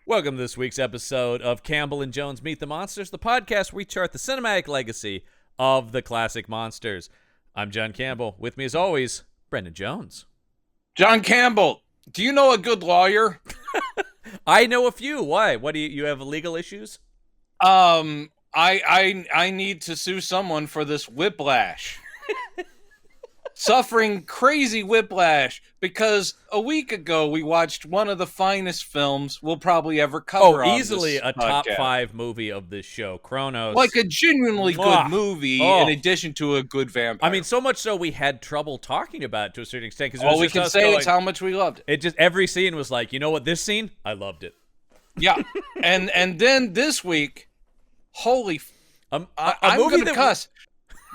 Welcome to this week's episode of Campbell and Jones Meet the Monsters, the podcast where we chart the cinematic legacy of the classic monsters. I'm John Campbell. With me, as always, Brendan Jones. John Campbell, do you know a good lawyer? I know a few. Why? What do you have legal issues? I need to sue someone for this whiplash. Suffering crazy whiplash because a week ago we watched one of the finest films we'll probably ever cover. Easily a top podcast. 5 movie of this show, Kronos. Like a genuinely good movie in addition to a good vampire. I mean, so much so we had trouble talking about it to a certain extent. Because all we can say is how much we loved it. It just, every scene was like, you know what, this scene, I loved it. Yeah. and then this week, holy, I'm going to cuss.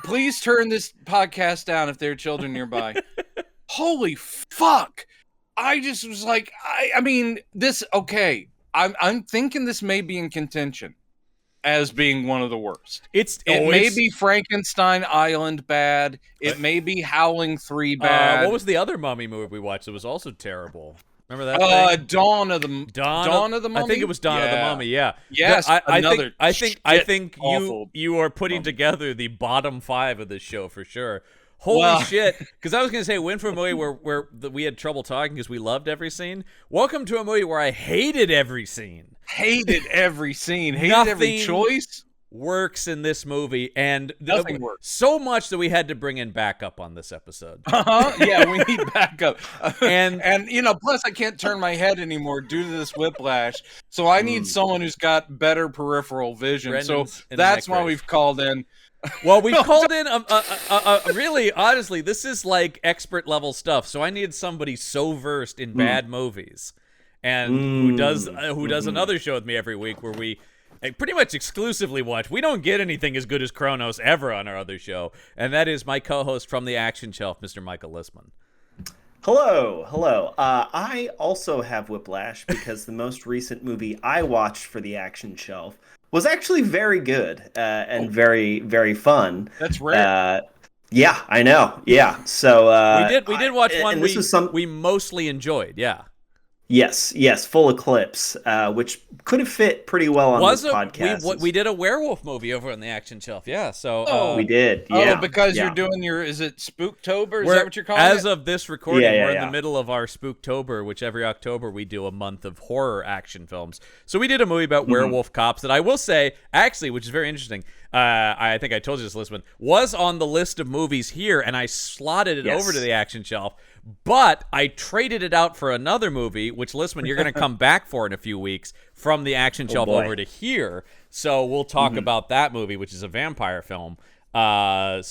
Please turn this podcast down if there are children nearby. Holy fuck. I just was like, I mean, this, okay. I'm thinking this may be in contention as being one of the worst. It may be Frankenstein Island bad. It may be Howling 3 bad. What was the other Mummy movie we watched that was also terrible? Remember that thing? Dawn of the Mummy? I think it was Dawn of the Mummy, yeah. Yes, I think awful you are putting together the bottom 5 of this show for sure. Holy shit. Because I was going to say, win for a movie where we had trouble talking because we loved every scene. Welcome to a movie where I hated every scene. Hated every scene. Hated every choice. Works in this movie, and nothing works so much that we had to bring in backup on this episode. Yeah, we need backup. and you know, plus I can't turn my head anymore due to this whiplash, so I need someone who's got better peripheral vision. Brendan's so that's why we've called in. Well, we've called in really, honestly, this is like expert level stuff. So I need somebody so versed in bad movies, and who does another show with me every week where we pretty much exclusively watch. We don't get anything as good as Kronos ever on our other show, and that is my co-host from the Action Shelf, Mr. Michael Lissman. Hello. I also have whiplash because the most recent movie I watched for the Action Shelf was actually very good and very, very fun. That's rare. Yeah, I know. Yeah, so we did watch one we mostly enjoyed. Yeah. Yes, Full Eclipse, which could have fit pretty well on this podcast. We did a werewolf movie over on the Action Shelf, yeah. So we did, yeah. Oh, because you're doing is it Spooktober? Is that what you're calling it? As of this recording, we're in the middle of our Spooktober, which every October we do a month of horror action films. So we did a movie about werewolf cops that I will say, actually, which is very interesting, I think I told you this, Lissman, was on the list of movies here, and I slotted it over to the Action Shelf. But I traded it out for another movie, which, Lissman, you're going to come back for in a few weeks, from the Action Shelf over to here. So we'll talk about that movie, which is a vampire film. John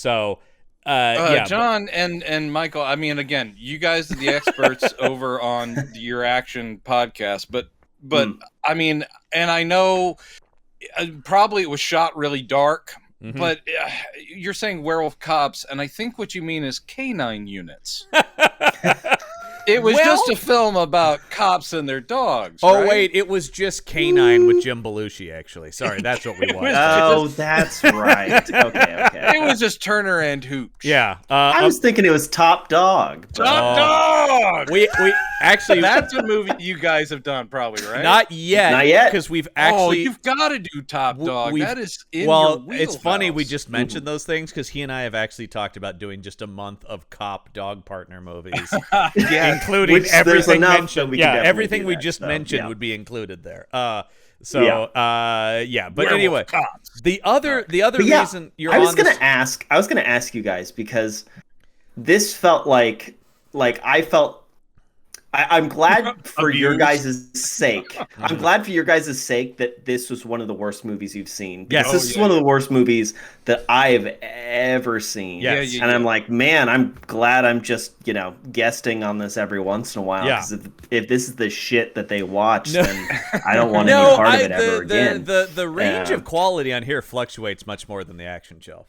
and Michael, I mean, again, you guys are the experts over on your Action podcast. But I mean, and I know probably it was shot really dark. But you're saying werewolf cops, and I think what you mean is canine units. It was just a film about cops and their dogs. Oh, right? wait, it was just Canine with Jim Belushi, actually. Sorry, that's what we watched. That's right. Okay. It was just Turner and Hooch. Yeah. I was thinking it was Top Dog. Top Dog! We actually... That's a movie you guys have done, probably, right? Not yet. Because we've actually... Oh, you've got to do Top Dog. That is in your wheelhouse. It's funny we just mentioned those things, because he and I have actually talked about doing just a month of cop dog partner movies. Yeah. Including everything mentioned. Everything we just mentioned would be included there. But anyway, the other reason you're I was gonna ask you guys, because this felt like I felt I'm glad for your guys' sake. I'm glad for your guys' sake that this was one of the worst movies you've seen. Yes. This is one of the worst movies that I've ever seen. Yes. And I'm like, man, I'm glad I'm just, guesting on this every once in a while. Because if this is the shit that they watch, then I don't want any part of it ever again. The range of quality on here fluctuates much more than the Action Shelf.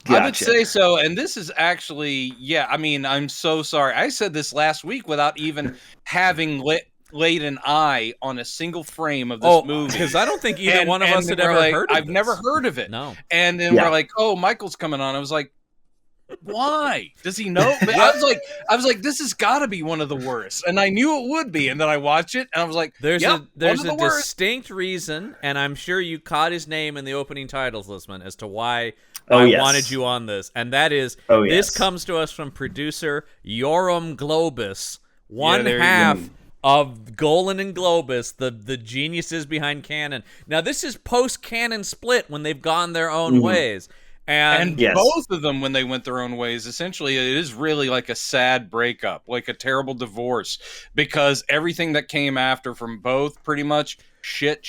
Gotcha. I would say so, and this is actually, I mean, I'm so sorry. I said this last week without even having laid an eye on a single frame of this movie. Because I don't think either one of us had ever heard of it. I've never heard of it. No. And then we're like, oh, Michael's coming on. I was like, Why? Does he know? But I was like, this has got to be one of the worst, and I knew it would be. And then I watched it, and I was like, there's yep, a distinct reason, and I'm sure you caught his name in the opening titles, Lissman, as to why I wanted you on this, and that is this comes to us from producer Yoram Globus, one half of Golan and Globus, the geniuses behind Canon. Now, this is post-Canon split when they've gone their own ways. And both of them, when they went their own ways, essentially, it is really like a sad breakup, like a terrible divorce, because everything that came after from both pretty much shit.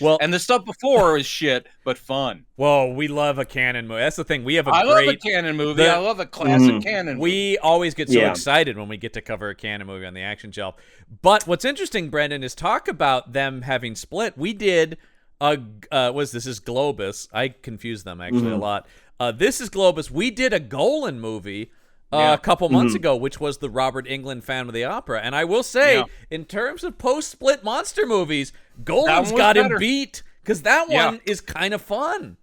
Well, and the stuff before is shit, but fun. Well, we love a Canon movie. That's the thing. We have I love a Canon movie. I love a classic Canon movie. We always get so excited when we get to cover a Canon movie on the Action Shelf. But what's interesting, Brendan, is talk about them having split. We did... this is Globus. I confuse them actually a lot. This is Globus. We did a Golan movie a couple months ago, which was the Robert Englund Phantom of the Opera. And I will say, in terms of post-split monster movies, Golan's got him beat, because that one is kind of fun.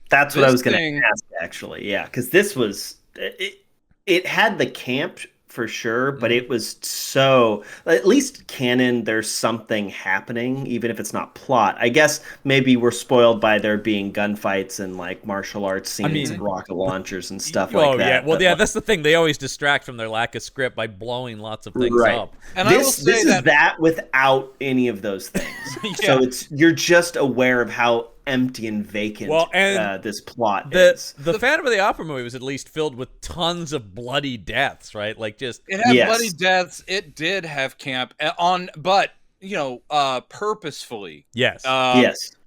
That's what I was going to ask, actually. Yeah, because this was... It had the camp for sure, but it was so, at least canon, there's something happening, even if it's not plot. I guess maybe we're spoiled by there being gunfights and like martial arts scenes and rocket launchers and stuff like that. That's the thing. They always distract from their lack of script by blowing lots of things up. And this is that without any of those things. So you're just aware of how empty and vacant this plot is. The Phantom of the Opera movie was at least filled with tons of bloody deaths, right? Like just it had bloody deaths. It did have camp but purposefully. Yes.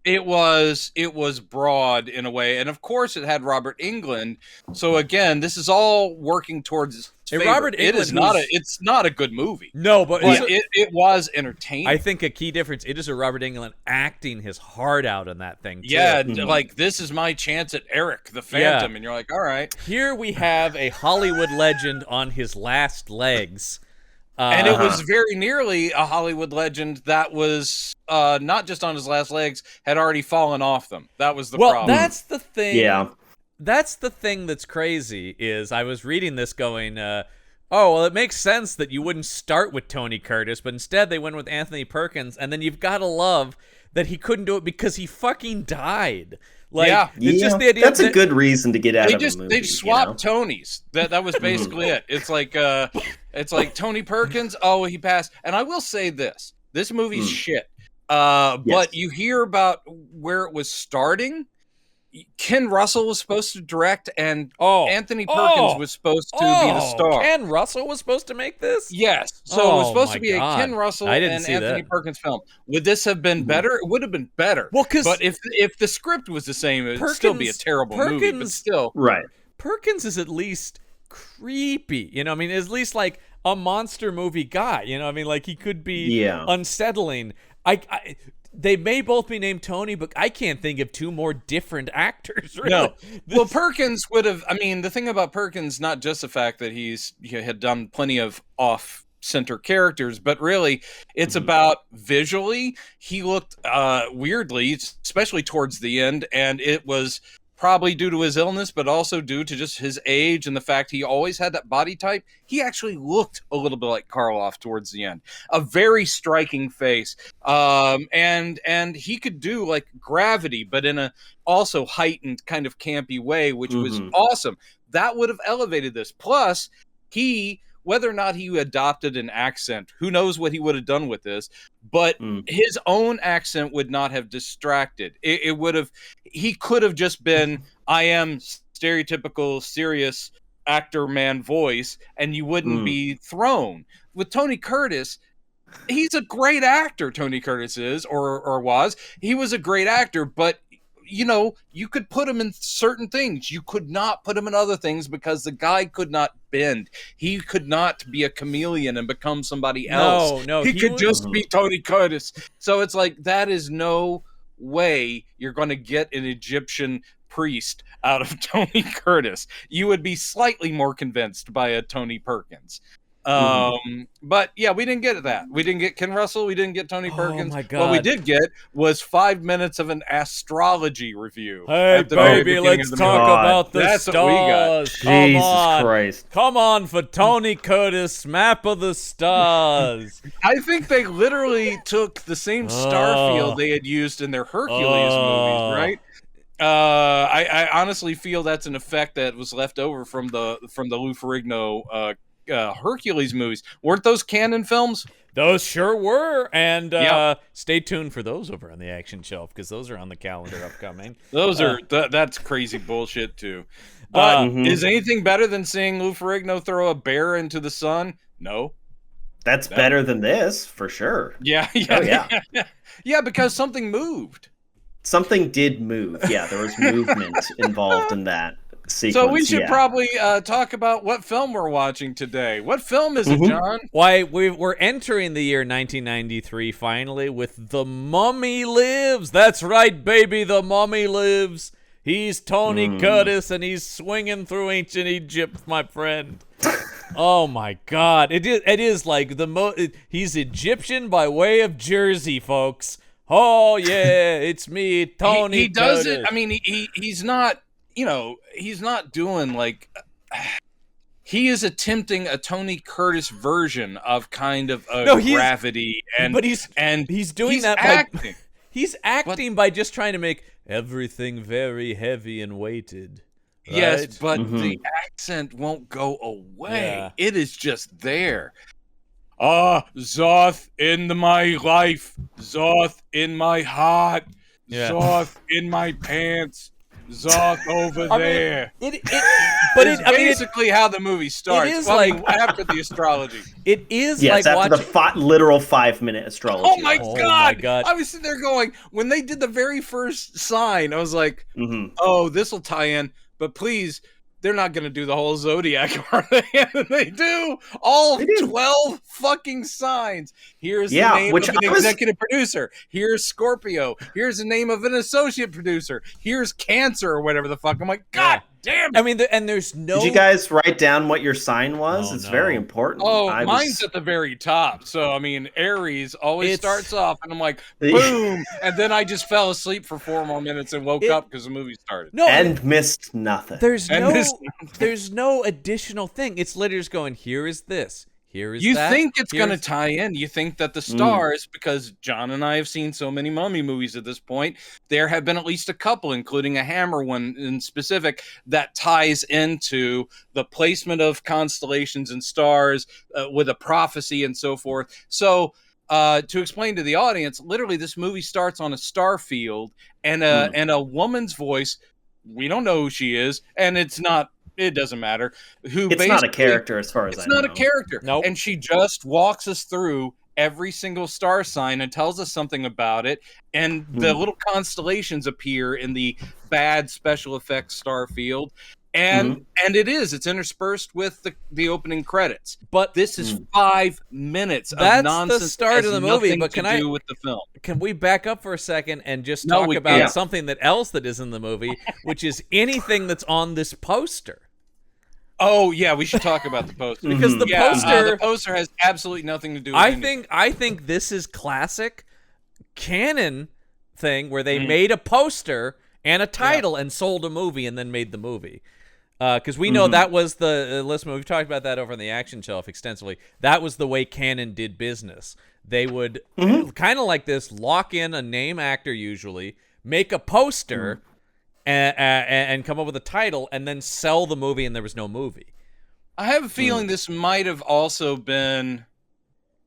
It was broad in a way, and of course it had Robert Englund. So again, this is all working towards Robert Englund. It's not a good movie. No, but it was entertaining. I think a key difference. It is a Robert Englund acting his heart out in that thing too. Yeah, like this is my chance at Eric the Phantom, and you're like, all right. Here we have a Hollywood legend on his last legs. And it was very nearly a Hollywood legend that was not just on his last legs, had already fallen off them. That was the problem. Well, that's the thing. Yeah. That's the thing that's crazy is I was reading this going, it makes sense that you wouldn't start with Tony Curtis, but instead they went with Anthony Perkins, and then you've got to love that he couldn't do it because he fucking died. It's just the idea that's a good reason to get out of a movie. They swapped Tonys. That was basically it. It's like Tony Perkins. Oh, he passed. And I will say this movie's shit. But you hear about where it was starting. Ken Russell was supposed to direct, and Anthony Perkins was supposed to be the star. Ken Russell was supposed to make this? Yes. So it was supposed to be a Ken Russell and Anthony Perkins film. Would this have been better? It would have been better. Well, but if the script was the same, it would still be a terrible movie. But still, Perkins is at least creepy. You know, I mean, at least like a monster movie guy. You know, I mean, like he could be unsettling. They may both be named Tony, but I can't think of two more different actors. Really. No. Well, Perkins would have. I mean, the thing about Perkins, not just the fact that he had done plenty of off-center characters, but really, it's about visually. He looked weirdly, especially towards the end, and it was probably due to his illness, but also due to just his age and the fact he always had that body type. He actually looked a little bit like Karloff towards the end. A very striking face. And he could do like Gravity, but in a also heightened kind of campy way, which was awesome. That would have elevated this. Plus, whether or not he adopted an accent, who knows what he would have done with this, but his own accent would not have distracted. It would have, he could have just been, I am stereotypical serious actor man voice, and you wouldn't be thrown. With Tony Curtis, he's a great actor, Tony Curtis is, or was. He was a great actor, but you know, you could put him in certain things. You could not put him in other things because the guy could not bend. He could not be a chameleon and become somebody else. No, he could just be Tony Curtis. So it's like, that is no way you're going to get an Egyptian priest out of Tony Curtis. You would be slightly more convinced by a Tony Perkins. But yeah, we didn't get that. We didn't get Ken Russell. We didn't get Tony Perkins. My God. What we did get was 5 minutes of an astrology review. Hey, baby, let's talk about the stars. Jesus Christ. Come on for Tony Curtis, Map of the Stars. I think they literally took the same star field they had used in their Hercules movies, right? I honestly feel that's an effect that was left over from the Lou Ferrigno Hercules movies. Weren't those canon films? Those sure were, and stay tuned for those over on the Action Shelf, because those are on the calendar upcoming. Those are that's crazy bullshit too. But is anything better than seeing Lou Ferrigno throw a bear into the sun? No. That's better than this, for sure. Yeah. Yeah, because something moved. Something did move. Yeah, there was movement involved in that sequence. So we should probably talk about what film we're watching today. What film is it, John? Why, we're entering the year 1993 finally with The Mummy Lives. That's right, baby, The Mummy Lives. He's Tony Curtis, and he's swinging through ancient Egypt, my friend. Oh my God! It is like he's Egyptian by way of Jersey, folks. Oh yeah, it's me, Tony. He does Curtis. it. I mean, he's not. He's not doing like. He is attempting a Tony Curtis version of kind of gravity, he's doing that acting. He's acting by just trying to make everything very heavy and weighted. Right? Yes, but the accent won't go away. Yeah. It is just there. Zoth in my life, Zoth in my heart, Zoth in my pants, Zoth over there. It's basically how the movie starts. It is after the astrology. It is after the literal 5-minute astrology. Oh my God! I was sitting there going, when they did the very first sign, I was like, oh, this will tie in. But please, they're not going to do the whole zodiac, are they? And they do all 12 fucking signs. Here's the name of an executive producer. Here's Scorpio. Here's the name of an associate producer. Here's Cancer or whatever the fuck. I'm like, God damn it. I mean, and there's no... Did you guys write down what your sign was? It's very important. Oh, mine's at the very top. So, I mean, Aries always starts off, and I'm like, boom. And then I just fell asleep for 4 more minutes and woke up because the movie started. And missed nothing. There's no additional thing. It's literally just going, here is this. Here is you that. think it's going to tie in. You think that the stars, because John and I have seen so many mummy movies at this point, there have been at least a couple, including a Hammer one in specific, that ties into the placement of constellations and stars with a prophecy and so forth. So to explain to the audience, literally this movie starts on a star field and a woman's voice. We don't know who she is, and it doesn't matter. It's not a character as far as I know. It's not a character. Nope. And she just walks us through every single star sign and tells us something about it. And the little constellations appear in the bad special effects star field. And it's interspersed with the opening credits. But this is 5 minutes of nonsense. That's the start of the movie. But do with the film. Can we back up for a second and just talk about something else that is in the movie, which is anything that's on this poster? Oh yeah, we should talk about the poster because the poster has absolutely nothing to do with I think this is classic canon thing where they made a poster and a title and sold a movie and then made the movie. Because we know that was the Lissman. We've talked about that over on the Action Shelf extensively. That was the way canon did business. They would kind of like this, lock in a name actor usually, make a poster. And come up with a title and then sell the movie, and there was no movie. I have a feeling this might have also been.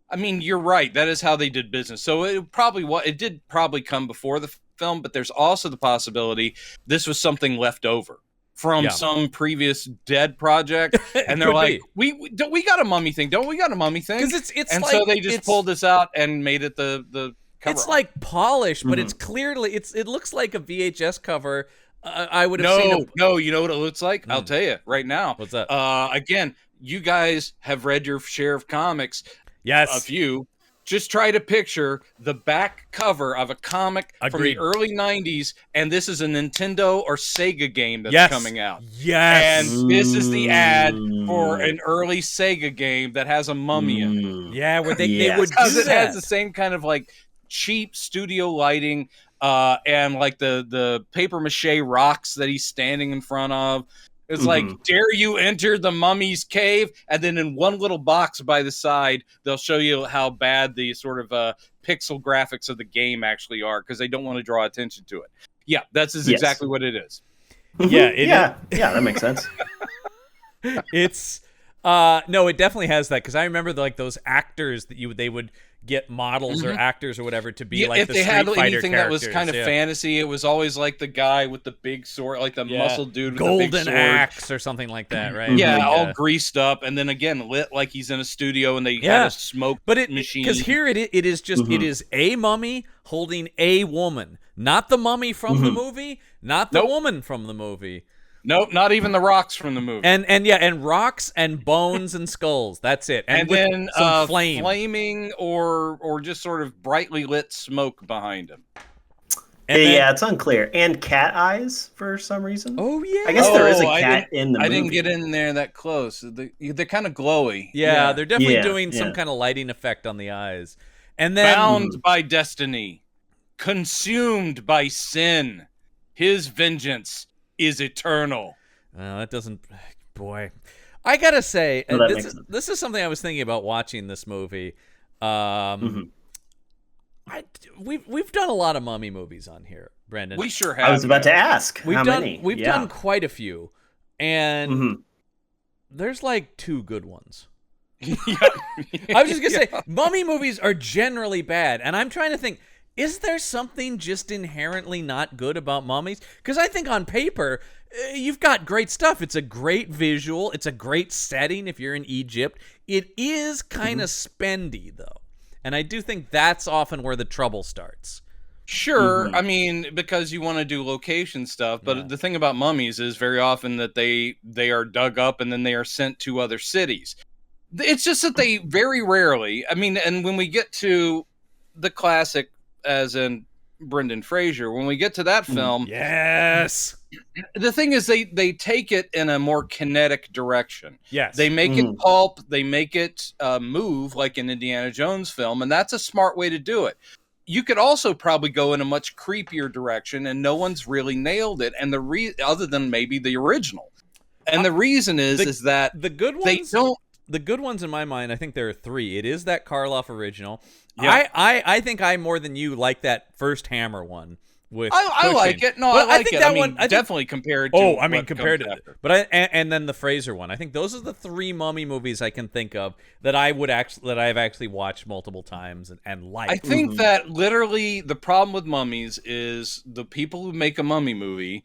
I mean, you're right. That is how they did business. So it did probably come before the film, but there's also the possibility this was something left over from some previous dead project, and they're like, we got a mummy thing, don't we? Got a mummy thing? Because it's and like, so they just pulled this out and made it the cover. It's like polished, but it's clearly it looks like a VHS cover. I would have seen No, you know what it looks like? I'll tell you right now. What's that? Again, you guys have read your share of comics. Yes. A few. Just try to picture the back cover of a comic from the early 90s, and this is a Nintendo or Sega game that's coming out. Yes. And this is the ad for an early Sega game that has a mummy in it. Yeah, where they would do because it that. has the same kind of like cheap studio lighting and like the paper mache rocks that he's standing in front of. It's like, dare you enter the mummy's cave? And then in one little box by the side, they'll show you how bad the sort of pixel graphics of the game actually are because they don't want to draw attention to it. Yeah, that's exactly what it is. Yeah, that makes sense. It's no, it definitely has that because I remember those actors that they would get models or actors or whatever to be like if the they Street had Fighter anything that was characters, kind of fantasy, it was always like the guy with the big sword, like the muscle dude with golden the big sword. axe or something like that, right? Yeah, like, all greased up and then again lit like he's in a studio and they had a smoke machine. Because here it is just it is a mummy holding a woman, not the mummy from the movie, not the woman from the movie. Nope, not even the rocks from the movie. And rocks and bones and skulls. That's it. And then some flame. Flaming or just sort of brightly lit smoke behind him. It's unclear. And cat eyes for some reason. Oh yeah. I guess there is a cat in the movie. I didn't get in there that close. They're kind of glowy. Yeah, they're definitely doing some kind of lighting effect on the eyes. And then bound by destiny, consumed by sin, his vengeance is eternal. That doesn't. Boy, I gotta say, this is something I was thinking about watching this movie. We've done a lot of mummy movies on here, Brendan. We sure have. I was about to ask. How many? We've done quite a few, and there's like 2 good ones. I was just gonna say, mummy movies are generally bad, and I'm trying to think. Is there something just inherently not good about mummies? Because I think on paper, you've got great stuff. It's a great visual. It's a great setting if you're in Egypt. It is kind of spendy, though. And I do think that's often where the trouble starts. Sure. I mean, because you want to do location stuff. But the thing about mummies is very often that they are dug up and then they are sent to other cities. It's just that they very rarely, I mean, and when we get to the classic, as in Brendan Fraser, when we get to that film, yes, the thing is they take it in a more kinetic direction. Yes, they make it pulp, they make it move like an Indiana Jones film, and that's a smart way to do it. You could also probably go in a much creepier direction, and no one's really nailed it. And other than maybe the original, and the reason is that the good ones they don't. The good ones in my mind, I think there are 3. It is that Karloff original. Yeah. I think I more than you like that first Hammer one with. I like it. No, but I like think it. That I mean, one definitely compared to. Compared to. After. But and then the Fraser one. I think those are the 3 mummy movies I can think of that I've actually watched multiple times and liked. I think that literally the problem with mummies is the people who make a mummy movie,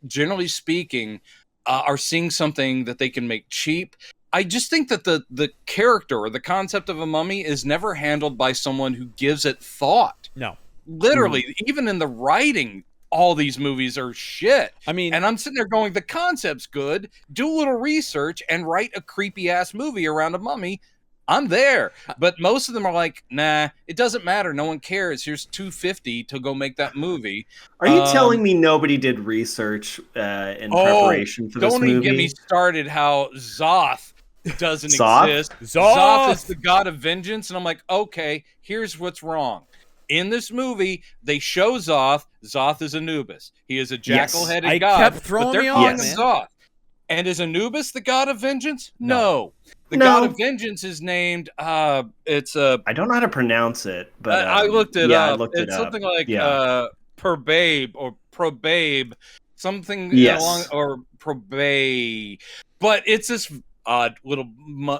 generally speaking, are seeing something that they can make cheap. I just think that the character or the concept of a mummy is never handled by someone who gives it thought. No. Literally, even in the writing, all these movies are shit. I mean, and I'm sitting there going, the concept's good. Do a little research and write a creepy ass movie around a mummy. I'm there. But most of them are like, nah, it doesn't matter. No one cares. Here's $250 to go make that movie. Are you telling me nobody did research in preparation for this movie? Don't even get me started how Zoth doesn't Zoth? exist. Zoth is the god of vengeance. And I'm like, okay, here's what's wrong. In this movie, they show Zoth. Zoth is Anubis. He is a jackal-headed god. I kept throwing me on, man. Zoth. And is Anubis the god of vengeance? No. The god of vengeance is named. It's a. I don't know how to pronounce it, but I looked it up. It's something like Perbabe or Probabe, something along or Probabe. But it's this odd little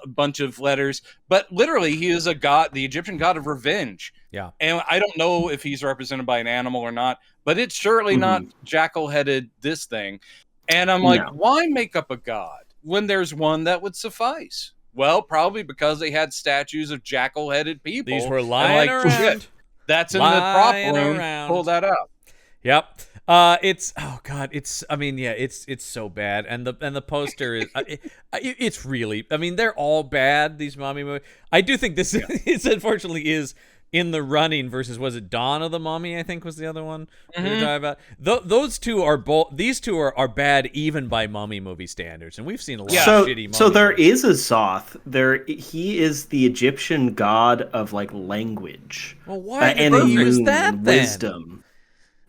bunch of letters. But literally, he is a god, the Egyptian god of revenge. Yeah. And I don't know if he's represented by an animal or not, but it's surely not jackal-headed this thing. And I'm like, why make up a god when there's one that would suffice? Well, probably because they had statues of jackal-headed people. These were lying around. Shit, that's in the prop room. Pull that out. Yep. It's it's so bad, and the poster is it's really. I mean, they're all bad. These mummy movies. I do think this is unfortunately is in the running versus, was it Dawn of the Mummy? I think was the other one we were talking about. Those two are both. These two are bad even by mummy movie standards, and we've seen a lot of shitty. Mummy so there movies. is a Zoth. He is the Egyptian god of like language. Well, why did they use that then? Wisdom.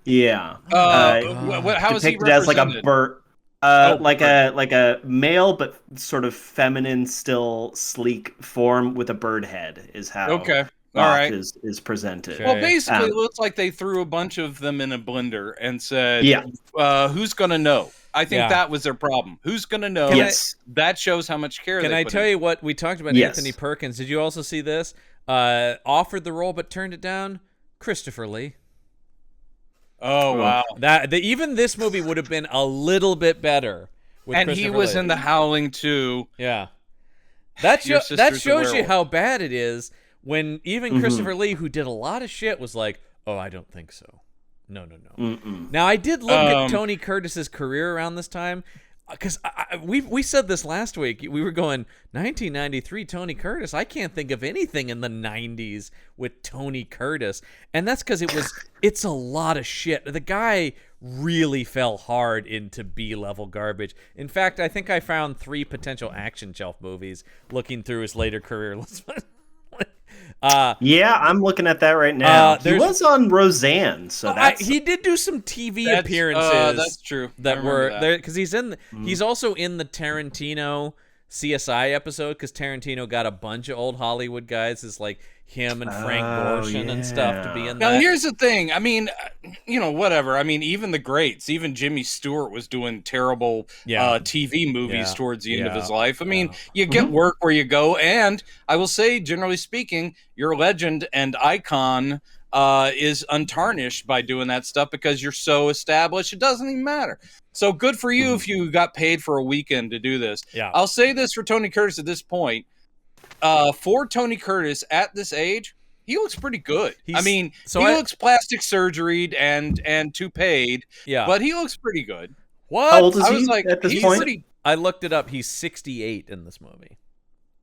Yeah. How is he depicted as like a bird, like bird. a male but sort of feminine, still sleek form with a bird head is how. Okay. All right. Is presented. Well, basically, it looks like they threw a bunch of them in a blender and said, who's going to know? I think that was their problem. Who's going to know? Yes. That shows how much care Can they I put tell in. you what? We talked about Anthony Perkins. Did you also see this? Offered the role but turned it down? Christopher Lee. Oh, wow. Even this movie would have been a little bit better. And he was in The Howling too. Yeah. That shows you how bad it is. When even Christopher Lee, who did a lot of shit, was like, "Oh, I don't think so. No." Now, I did look at Tony Curtis's career around this time, because we said this last week. We were going 1993 Tony Curtis. I can't think of anything in the 90s with Tony Curtis, and that's because it's a lot of shit. The guy really fell hard into B-level garbage. In fact, I think I found 3 potential Action Shelf movies looking through his later career. I'm looking at that right now. He was on Roseanne, so he did do some TV appearances. That's true. That were there because he's also in the Tarantino CSI episode, because Tarantino got a bunch of old Hollywood guys, is like him and Frank Gorshin and stuff, to be in that. Now, here's the thing. I mean, whatever. I mean, even the greats, even Jimmy Stewart was doing terrible TV movies towards the end of his life. I mean, you get work where you go, and I will say, generally speaking, your legend and icon is untarnished by doing that stuff, because you're so established, it doesn't even matter. So good for you if you got paid for a weekend to do this. Yeah. I'll say this for Tony Curtis at this point. For Tony Curtis at this age, he looks pretty good. He looks plastic surgeried and toupeed, but he looks pretty good. What? How old is he at this point? I looked it up. He's 68 in this movie.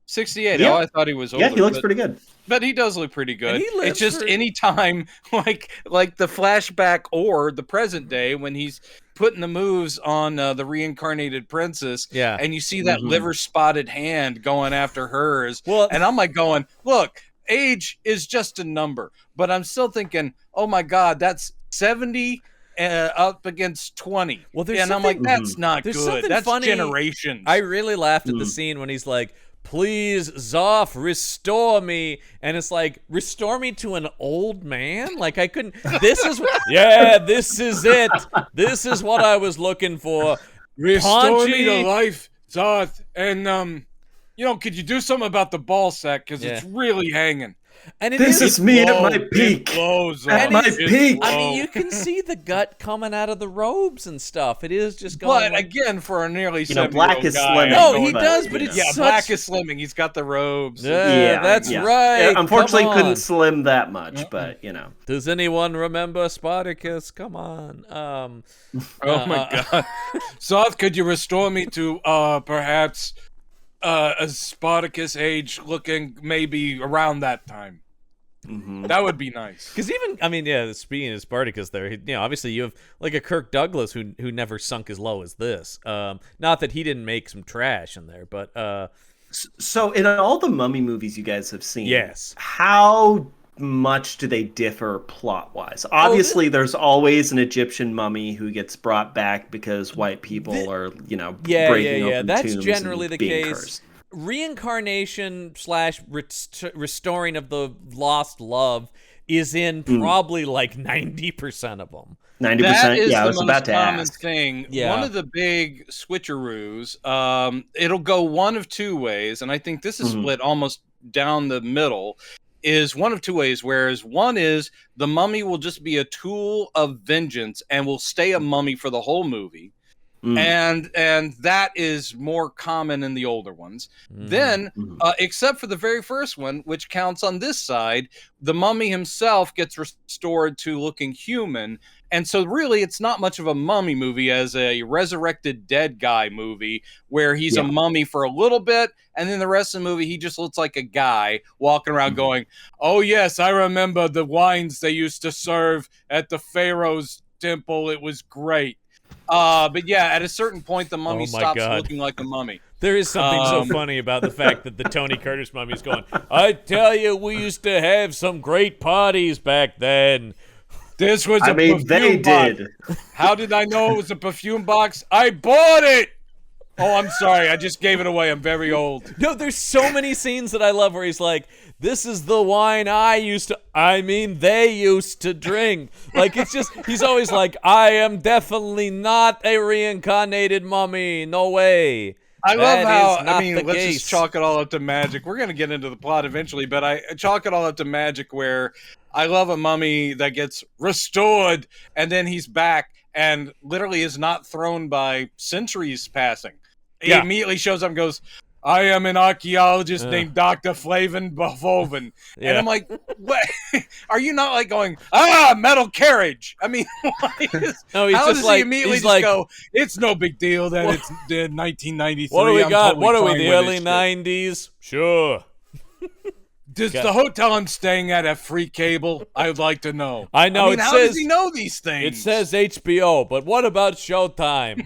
68. Yeah. Oh, I thought he was older. Yeah, he looks pretty good. But he does look pretty good. It's just any time, like the flashback or the present day, when he's putting the moves on the reincarnated princess, and you see that liver-spotted hand going after hers, and I'm like going, look, age is just a number. But I'm still thinking, oh my God, that's 70 up against 20. And I'm like, that's not good. That's funny. Generations. I really laughed at the scene when he's like, please, Zoff, restore me. And it's like, restore me to an old man? Like, I couldn't. This is it. This is what I was looking for. Restore me to life, Zoff. And, could you do something about the ball sack? Because it's really hanging. And this is me at my peak. At my peak. I mean, you can see the gut coming out of the robes and stuff. It is just going. But again, for a nearly 70-year-old Black is guy, slimming. No, he does, but it's Black is slimming. He's got the robes. That's right. Unfortunately, couldn't slim that much, but Does anyone remember Spartacus? Come on. Oh my God, Zoth, could you restore me to perhaps a Spartacus age, looking maybe around that time? That would be nice. Because speaking of Spartacus there, obviously you have like a Kirk Douglas who never sunk as low as this. Not that he didn't make some trash in there, but so in all the Mummy movies you guys have seen, how much do they differ plot-wise? Obviously, there's always an Egyptian mummy who gets brought back because white people are, breaking open that's tombs generally and the being case. Cursed. Reincarnation / restoring of the lost love is in probably like 90% of them. 90%. That is I was the about most to common ask. thing. Yeah. One of the big switcheroos, it'll go one of two ways, and I think this is split almost down the middle, is one of two ways, whereas one is the mummy will just be a tool of vengeance and will stay a mummy for the whole movie. And that is more common in the older ones. Then, except for the very first one, which counts on this side, the mummy himself gets restored to looking human. And so really, it's not much of a mummy movie as a resurrected dead guy movie where he's a mummy for a little bit. And then the rest of the movie, he just looks like a guy walking around going, oh, yes, I remember the wines they used to serve at the Pharaoh's temple. It was great. But yeah, at a certain point, the mummy stops looking like a mummy. There is something so funny about the fact that the Tony Curtis mummy is going, I tell you, we used to have some great parties back then. This was a perfume box. Did. How did I know it was a perfume box? I bought it! Oh, I'm sorry. I just gave it away. I'm very old. No, there's so many scenes that I love where he's like, this is the wine they used to drink. Like, it's just, he's always like, I am definitely not a reincarnated mummy. No way. I love how, let's just chalk it all up to magic. We're going to get into the plot eventually, but I chalk it all up to magic where I love a mummy that gets restored and then he's back and literally is not thrown by centuries passing. He immediately shows up and goes, I am an archaeologist named Dr. Flavin Bavoven. And I'm like, what? Are you not like going, metal carriage? I mean, no, he's how just does like, he immediately just go, it's no big deal that it's 1993. What do we got? Totally what are we, the early 90s? Sure. Does the hotel I'm staying at have free cable? I'd like to know. I know. How does he know these things? It says HBO, but what about Showtime?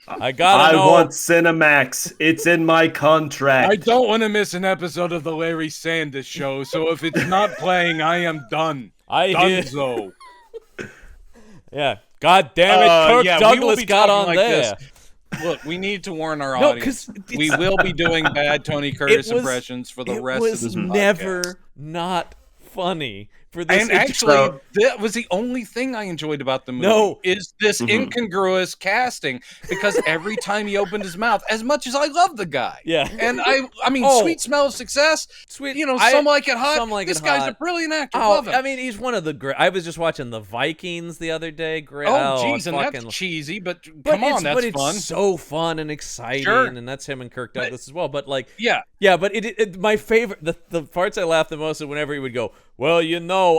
I want Cinemax. It's in my contract. I don't want to miss an episode of the Larry Sanders Show, so if it's not playing, I am done. Dunzo. Yeah. God damn it, Kirk Douglas got on like there. This. Look, we need to warn our audience. We will be doing bad Tony Curtis impressions for the rest of this podcast. It was never not funny. For this and actually, that was the only thing I enjoyed about the movie. Is this incongruous casting? Because every time he opened his mouth, as much as I love the guy, and I mean, Sweet Smell of Success, Some Like It Hot. This guy's a brilliant actor. Love him. I mean, he's one of the great. I was just watching the Vikings the other day. Great. Jeez, and that's cheesy, but come on, that's fun. It's so fun and exciting, and that's him and Kirk Douglas as well. But like, but my favorite, the parts I laughed the most is whenever he would go, well,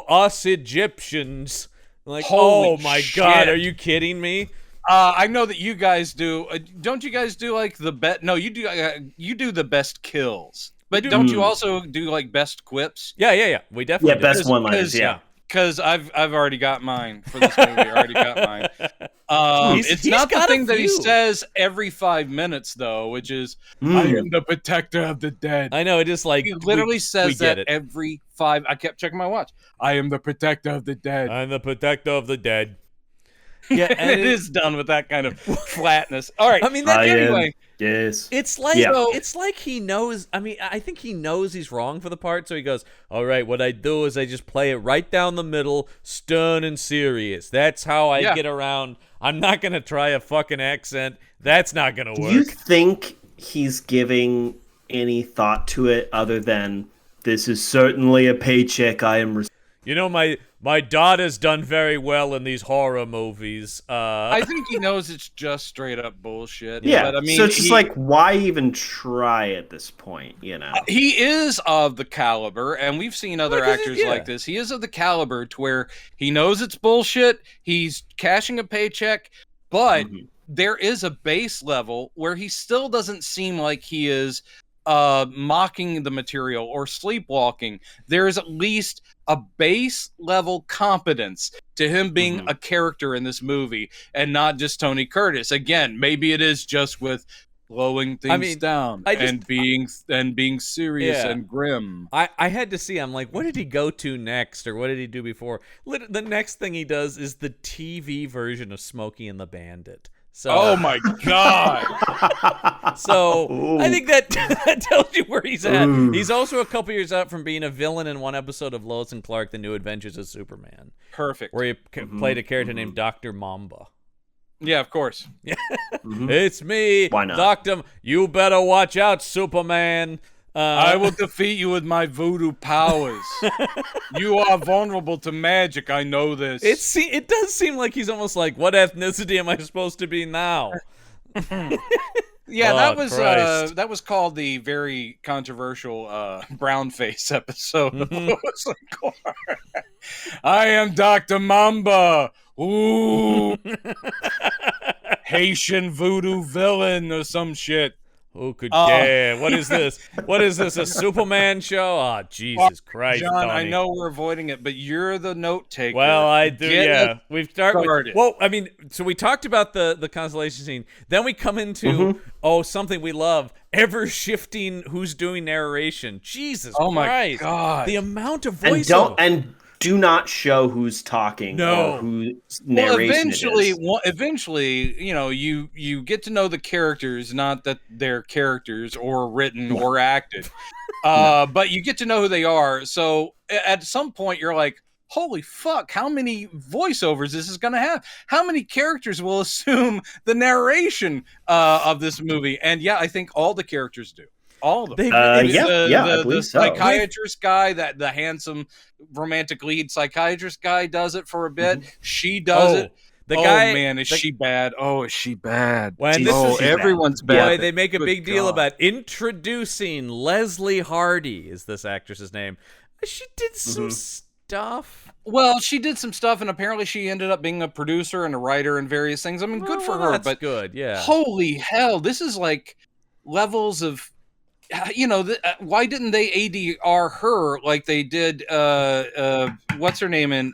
us Egyptians. Like, oh my God, are you kidding me? I know that you guys do. Don't you guys do like the best? No, you do the best kills. But don't you also do like best quips? Yeah. We definitely do. Best one-liners. Yeah. Because I've already got mine for this movie. I already got mine. It's not the thing that he says every 5 minutes, though, which is, I am the protector of the dead. I know, it is like... He literally says that every 5... I kept checking my watch. I am the protector of the dead. I'm the protector of the dead. Yeah, and it is done with that kind of flatness. All right. I mean, anyway... Yes. It's like he knows. I mean, I think he knows he's wrong for the part, so he goes, all right, what I do is I just play it right down the middle, stern and serious. That's how I get around. I'm not going to try a fucking accent. That's not going to work. Do you think he's giving any thought to it other than, this is certainly a paycheck I am receiving? My daughter's done very well in these horror movies. I think he knows it's just straight up bullshit. Yeah, but, I mean, so it's just like, why even try at this point, He is of the caliber, and we've seen other actors like this. He is of the caliber to where he knows it's bullshit, he's cashing a paycheck, but there is a base level where he still doesn't seem like he is mocking the material or sleepwalking. There is at least a base level competence to him being a character in this movie and not just Tony Curtis. Again, maybe it is just with slowing things down and being serious and grim. I had to see, I'm like, what did he go to next, or what did he do before? The next thing he does is the TV version of Smokey and the Bandit. So, oh my God! So I think that tells you where he's at. He's also a couple years out from being a villain in one episode of Lois and Clark: The New Adventures of Superman. Perfect. Where he played a character named Dr. Mamba. Yeah, of course. It's me. Why not? Doctor, you better watch out, Superman. I will defeat you with my voodoo powers. You are vulnerable to magic. I know this. It does seem like he's almost like, what ethnicity am I supposed to be now? Yeah, that was called the very controversial brown face episode of Lois and Clark. I am Dr. Mamba. Ooh. Haitian voodoo villain or some shit. Who could care? What is this? What is this? A Superman show? Oh, Jesus Christ, John, Tony. I know we're avoiding it, but you're the note taker. Well, I do. Yeah, we've started. Well, I mean, so we talked about the constellation scene. Then we come into something we love: ever shifting. Who's doing narration? Jesus Christ! My God! The amount of voiceover. And do not show who's talking or whose narration it is. Eventually, you get to know the characters, not that they're characters or written or acted, but you get to know who they are. So at some point, you're like, holy fuck, how many voiceovers this is going to have? How many characters will assume the narration of this movie? And yeah, I think all the characters do. All of them. I believe so. Psychiatrist guy, the handsome romantic lead psychiatrist guy does it for a bit. She does it. She bad? Oh, is she bad? Everyone's bad. Boy, they make a big deal about introducing Leslie Hardy, is this actress's name. She did some stuff. Well, she did some stuff, and apparently she ended up being a producer and a writer and various things. I mean, good for her. That's good, yeah. Holy hell, this is like levels of... why didn't they ADR her like they did what's her name in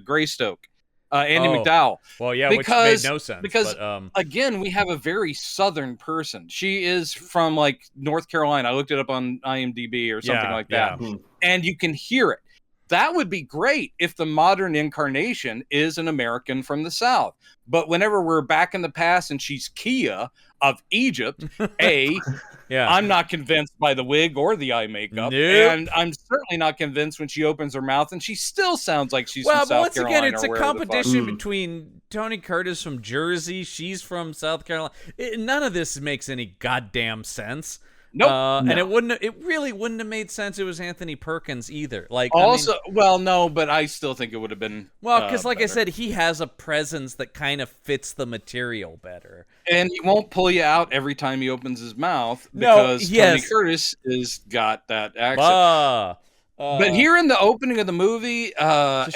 Greystoke, Andie MacDowell? Well, yeah, which made no sense. Because again, we have a very southern person. She is from like North Carolina. I looked it up on IMDb or something like that, and you can hear it. That would be great if the modern incarnation is an American from the South. But whenever we're back in the past and she's Kia of Egypt, I'm not convinced by the wig or the eye makeup. And I'm certainly not convinced when she opens her mouth and she still sounds like she's from South Carolina. Well, once again, it's a competition between Tony Curtis from Jersey. She's from South Carolina. None of this makes any goddamn sense. Nope. And it really wouldn't have made sense. It was Anthony Perkins either. But I still think it would have been. Well, because like I said, he has a presence that kind of fits the material better, and he won't pull you out every time he opens his mouth because Tony Curtis has got that accent. But here in the opening of the movie, I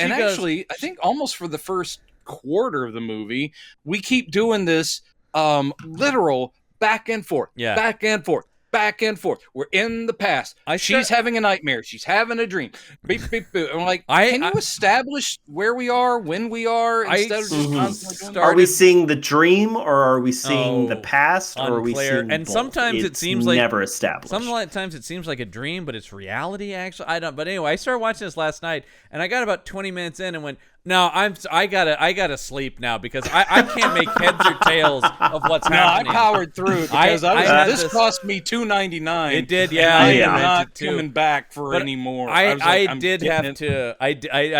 think almost for the first quarter of the movie, we keep doing this literal back and forth, back and forth. Back and forth. We're in the past. She's having a nightmare. She's having a dream. Beep, beep, beep. I'm like, can you establish where we are, when we are, instead of just constantly Are we seeing the dream, or are we seeing the past, or are we seeing and both? Sometimes it seems like never established. Sometimes it seems like a dream, but it's reality. Actually, I don't. But anyway, I started watching this last night, and I got about 20 minutes in, and went, "No, I gotta sleep now because I can't make heads or tails of what's happening." I powered through because this cost me $2.99. It did, I'm not coming back for any more. I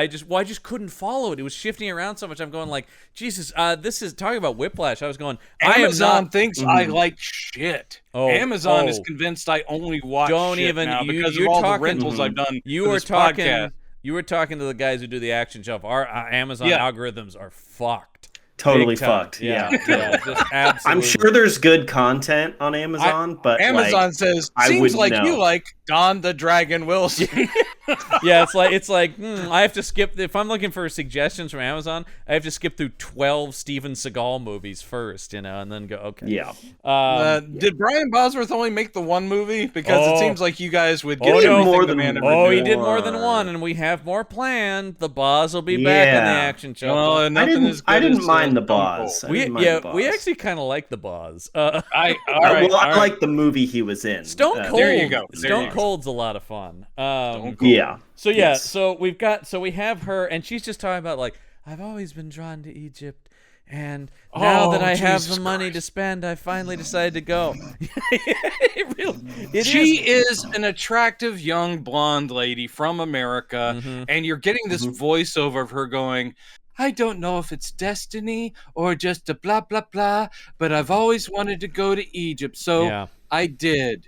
just couldn't follow it. It was shifting around so much. I'm going like, Jesus, this is talking about whiplash. I was going, Amazon thinks I like shit. Amazon is convinced I only watch shit now because of all the rentals I've done for this podcast. You were talking to the guys who do the action shelf. Our Amazon algorithms are fucked. Totally fucked. Yeah. Just absolutely. I'm sure there's good content on Amazon, but Amazon says seems like you like Don the Dragon Wilson. Yeah, it's like I have to skip if I'm looking for suggestions from Amazon. I have to skip through 12 Steven Seagal movies first, and then go okay. Yeah. Did Brian Bosworth only make the one movie? Because it seems like you guys would get more than one. He did more than one, and we have more planned. The Boz will be back in the action show. Well, I didn't mind the Boz. We actually kind of like the Boz. I like the movie he was in. Stone Cold. There you go. Stone Cold's a lot of fun. Yeah. So we have her, and she's just talking about like, I've always been drawn to Egypt, and now that I have the money to spend, I finally decided to go. She is an attractive young blonde lady from America, and you're getting this voiceover of her going, I don't know if it's destiny or just a blah, blah, blah, but I've always wanted to go to Egypt, so I did.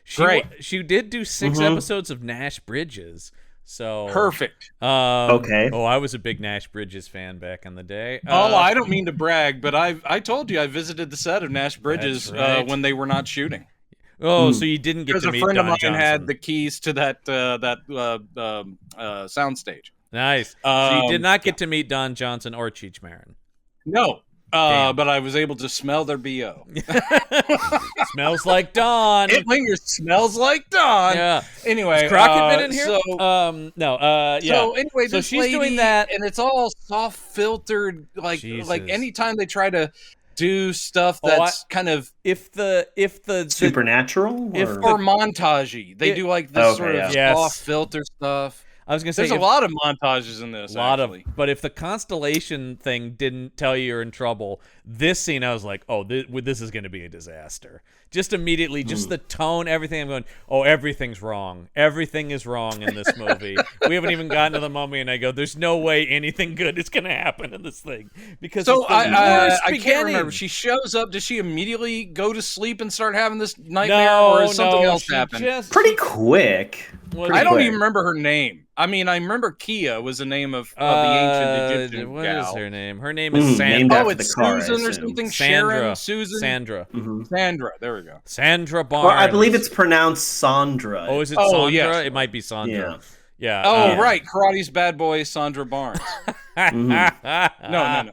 She did do 6 episodes of Nash Bridges. So perfect. Okay. Oh, I was a big Nash Bridges fan back in the day. I don't mean to brag, but I told you I visited the set of Nash Bridges when they were not shooting. Oh, so you didn't get to meet Don Johnson. A friend of mine had the keys to that soundstage. Nice. So you did not get to meet Don Johnson or Cheech Marin. No. But I was able to smell their BO. Smells like Don. It lingers. Smells like Don. Yeah. Anyway, is Crockett been in here? So, no. Yeah. So anyway, so she's doing that, and it's all soft filtered. Like anytime they try to do stuff that's kind of if the supernatural or montagey, they do like this sort of soft filter stuff. I was gonna say there's a lot of montages in this. But if the constellation thing didn't tell you you're in trouble, this scene I was like, oh, this is gonna be a disaster. Just immediately, just the tone, everything. I'm going, oh, everything's wrong. Everything is wrong in this movie. We haven't even gotten to the mummy, and I go, there's no way anything good is gonna happen in this thing because I can't remember. She shows up. Does she immediately go to sleep and start having this nightmare, or is something else happen? Pretty quick. I don't even remember her name. I mean, I remember Kia was the name of the ancient Egyptian What gal. Is her name? Her name is Sandra. Oh, it's Susan or something? Sharon? Susan? Sandra. Sandra. There we go. Sandra Barnes. Well, I believe it's pronounced Sandra. Oh, is it Sandra? Yes. It might be Sandra. Yeah. Right. Karate's bad boy, Sandra Barnes. No.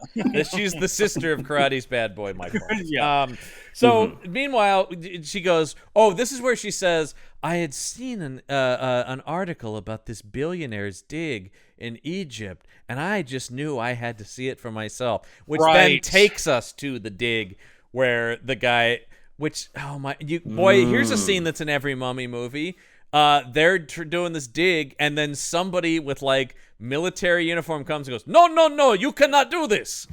She's the sister of Karate's bad boy, Mike Barnes. So meanwhile, she goes, oh, this is where she says, I had seen an article about this billionaire's dig in Egypt, and I just knew I had to see it for myself, which then takes us to the dig where the guy, here's a scene that's in every Mummy movie. They're doing this dig, and then somebody with like military uniform comes and goes, no, you cannot do this.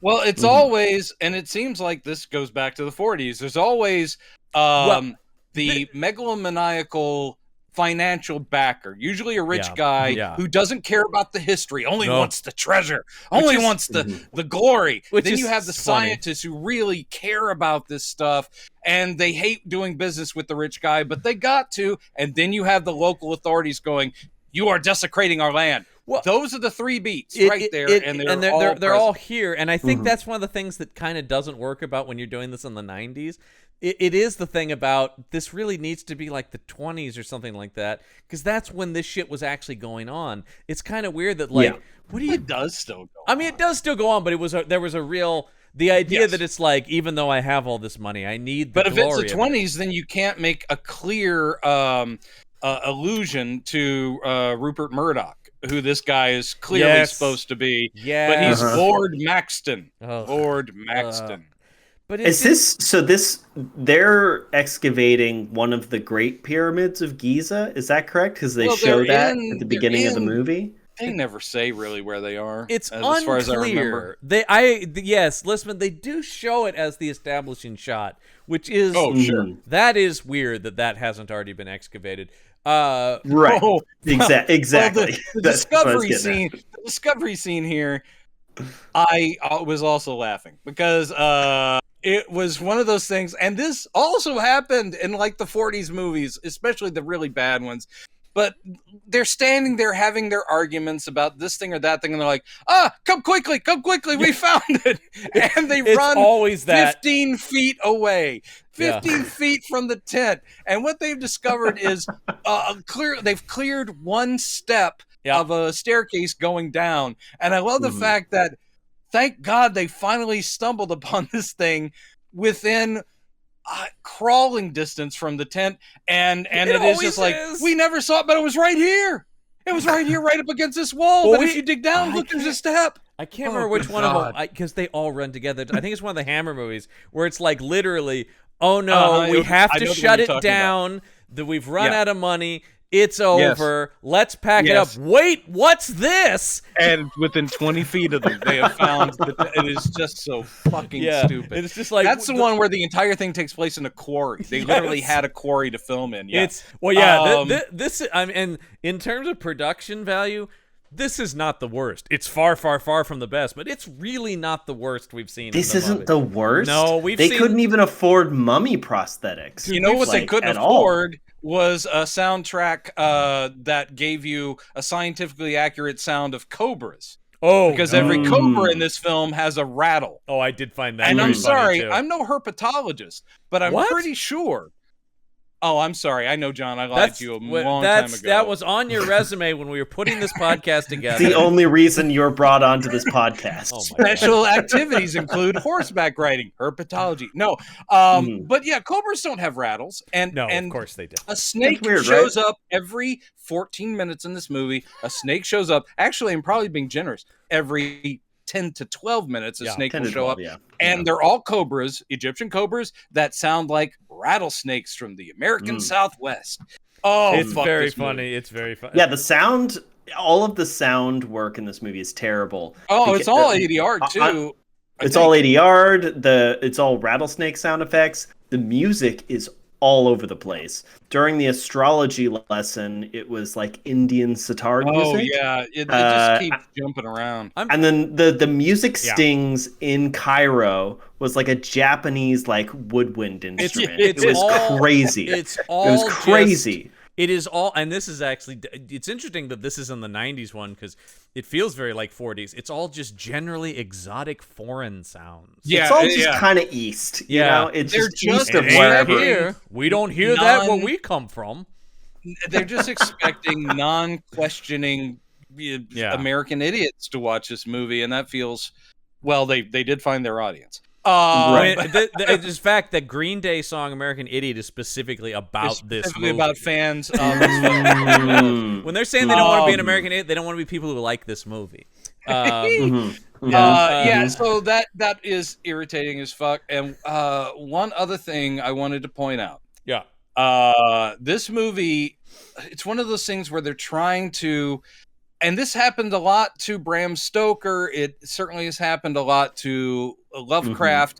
Well, it's always, and it seems like this goes back to the 40s. There's always the megalomaniacal financial backer, usually a rich guy who doesn't care about the history, only wants the treasure, wants the glory. Then you have the scientists who really care about this stuff, and they hate doing business with the rich guy, but they got to. And then you have the local authorities going, you are desecrating our land. Well, those are the 3 beats right there, and they're all here. And I think that's one of the things that kind of doesn't work about when you're doing this in the 90s. It is the thing about this really needs to be like the 20s or something like that, because that's when this shit was actually going on. It's kind of weird that it does still go on. I mean, it does still go on, but there was a real... The idea that it's like, even though I have all this money, I need the glory. But if it's the 20s, then you can't make a clear allusion to Rupert Murdoch, who this guy is clearly supposed to be. Yeah, but he's Lord Maxton. Lord Maxton. But they're excavating one of the Great Pyramids of Giza. Is that correct? Because they show that at the beginning of the movie. They never say really where they are. It's unclear. As far as I remember. Lissman, they do show it as the establishing shot, which is that is weird that hasn't already been excavated. Right. Exactly. Well, the discovery scene here, I was also laughing because it was one of those things, and this also happened in like the 40s movies, especially the really bad ones. But they're standing there having their arguments about this thing or that thing, and they're like, come quickly, we found it. And they run always 15 feet away, 15 feet from the tent. And what they've discovered is they've cleared one step of a staircase going down. And I love the fact that, thank God, they finally stumbled upon this thing within crawling distance from the tent, and it is just like, we never saw it, but it was right here. It was right here, right up against this wall. But if you dig down, look, there's a step. I can't remember which one of them, because they all run together. I think it's one of the Hammer movies where it's like literally, oh no, we have to shut it down. That we've run out of money. It's over. Let's pack it up. Wait, what's this? And within 20 feet of them, they have found that it is just so fucking stupid. It's just like that's the one where the entire thing takes place in a quarry. They literally had a quarry to film in. This. I mean, in terms of production value, this is not the worst. It's far, far, far from the best, but it's really not the worst we've seen. This isn't the worst? No, they couldn't even afford mummy prosthetics. You know what they couldn't afford was a soundtrack that gave you a scientifically accurate sound of cobras. Oh, because every cobra in this film has a rattle. Oh, I did find that. And I'm sorry, too. I'm no herpetologist, but I'm pretty sure. Oh, I'm sorry. I know, John. I lied to you a long time ago. That was on your resume when we were putting this podcast together. The only reason you're brought onto this podcast. Special activities include horseback riding, herpetology. No, but yeah, cobras don't have rattles, and of course they do. A snake shows up every 14 minutes in this movie. A snake shows up. Actually, I'm probably being generous. Every 10 to 12 minutes, a snake will show up. And they're all cobras, Egyptian cobras, that sound like rattlesnakes from the American Southwest. Oh, it's very funny. It's very funny. Yeah, the sound, all of the sound work in this movie is terrible. Oh, it's all ADR too. It's all ADR. It's all rattlesnake sound effects. The music is all over the place. During the astrology lesson, it was like Indian sitar music. Oh yeah, it just keeps jumping around. And then the music stings in Cairo was like a Japanese like woodwind instrument. It was crazy. It was crazy. It is all, and this is actually, it's interesting that this is in the 90s one because it feels very like 40s. It's all just generally exotic foreign sounds. Yeah, it's all just kind of east. You know, it's just east of wherever. Here. We don't hear that where we come from. They're just expecting non-questioning American idiots to watch this movie, and that feels, well, they did find their audience. Right. The fact that Green Day song "American Idiot" is specifically about this movie. About fans. When they're saying they don't want to be an American idiot, they don't want to be people who like this movie. So that is irritating as fuck. And one other thing I wanted to point out. Yeah. This movie, it's one of those things where they're trying to. And this happened a lot to Bram Stoker. It certainly has happened a lot to Lovecraft.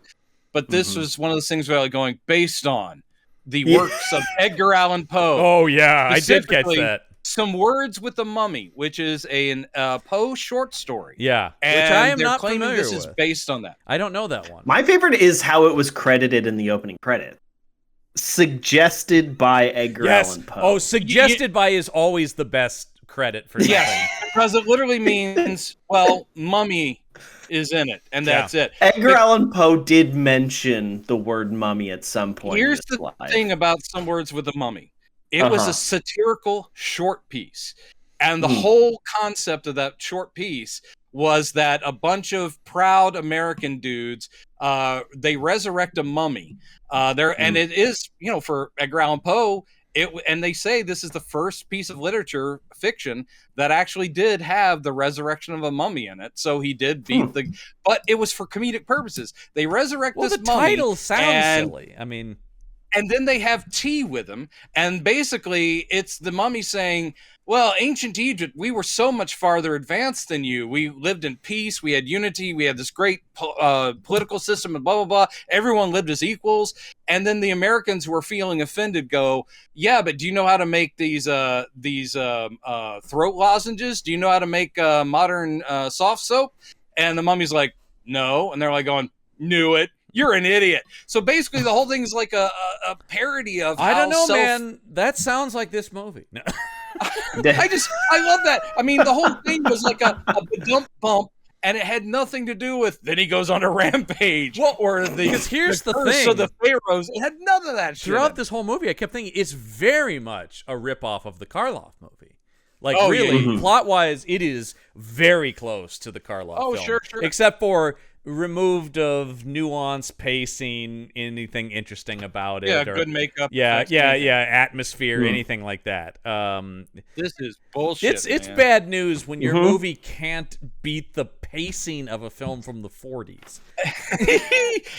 But this was one of those things where like going based on the works of Edgar Allan Poe. Oh, yeah. I did catch that. Some Words with the Mummy, which is a Poe short story. Yeah. And which I am they're not claiming familiar this is based on that. I don't know that one. My favorite is how it was credited in the opening credit. Suggested by Edgar Allan Poe. Oh, suggested by is always the best credit for something. Yes, because it literally means, well, mummy is in it, and that's it. Edgar Allan Poe did mention the word mummy at some point. Here's the thing about Some Words with the Mummy. It was a satirical short piece. And the whole concept of that short piece was that a bunch of proud American dudes, they resurrect a mummy. And it is, for Edgar Allan Poe, and they say this is the first piece of literature fiction that actually did have the resurrection of a mummy in it. So he did beat but it was for comedic purposes. They resurrect this mummy. The title sounds silly. I mean, and then they have tea with him, and basically it's the mummy saying, well, ancient Egypt, we were so much farther advanced than you. We lived in peace. We had unity. We had this great political system and blah, blah, blah. Everyone lived as equals. And then the Americans who were feeling offended go, yeah, but do you know how to make these throat lozenges? Do you know how to make modern soft soap? And the mummy's like, no. And they're like going, knew it. You're an idiot. So basically, the whole thing is like a parody of. I don't know, man. That sounds like this movie. No. I love that. I mean, the whole thing was like a dump bump, and it had nothing to do with. Then he goes on a rampage, because here's the thing. So the pharaohs, it had none of that shit. Throughout this whole movie, I kept thinking it's very much a ripoff of the Karloff movie. Like, really, plot-wise, it is very close to the Karloff film. Sure. Except for removed of nuance, pacing, anything interesting about it. Yeah, good makeup. Atmosphere, anything like that. This is bullshit. It's bad news when your movie can't beat the pacing of a film from the 40s.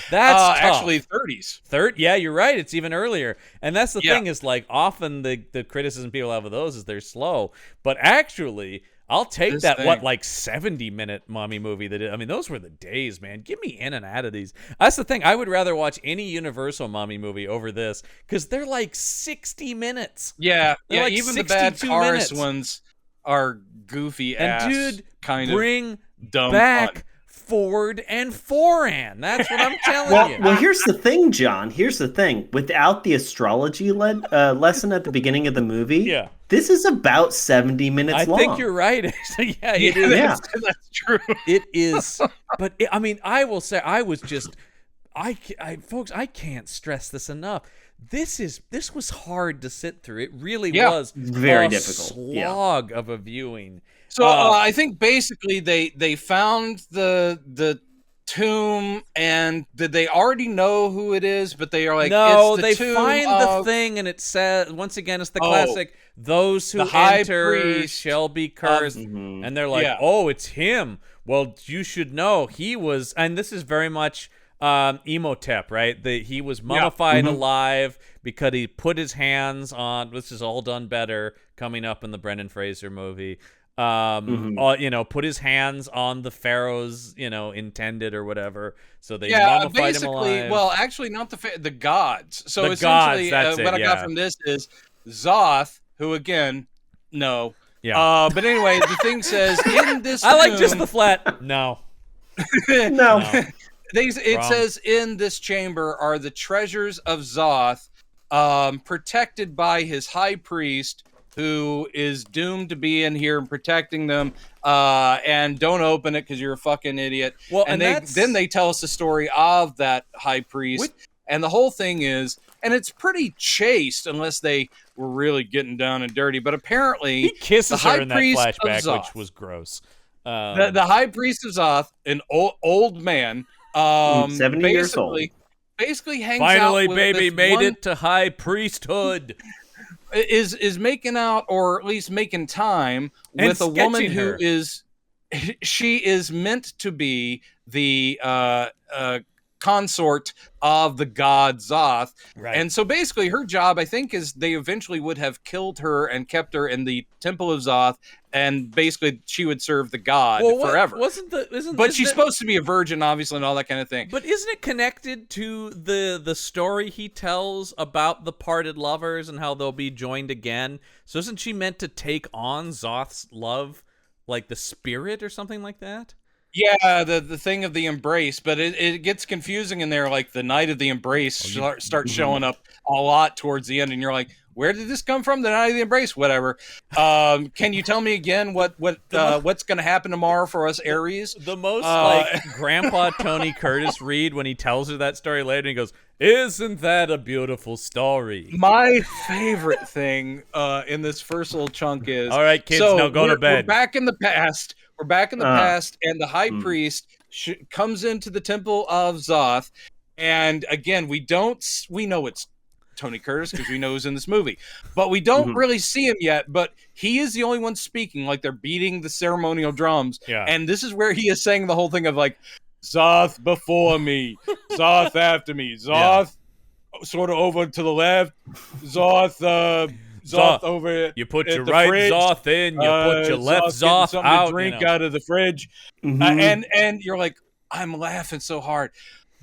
That's tough. Actually 30s. Yeah, you're right. It's even earlier. And that's the thing is, like, often the criticism people have of those is they're slow. But actually, I'll take that 70-minute mummy movie those were the days, man. Get me in and out of these. That's the thing. I would rather watch any Universal mummy movie over this because they're like 60 minutes. Yeah, even the bad Taurus ones are goofy ass and dude, kind bring of dumb back fun. Ford and Foran. That's what I'm telling you. Well, here's the thing, John. Here's the thing. Without the astrology lesson at the beginning of the movie, this is about 70 minutes long. I think you're right. Yeah, it is. Yeah, that's true. It is. But I mean, I will say, I was just, folks, I can't stress this enough. This was hard to sit through. It really was very difficult. Slog of a viewing. So I think basically they found the tomb, and did they already know who it is? But they are like, no, it's the they tomb find of... the thing, and it says once again, it's the classic: those who high enter priest shall be cursed. And they're like, oh, it's him. Well, you should know he was, and this is very much Emotep, right? He was mummified alive because he put his hands on. This is all done better coming up in the Brendan Fraser movie. Put his hands on the pharaoh's, intended or whatever. So they mummified him alive. Well, actually, not the gods. So the essentially, gods, what I got from this is Zoth, who again, no. Yeah. But anyway, the thing says in this. I like just the flat. No. No. It says in this chamber are the treasures of Zoth, protected by his high priest, who is doomed to be in here and protecting them, and don't open it because you're a fucking idiot. Well, and then they tell us the story of that high priest, and the whole thing is, and it's pretty chaste unless they were really getting down and dirty. But apparently, he kisses her in that flashback, Zoth, which was gross. The high priest of Zoth, an old man, 70 years old, basically hangs finally, out with baby made it to high priesthood. Is making out, or at least making time, and with a woman who is meant to be the consort of the god Zoth. Right. And so basically her job, I think, is they eventually would have killed her and kept her in the temple of Zoth, and basically she would serve the god forever. But she's supposed to be a virgin, obviously, and all that kind of thing. But isn't it connected to the story he tells about the parted lovers and how they'll be joined again? So isn't she meant to take on Zoth's love, like the spirit or something like that? Yeah, the thing of the embrace, but it gets confusing in there. Like the night of the embrace starts showing up a lot towards the end, and you're like, where did this come from? The night of the embrace, whatever. Can you tell me again what's going to happen tomorrow for us Aries? The most like Grandpa Tony Curtis read when he tells her that story later, and he goes, "Isn't that a beautiful story?" My favorite thing in this first little chunk is, all right, kids, now go to bed. We're back in the past. And the high priest comes into the temple of Zoth, and again, we know it's Tony Curtis because we know who's in this movie, but we don't really see him yet. But he is the only one speaking, like they're beating the ceremonial drums, and this is where he is saying the whole thing of like, Zoth before me, Zoth after me, Zoth sort of over to the left, Zoth over. You put your right fridge. Zoth in. You put your left Zoth out. To drink out of the fridge, and you're like, I'm laughing so hard.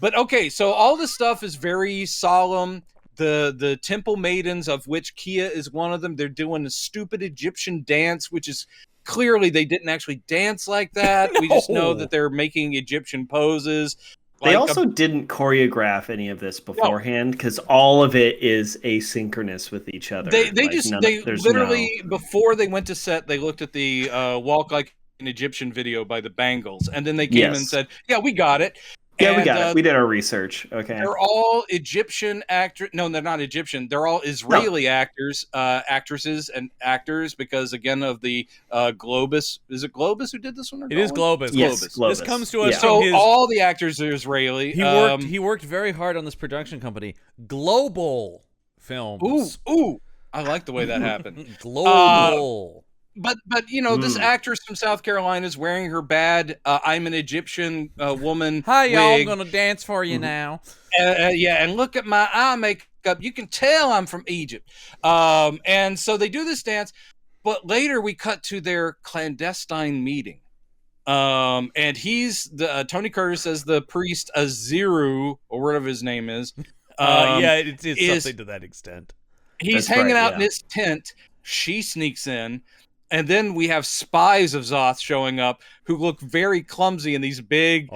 But okay, so all this stuff is very solemn. The temple maidens, of which Kia is one of them, they're doing a stupid Egyptian dance, which is clearly they didn't actually dance like that. No. We just know that they're making Egyptian poses. They also didn't choreograph any of this beforehand because all of it is asynchronous with each other. They literally before they went to set, they looked at the Walk Like an Egyptian video by the Bangles, and then they came and said, "Yeah, we got it." Yeah, we got it. We did our research. Okay. They're all Egyptian actors. No, they're not Egyptian. They're all Israeli actors, actresses, and actors because, again, of the Globus. Is it Globus who did this one? It is Globus. Yes, Globus. This comes to us from his... all the actors are Israeli. He worked very hard on this production company. Global Films. Ooh. I like the way that happened. Global. But this actress from South Carolina is wearing her bad I'm an Egyptian woman Hi, y'all. wig. I'm going to dance for you now. And look at my eye makeup. You can tell I'm from Egypt. And so they do this dance, but later we cut to their clandestine meeting. And he's Tony Curtis as the priest Aziru, or whatever his name is. It's something to that extent. He's hanging out in his tent. She sneaks in. And then we have spies of Zoth showing up who look very clumsy in these big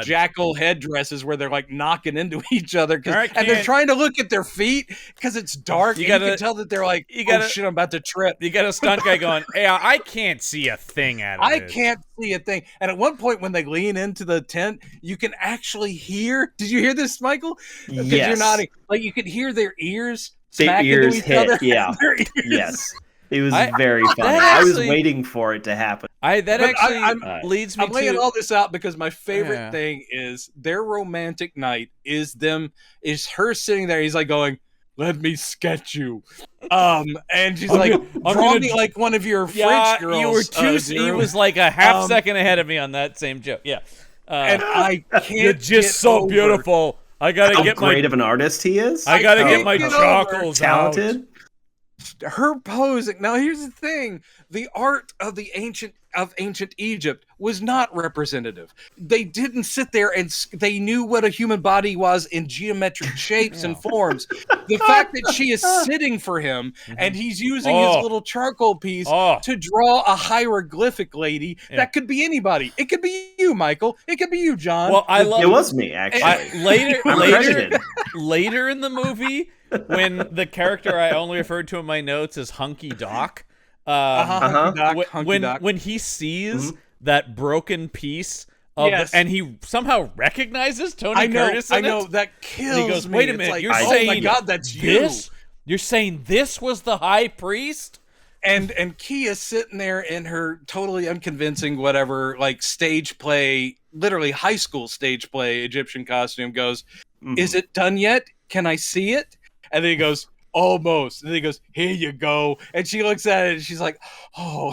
jackal headdresses where they're like knocking into each other. And they're trying to look at their feet because it's dark. You can tell that they're like, oh shit, I'm about to trip. You got a stunt guy going, hey, I can't see a thing out of this. I can't see a thing. And at one point when they lean into the tent, you can actually hear. Did you hear this, Michael? Yes. You're nodding. Like you could hear their ears their smack ears into each other. Yeah. Yes. It was very funny. I was waiting for it to happen. Leads me I'm laying all this out because my favorite thing is their romantic night is her sitting there. He's like going, let me sketch you. And she's draw me like one of your French girls. You were he was like a half second ahead of me on that same joke. Yeah. And I can't You're just so beautiful. I gotta get great of an artist he is. I gotta get my chocolate talented. Her posing. Now here's the thing: the art of ancient Egypt was not representative. They didn't sit there and they knew what a human body was in geometric shapes and forms. The fact that she is sitting for him and he's using his little charcoal piece to draw a hieroglyphic lady, that could be anybody. It could be you, Michael. It could be you, John. Well, it was me actually. Later in the movie, when the character I only referred to in my notes as Hunky Doc, when he sees that broken piece of and he somehow recognizes Tony Curtis in I know that kills he goes, me. wait a minute, like, you're saying, oh my God, that's this? you. You're saying this was the high priest? And Kia's sitting there in her totally unconvincing whatever, like stage play, literally high school stage play Egyptian costume goes, is it done yet? Can I see it? And then he goes, almost. And then he goes, here you go. And she looks at it and she's like, oh.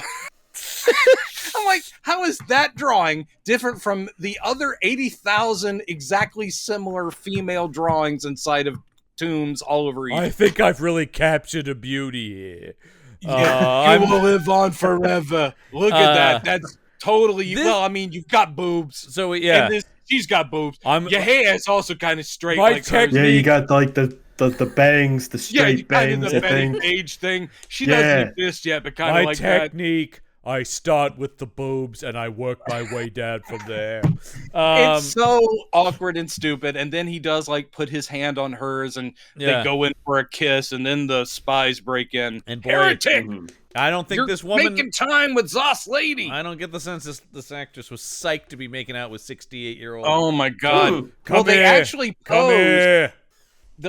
I'm like, how is that drawing different from the other 80,000 exactly similar female drawings inside of tombs all over Egypt? I think I've really captured a beauty here. You will live on forever. Look at that. That's totally... well, I mean, you've got boobs. So, yeah. And she's got boobs. Your hair is also kind of straight. Yeah, you got like the bangs, the straight bangs, the Betty Page thing. She doesn't exist yet, but kind of like that. My technique, I start with the boobs and I work my way down from there. It's so awkward and stupid. And then he does like put his hand on hers and they go in for a kiss and then the spies break in. And heretic! I don't think this woman... making time with Zoth's lady! I don't get the sense this actress was psyched to be making out with 68-year-old. Oh my God. They actually posed...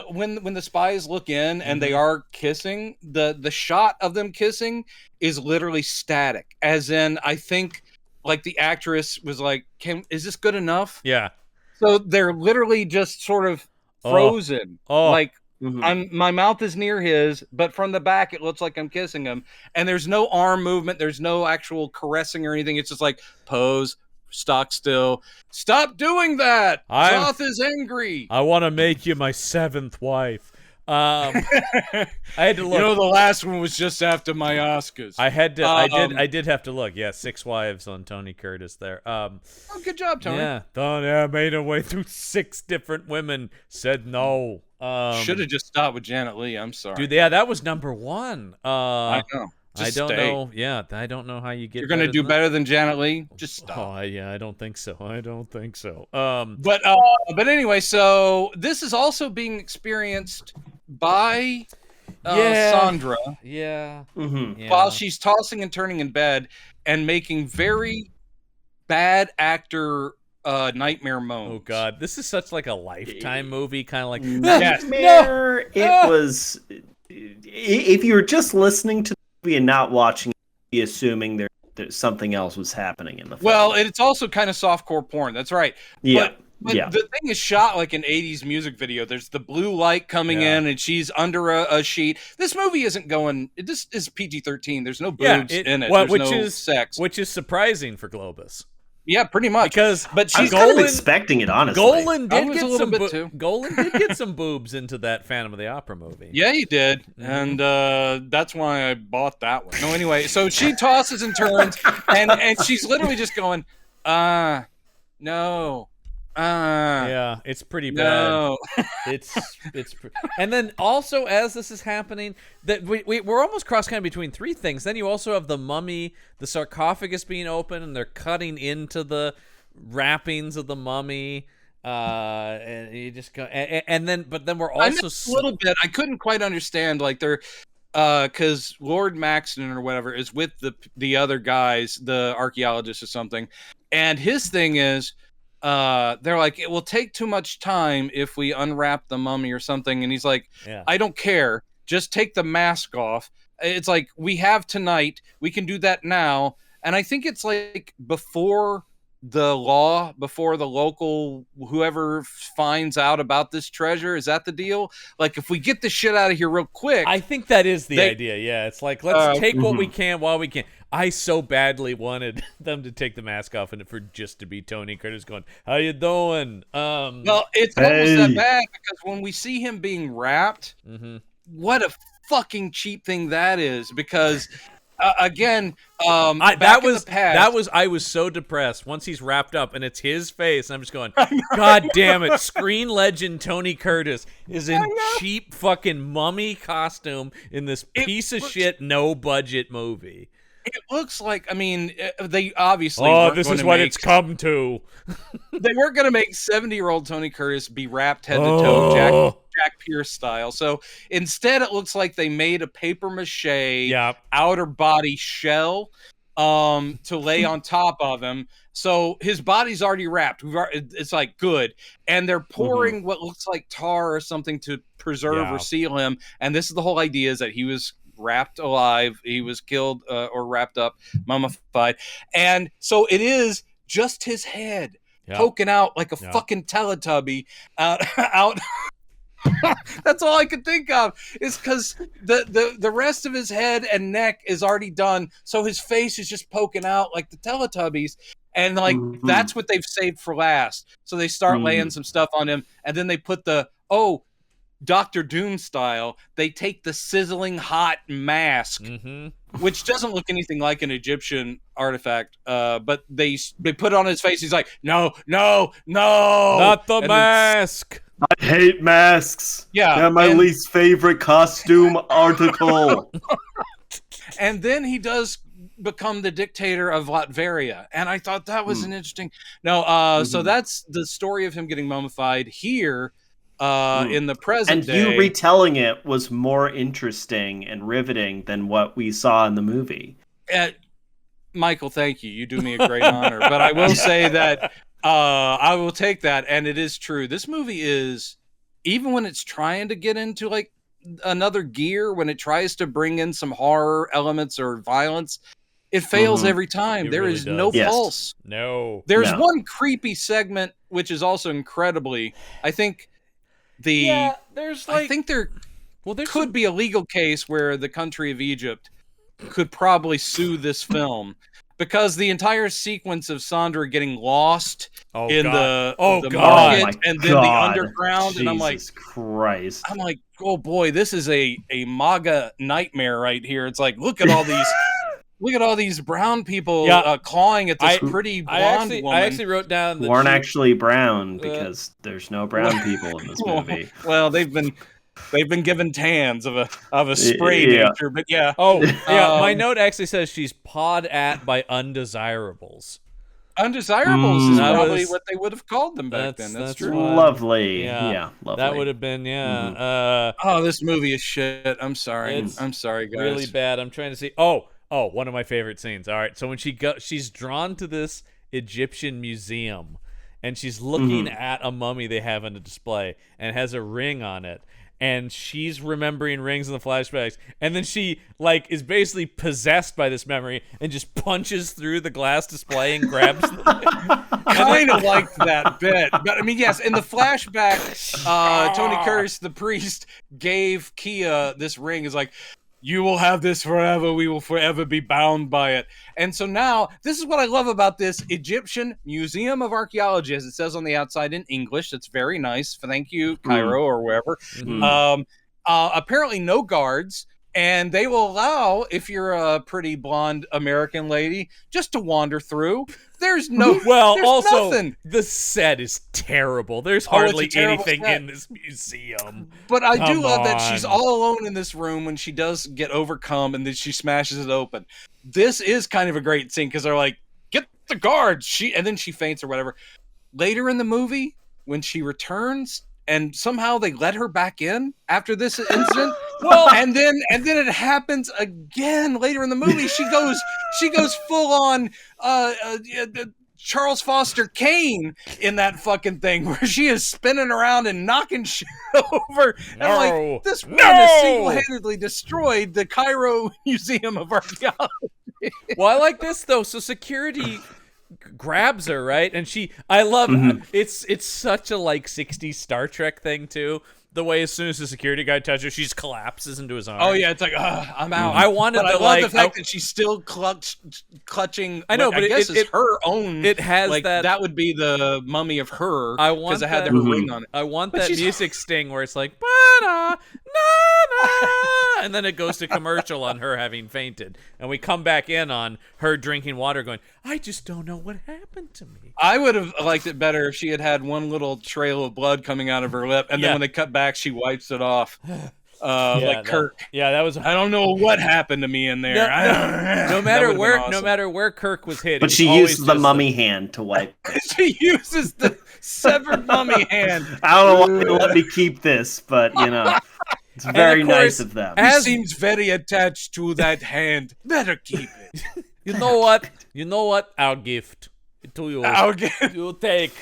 When the spies look in and they are kissing, the shot of them kissing is literally static. As in, I think like the actress was like, is this good enough? Yeah. So they're literally just sort of frozen. Like my mouth is near his, but from the back it looks like I'm kissing him. And there's no arm movement, there's no actual caressing or anything. It's just like pose, stock still. Stop doing that. Zoth is angry. I want to make you my 7th wife. I had to look. You know, the last one was just after my Oscars. I did have to look. Yeah, 6 wives on Tony Curtis there. Good job, Tony. Yeah, I made her way through 6 different women. Said no. Should have just stopped with Janet Leigh. I'm sorry, dude. Yeah, that was number 1. I know. I don't know. Yeah, I don't know how you get. You're gonna do better than Janet Leigh. Just stop. Oh yeah, I don't think so. But anyway, so this is also being experienced by Sandra. Yeah. While she's tossing and turning in bed and making very bad actor nightmare moans. Oh God, this is such like a Lifetime movie, kind of like nightmare. It was. If you were just listening to and not watching it, be assuming there's something else was happening in the film. Well, it's also kind of softcore porn. That's right. Yeah. But the thing is shot like an 80s music video. There's the blue light coming in and she's under a sheet. This movie isn't going... This is PG-13. There's no boobs in it. There's no sex. Which is surprising for Globus. Yeah, pretty much. But she's kind of expecting it, honestly. Golan did get some boobs into that Phantom of the Opera movie. Yeah, he did. And that's why I bought that one. No, anyway, so she tosses and turns, and she's literally just going, no, Yeah, it's pretty bad. No. And then also as this is happening, that we're almost cross-cutting between three things. Then you also have the mummy, the sarcophagus being open, and they're cutting into the wrappings of the mummy. And you just go, but then we're also a little bit. I couldn't quite understand, like they're, because Lord Maxton or whatever is with the other guys, the archaeologists or something, and his thing is, they're like, it will take too much time if we unwrap the mummy or something, and he's like, I don't care, just take the mask off. It's like, we have tonight, we can do that now. And I think it's like before the local whoever finds out about this treasure. Is that the deal? Like, if we get this shit out of here real quick, I think that is the idea. Yeah, it's like, let's take what we can while we can. I so badly wanted them to take the mask off and for just to be Tony Curtis going, how you doing? Well, it's almost that bad, because when we see him being wrapped, what a fucking cheap thing that is, because again, I was so depressed once he's wrapped up and it's his face, and I'm just going, God damn it, screen legend Tony Curtis is in cheap fucking mummy costume in this piece of shit no budget movie. It looks like, I mean, they obviously this is what it's come to. They weren't going to make 70-year-old Tony Curtis be wrapped head to toe, Jack Pierce style. So instead, it looks like they made a paper mache outer body shell to lay on top of him. So his body's already wrapped. It's like good. And they're pouring what looks like tar or something to preserve or seal him. And this is the whole idea, is that he was wrapped alive, he was killed or wrapped up, mummified, and so it is just his head poking out like a fucking Teletubby out. That's all I could think of, is because the rest of his head and neck is already done, so his face is just poking out like the Teletubbies, and like that's what they've saved for last. So they start laying some stuff on him, and then they put Dr. Doom style, they take the sizzling hot mask, which doesn't look anything like an Egyptian artifact, but they put it on his face. He's like, no, not the mask. I hate masks. They're my least favorite costume article. And then he does become the dictator of Latveria, and I thought that was an interesting. So that's the story of him getting mummified here. In the present day. You retelling it was more interesting and riveting than what we saw in the movie. Michael, thank you. You do me a great honor. But I will say that I will take that, and it is true. This movie is, even when it's trying to get into like another gear, when it tries to bring in some horror elements or violence, it fails every time. There is no pulse. No. There's one creepy segment, which is also incredibly, I think... I think there could be a legal case where the country of Egypt could probably sue this film, because the entire sequence of Sandra getting lost in the market and then the underground, Jesus and I'm like, Christ! I'm like, oh boy, this is a MAGA nightmare right here. It's like, look at all these. Look at all these brown people clawing at this pretty blonde woman. I actually wrote down that weren't actually brown, because there's no brown people in this movie. Well, they've been given tans of a spray nature, but my note actually says she's pawed at by undesirables. Undesirables is probably what they would have called them back then. That's true. Lovely. Lovely. That would have been, this movie is shit. I'm sorry. I'm sorry, guys. Really bad. I'm trying to see. Oh, one of my favorite scenes. All right, so when she's drawn to this Egyptian museum, and she's looking at a mummy they have on a display, and it has a ring on it, and she's remembering rings in the flashbacks, and then she like is basically possessed by this memory and just punches through the glass display and grabs kind of liked that bit. But I mean, yes, in the flashback, Tony Curtis, the priest, gave Kia this ring. Is like, you will have this forever. We will forever be bound by it. And so now, this is what I love about this Egyptian Museum of Archaeology, as it says on the outside in English. That's very nice. Thank you, Cairo, or wherever. Apparently no guards. And they will allow, if you're a pretty blonde American lady, just to wander through. There's no nothing. The set is terrible. There's hardly anything in this museum. But I do love that she's all alone in this room when she does get overcome and then she smashes it open. This is kind of a great scene because they're like, get the guards. And then she faints or whatever. Later in the movie, when she returns and somehow they let her back in after this incident. And then it happens again later in the movie. She goes full on Charles Foster Kane in that fucking thing where she is spinning around and knocking shit over. And I'm like, this woman has single-handedly destroyed the Cairo Museum of Archaeology. Well, I like this though. So security grabs her, right? And I love it's such a like 60s Star Trek thing too. The way as soon as the security guy touches her, she just collapses into his arms. Oh yeah, it's like I'm out. I wanted but to I love the fact that she's still clutching. I know, but I guess it's her own. It has like, that would be the mummy of her. I want because it had her ring on it. I want that music sting where it's like ba-da, na-na, and then it goes to commercial on her having fainted, and we come back in on her drinking water, going, I just don't know what happened to me. I would have liked it better if she had one little trail of blood coming out of her lip, and then when they cut back, she wipes it off. Like Kirk. That was. I don't know what happened to me in there. No matter where Kirk was hit. But she used the mummy hand to wipe it. She uses the severed mummy hand. I don't know why they let me keep this, but it's very nice of them. He seems very attached to that hand. Better keep it. You know what? Our gift to you. Our gift. You take.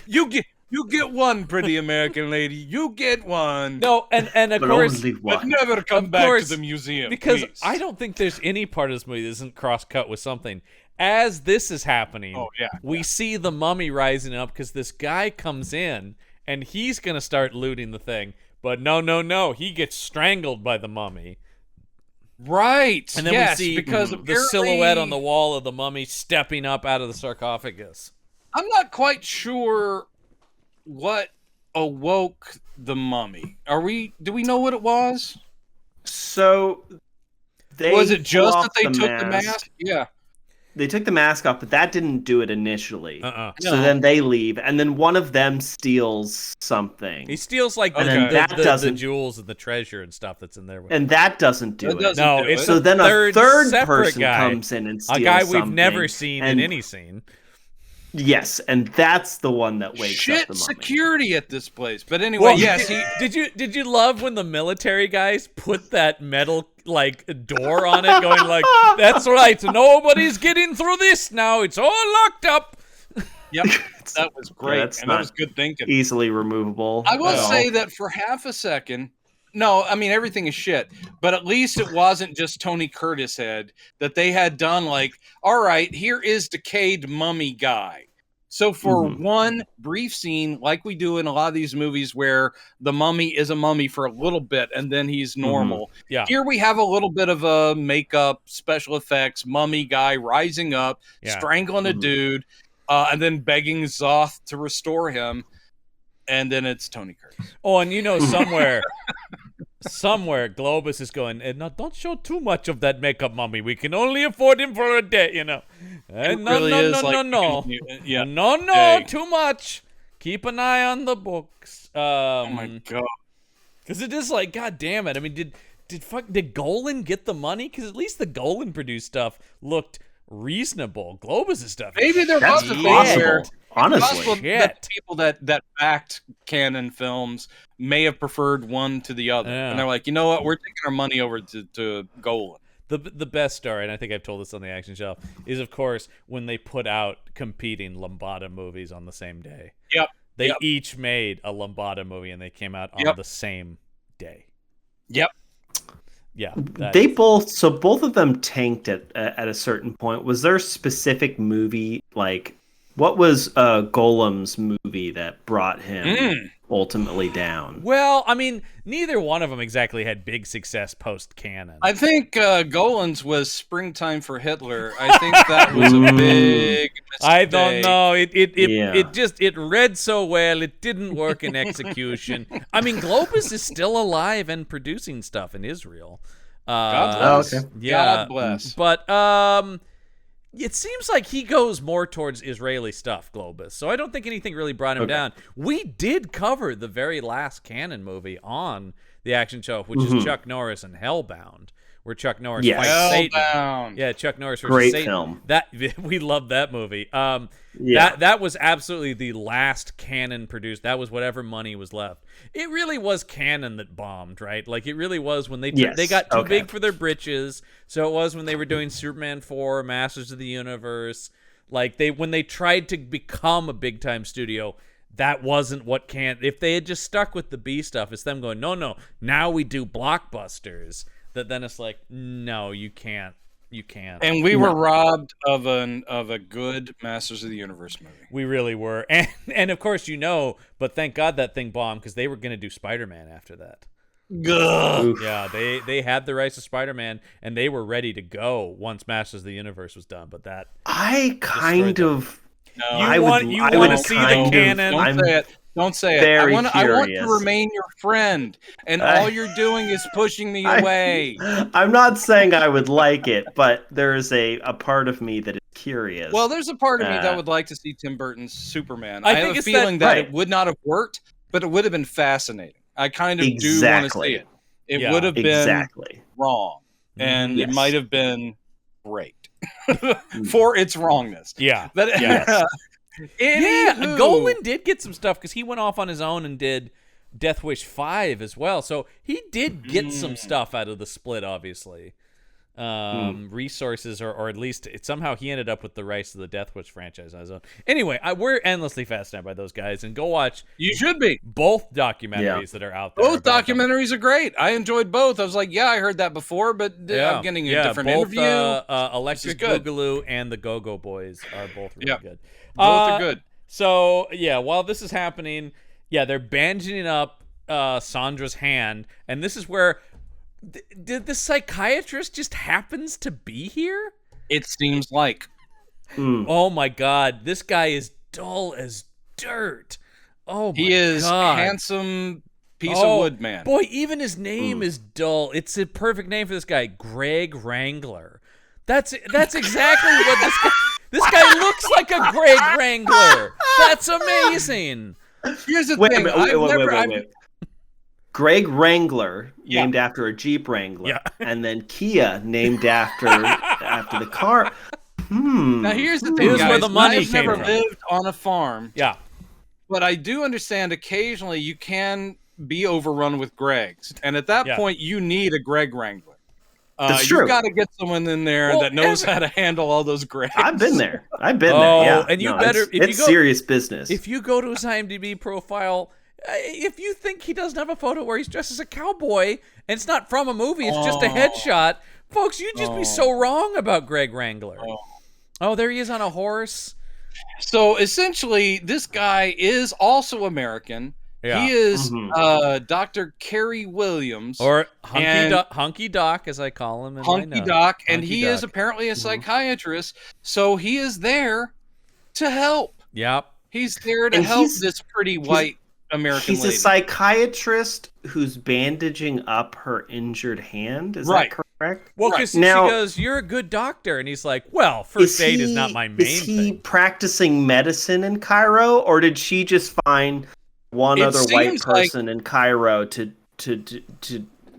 You get one, pretty American lady. You get one. No, and of course, but never come back to the museum. Because please. I don't think there's any part of this movie that isn't cross-cut with something. As this is happening, we see the mummy rising up because this guy comes in and he's going to start looting the thing. But no, he gets strangled by the mummy. Right. And then we see because the silhouette on the wall of the mummy stepping up out of the sarcophagus. I'm not quite sure what awoke the mummy. Do we know what it was? So was it just that they took the mask? Yeah. They took the mask off, but that didn't do it initially. So No. then they leave, and then one of them steals something. He steals like the jewels and the treasure and stuff that's in there. And that doesn't do it. So then a third person comes in and steals a guy something. we've never seen in any scene. Yes, and that's the one that wakes up the mummy. Security at this place. But anyway, yes. Did you love when the military guys put that metal like door on it, going like, "That's right, nobody's getting through this now. It's all locked up." Yep, that was great, and that was good thinking. Easily removable. I will say that for half a second. No, I mean, everything is shit. But at least it wasn't just Tony Curtis head that they had done like, all right, here is decayed mummy guy. So for one brief scene, like we do in a lot of these movies where the mummy is a mummy for a little bit and then he's normal. Yeah. Here we have a little bit of a makeup, special effects, mummy guy rising up, strangling a dude, and then begging Zoth to restore him. And then it's Tony Curtis. Oh, and somewhere Globus is going, now don't show too much of that makeup mummy. We can only afford him for a day, No, too much. Keep an eye on the books. Oh my god. Because it is like, god damn it. I mean, did Golan get the money? Because at least the Golan produced stuff looked reasonable. Globus' stuff. Maybe there was a thing where honestly, that people that backed canon films may have preferred one to the other, and they're like, you know what, we're taking our money over to Golan. The best story, and I think I've told this on the Action Shelf, is of course when they put out competing Lambada movies on the same day. Yep. They each made a Lambada movie, and they came out on the same day. Yep. Yeah. Both of them tanked at a certain point. Was there a specific movie, like, what was Golem's movie that brought him ultimately down? Well, I mean, neither one of them exactly had big success post-canon. I think Golan's was Springtime for Hitler. I think that was a big mistake. I don't know. It read so well, it didn't work in execution. I mean, Globus is still alive and producing stuff in Israel. God bless. Okay. Yeah. God bless. But it seems like he goes more towards Israeli stuff, Globus. So I don't think anything really brought him down. We did cover the very last canon movie on the Action Show, which is Chuck Norris and Hellbound, where Chuck Norris fights Satan. Yeah, Chuck Norris versus Satan. Great film. We love that movie. That was absolutely the last canon produced. That was whatever money was left. It really was canon that bombed, right? Like it really was when they got too big for their britches. So it was when they were doing Superman 4, Masters of the Universe. Like when they tried to become a big time studio, that wasn't what if they had just stuck with the B stuff, it's them going, no, now we do blockbusters. That then it's like, no, you can't. And we were robbed of a good Masters of the Universe movie. We really were. And of course, but thank God that thing bombed, because they were going to do Spider-Man after that. Ugh. Yeah, they had the rights to Spider-Man, and they were ready to go once Masters of the Universe was done. But that I kind of. No. I want to see the canon. Don't say it. I want to remain your friend, and all you're doing is pushing me away. I'm not saying I would like it, but there's a part of me that is curious. Well, there's a part of me that would like to see Tim Burton's Superman. I have a feeling that it would not have worked, but it would have been fascinating. I kind of do want to see it. It would have been wrong, and it might have been great for its wrongness. Yeah. Golan did get some stuff because he went off on his own and did Death Wish 5 as well. So he did get some stuff out of the split, obviously. Resources, or at least somehow he ended up with the rights to the Death Wish franchise on his own. Anyway, we're endlessly fascinated by those guys, and go watch. You should be both documentaries that are out there. Both documentaries are great. I enjoed both. I was like, I heard that before, but I'm getting a different interview. Electric Boogaloo and the Go-Go Boys are both really good. Both are good. So while this is happening, they're bandaging up Sandra's hand, and this is where. Did the psychiatrist just happens to be here? It seems like. Oh my God, this guy is dull as dirt. Oh my God. He is handsome piece of wood, man. Boy, even his name is dull. It's a perfect name for this guy, Greg Wrangler. That's exactly what this guy looks like, a Greg Wrangler. That's amazing. Here's the thing. Wait. Greg Wrangler, named after a Jeep Wrangler, and then Kia, named after the car. Now here's the thing, Here's guys. where the money I've came never from. lived on a farm. Yeah. But I do understand occasionally you can be overrun with Gregs. And at that point, you need a Greg Wrangler. That's true. You've got to get someone in there that knows how to handle all those Gregs. I've been there. Yeah. And it's serious business. If you go to his IMDb profile, if you think he doesn't have a photo where he's dressed as a cowboy and it's not from a movie, it's just a headshot, folks, you'd just be so wrong about Greg Wrangler. Oh, there he is on a horse. So essentially, this guy is also American. Yeah. He is Dr. Kerry Williams. Or Hunky Doc, as I call him. Hunky Doc. And he is apparently a psychiatrist. So he is there to help. Yep. He's there to help this pretty white American lady. He's a psychiatrist who's bandaging up her injured hand. Is that correct? Well, because she goes, "You're a good doctor," and he's like, "Well, first aid is not my main thing." Is he practicing medicine in Cairo, or did she just find one other white person in Cairo to patch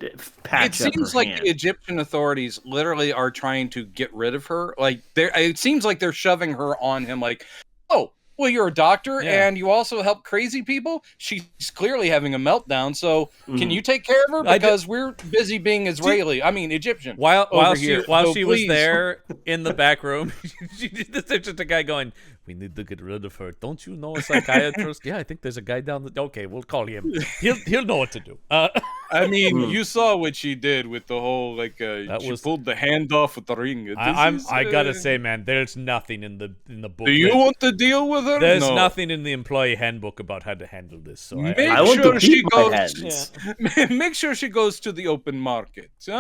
up her It seems like hand? the Egyptian authorities literally are trying to get rid of her. Like, it seems like they're shoving her on him. Like, oh, well, you're a doctor and you also help crazy people. She's clearly having a meltdown. So can you take care of her? Because we're busy being Egyptian. While she was there in the back room, there's just a guy going, "We need to get rid of her. Don't you know a psychiatrist?" "Yeah, I think there's a guy down the. Okay, we'll call him. He'll know what to do." You saw what she did with the whole she pulled the hand off with the ring. I gotta say, man, there's nothing in the book. Do you want to deal with her? There's nothing in the employee handbook about how to handle this. So I want to keep my hands. Make sure she goes to the open market. See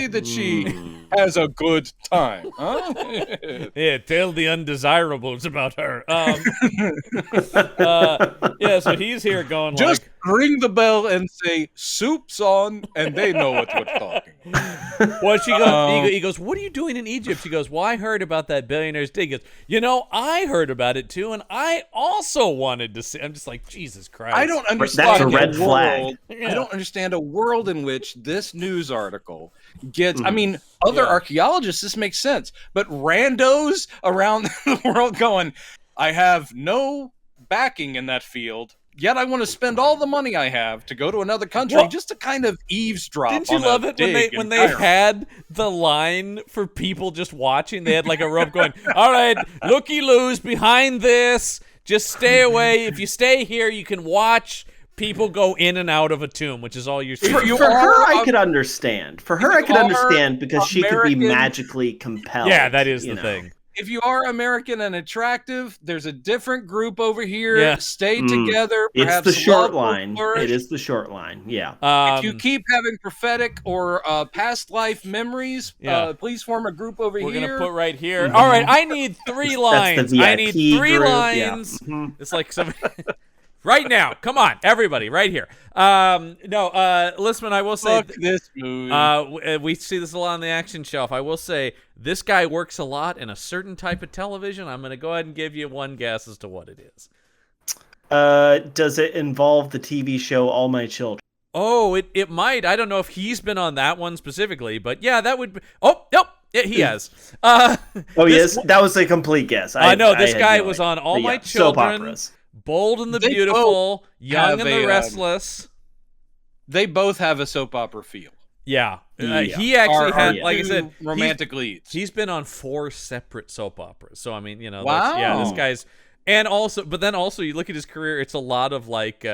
that she has a good time. Tell the undesirables about her. So he's here going ring the bell and say "soup's on," and they know what we're talking about. Well, she goes. He goes, "What are you doing in Egypt?" She goes, "Well, I heard about that billionaire's dig." He goes, I heard about it too, and I also wanted to see. I'm just like, Jesus Christ! I don't understand. That's a red flag. I don't understand a world in which this news article gets. I mean, other archaeologists, this makes sense, but randos around the world going, "I have no backing in that field. Yet I want to spend all the money I have to go to another country just to kind of eavesdrop." Didn't you love it when they had the line for people just watching? They had like a rope going, "All right, looky-loos behind this. Just stay away. If you stay here, you can watch people go in and out of a tomb," which is all you're seeing. For her, I could understand. For her, I could understand because she could be magically compelled. Yeah, that is the thing. If you are American and attractive, there's a different group over here. Yeah. Stay together. It's the short line. It is the short line. Yeah. If you keep having prophetic or past life memories, please form a group over here. We're going to put right here. All right, I need 3 lines. I need 3 lines. Yeah. It's like some... Right now, come on, everybody, right here. Lissman, I will say, fuck this movie. We see this a lot on the action shelf. I will say, this guy works a lot in a certain type of television. I'm going to go ahead and give you one guess as to what it is. Does it involve the TV show All My Children? Oh, it might. I don't know if he's been on that one specifically, but yeah, that would be... Oh, nope. Yeah, he has. Yes, that was a complete guess. I know this guy was on All My Children. Bold and the Beautiful, Young and the Restless. They both have a soap opera feel. Yeah. He actually had, like I said, romantic leads. He's been on 4 separate soap operas. So, I mean, you know, wow. This guy's, and also, but then also you look at his career, it's a lot of like,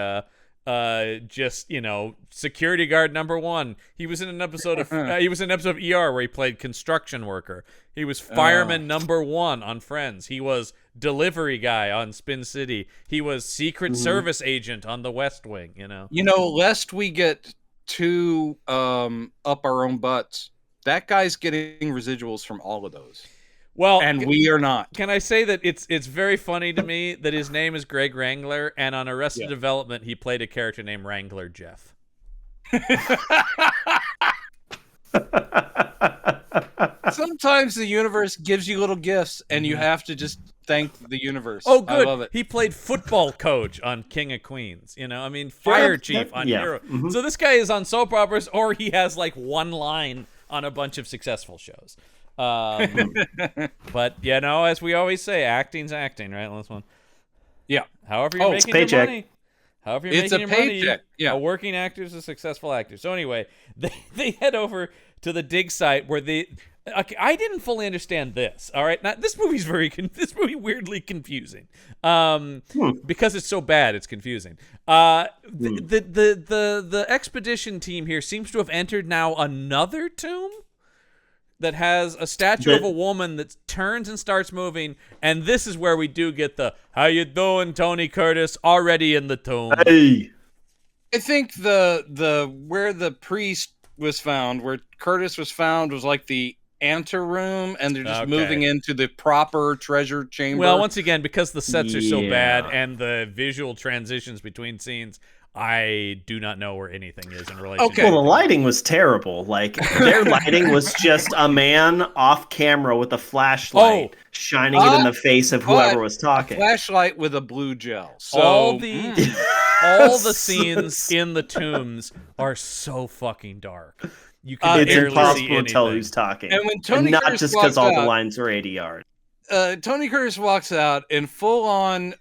just, you know, security guard number 1. He was in an episode of ER where he played construction worker. He was fireman number 1 on Friends. He was delivery guy on Spin City. He was Secret Service agent on The West Wing, you know. You know, lest we get too up our own butts, that guy's getting residuals from all of those. Well, and we are not. Can I say that it's very funny to me that his name is Greg Wrangler, and on Arrested Development he played a character named Wrangler Jeff. Sometimes the universe gives you little gifts, and you have to just thank the universe. Oh, good. I love it. He played football coach on King of Queens. You know, I mean, fire chief on Hero. So this guy is on soap operas, or he has like one line on a bunch of successful shows. But you know, as we always say, acting's acting, right? Last one. Yeah. However you're making your money. However you're making your money. Yeah. A working actor is a successful actor. So anyway, they head over to the dig site where I didn't fully understand this. All right, now this movie's this movie weirdly confusing, because it's so bad it's confusing. The expedition team here seems to have entered now another tomb that has a statue of a woman that turns and starts moving, and this is where we do get the "How you doing, Tony Curtis?" already in the tomb. Hey. I think the where the priest was found, where Curtis was found, was like the anteroom, and they're just moving into the proper treasure chamber. Well, once again, because the sets are so bad and the visual transitions between scenes, I do not know where anything is in relation. Okay. Well, the lighting was terrible. Like, their lighting was just a man off camera with a flashlight shining it in the face of whoever was talking. A flashlight with a blue gel. So all the scenes in the tombs are so fucking dark. You can it's impossible to tell who's talking. And when Tony not Curtis just because all the lines are 80 yards. Tony Curtis walks out in full on.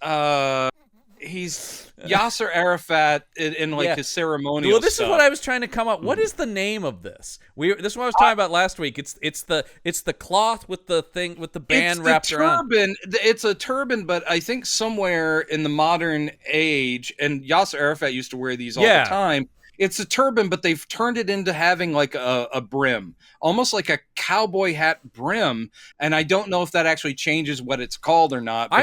He's Yasser Arafat in like his ceremonial. Well, this is what I was trying to come up. What is the name of this? This is what I was talking about last week. It's the cloth with the thing with the band wrapped around. It's a turban, but I think somewhere in the modern age, and Yasser Arafat used to wear these all the time. It's a turban, but they've turned it into having like a brim, almost like a cowboy hat brim. And I don't know if that actually changes what it's called or not. But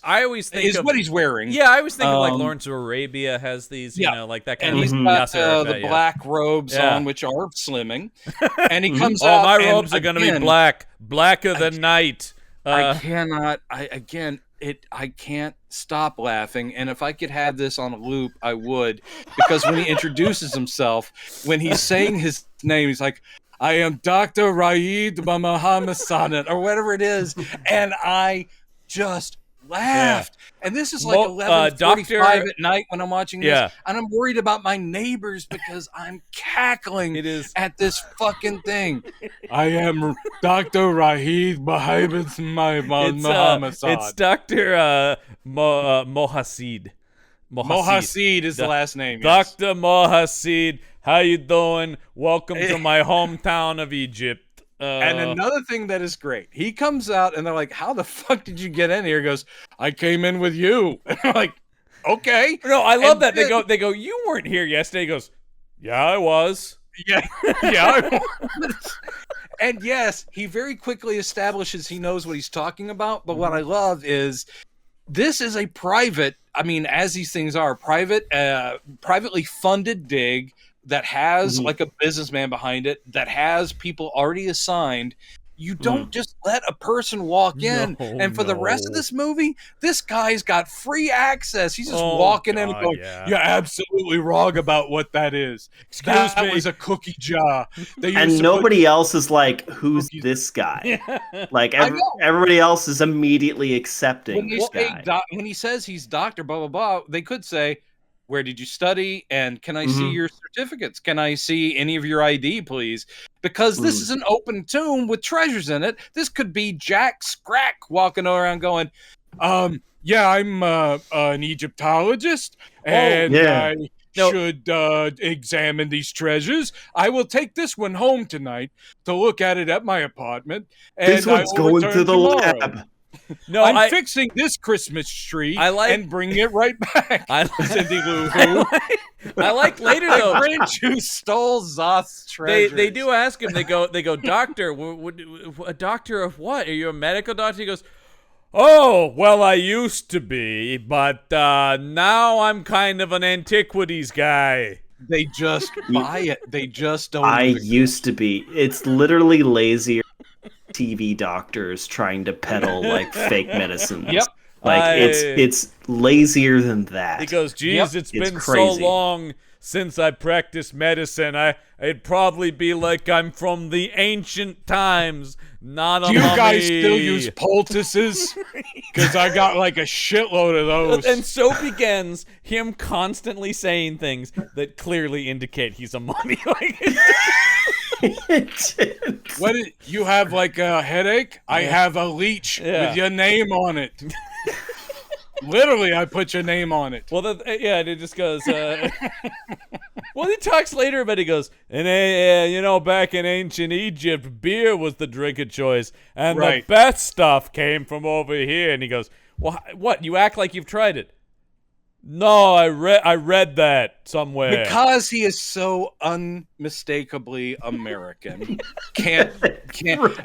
I always think is what he's wearing. Yeah, I always think of like Lawrence of Arabia has these, you know, like that kind of. And he's got the black robes on, which are slimming. And he comes out. My robes are going to be blacker than night. I cannot. I can't stop laughing, and if I could have this on a loop, I would, because when he introduces himself, when he's saying his name, he's like, I am Dr. Raid Muhammad Sanat, or whatever it is, and I just laughed. And this is like 11:45 at night when I'm watching this, and I'm worried about my neighbors because I'm cackling at this fucking thing. I am Dr. Rahid Muhammad Sanat. It's Dr. Mohasid. Mohasid is the last name. Yes. Dr. Mohasid, how you doing? Welcome to my hometown of Egypt. And another thing that is great, he comes out and they're like, how the fuck did you get in here? He goes, I came in with you. And I'm like, okay. No, I love that. They go, you weren't here yesterday. He goes, yeah, I was. Yeah, I was. And yes, he very quickly establishes he knows what he's talking about. But what I love is this is a private, as these things are, privately funded dig that has like a businessman behind it, that has people already assigned. You don't just let a person walk in. And for the rest of this movie, this guy's got free access. He's just walking in and going, you're absolutely wrong about what that is. Excuse me. That was a cookie jar. And nobody else is like, who's this guy? Like, everybody else is immediately accepting this guy. When he says he's doctor, blah, blah, blah, they could say, where did you study? And can I see your certificates? Can I see any of your ID, please? Because this is an open tomb with treasures in it. This could be Jack Scrack walking around going, yeah, I'm an Egyptologist, and I should examine these treasures. I will take this one home tonight to look at it at my apartment. And this one's going to the lab. No, I'm fixing this Christmas tree and bringing it right back. Cindy Lou Who. I like later though. The Grinch who stole Zoth's treasures. They do ask him. They go, doctor. A doctor of what? Are you a medical doctor? He goes, oh, well, I used to be, but now I'm kind of an antiquities guy. They just buy it. They just don't. I used to be. It's literally lazier. TV doctors trying to peddle like fake medicines. Yep. Like it's lazier than that. He goes, geez, it's been so long since I practiced medicine. It'd probably be like I'm from the ancient times, not a mummy. Do you guys still use poultices? Because I got like a shitload of those. And so begins him constantly saying things that clearly indicate he's a mummy. What you have, like a headache? I have a leech with your name on it. Literally, I put your name on it. Well, it just goes. Well, he talks later about. He goes, and back in ancient Egypt, beer was the drink of choice, and the best stuff came from over here. And he goes, well, what? You act like you've tried it. No, I read that somewhere. Because he is so unmistakably American. Can't.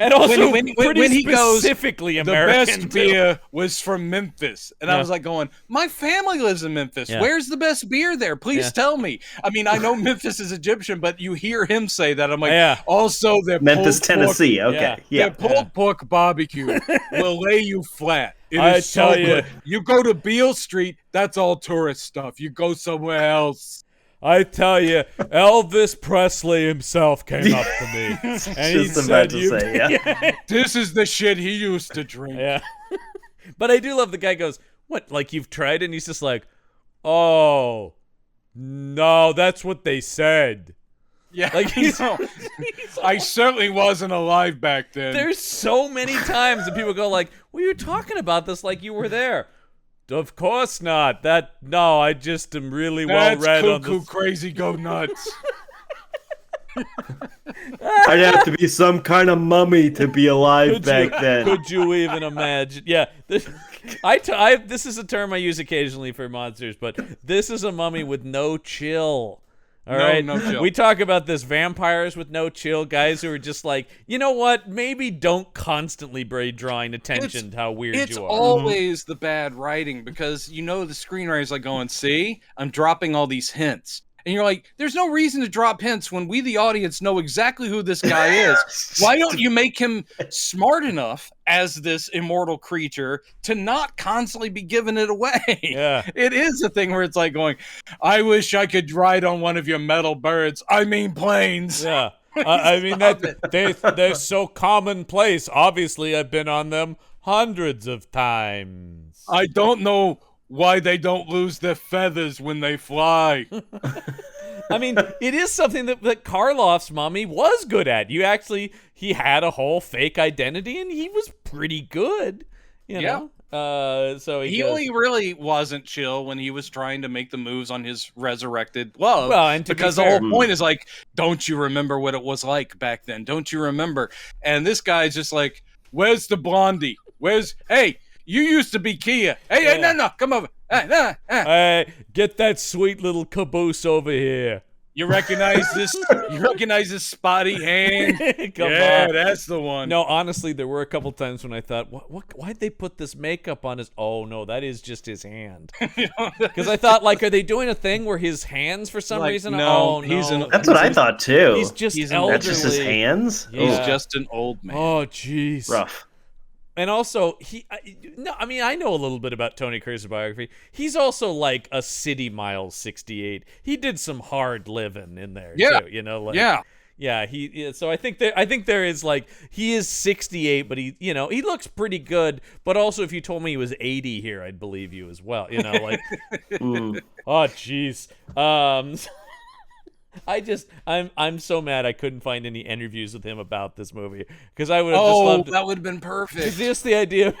And also when he goes, specifically American. The best beer was from Memphis. And I was like going, my family lives in Memphis. Yeah. Where's the best beer there? Please tell me. I know Memphis is Egyptian, but you hear him say that. I'm like, also their Memphis, Tennessee. Okay. Their pulled pork barbecue will lay you flat. It is so good. You go to Beale Street, that's all tourist stuff. You go somewhere else. I tell you, Elvis Presley himself came up to me. And he said, this is the shit he used to drink. Yeah. But I do love the guy goes, what, like you've tried it? And he's just like, oh, no, that's what they said. Yeah, like I certainly wasn't alive back then. There's so many times that people go like, well, you're talking about this like you were there. Of course not. I just am really well read on this. Crazy, go nuts. I'd have to be some kind of mummy to be alive back then. Could you even imagine? Yeah. This is a term I use occasionally for monsters, but this is a mummy with no chill. All right. No chill. We talk about this vampires with no chill, guys who are just like, you know what? Maybe don't constantly be drawing attention to how weird you are. It's always the bad writing because the screenwriter's like going, see, I'm dropping all these hints. And you're like, there's no reason to drop hints when we, the audience, know exactly who this guy is. Why don't you make him smart enough as this immortal creature to not constantly be giving it away? Yeah. It is a thing where it's like going, I wish I could ride on one of your metal birds. I mean planes. Yeah. I mean, they're so commonplace. Obviously, I've been on them hundreds of times. I don't know why they don't lose their feathers when they fly. I mean, it is something that Karloff's mummy was good at. He had a whole fake identity, and he was pretty good, you know? So he only really wasn't chill when he was trying to make the moves on his resurrected love. Well, and because the whole point is like, don't you remember what it was like back then? Don't you remember? And this guy's just like, where's the blondie? Hey, you used to be Kia. Hey, no, come over. Hey, get that sweet little caboose over here. You recognize this? You recognize this spotty hand? Come on. That's the one. No, honestly, there were a couple times when I thought, why'd they put this makeup on his? Oh no, that is just his hand. Because I thought, like, are they doing a thing where his hands for some reason? No, that's what I thought too. He's elderly. That's just his hands. He's just an old man. Oh, jeez. Rough. And also, I know a little bit about Tony Curtis's biography. He's also like a City Miles 68. He did some hard living in there, too, you know? Like, yeah. So I think there is like, he is 68, but he looks pretty good. But also, if you told me he was 80 here, I'd believe you as well. You know, like, oh, jeez. I'm so mad I couldn't find any interviews with him about this movie, because I would have just loved it. That would have been perfect. Just the idea,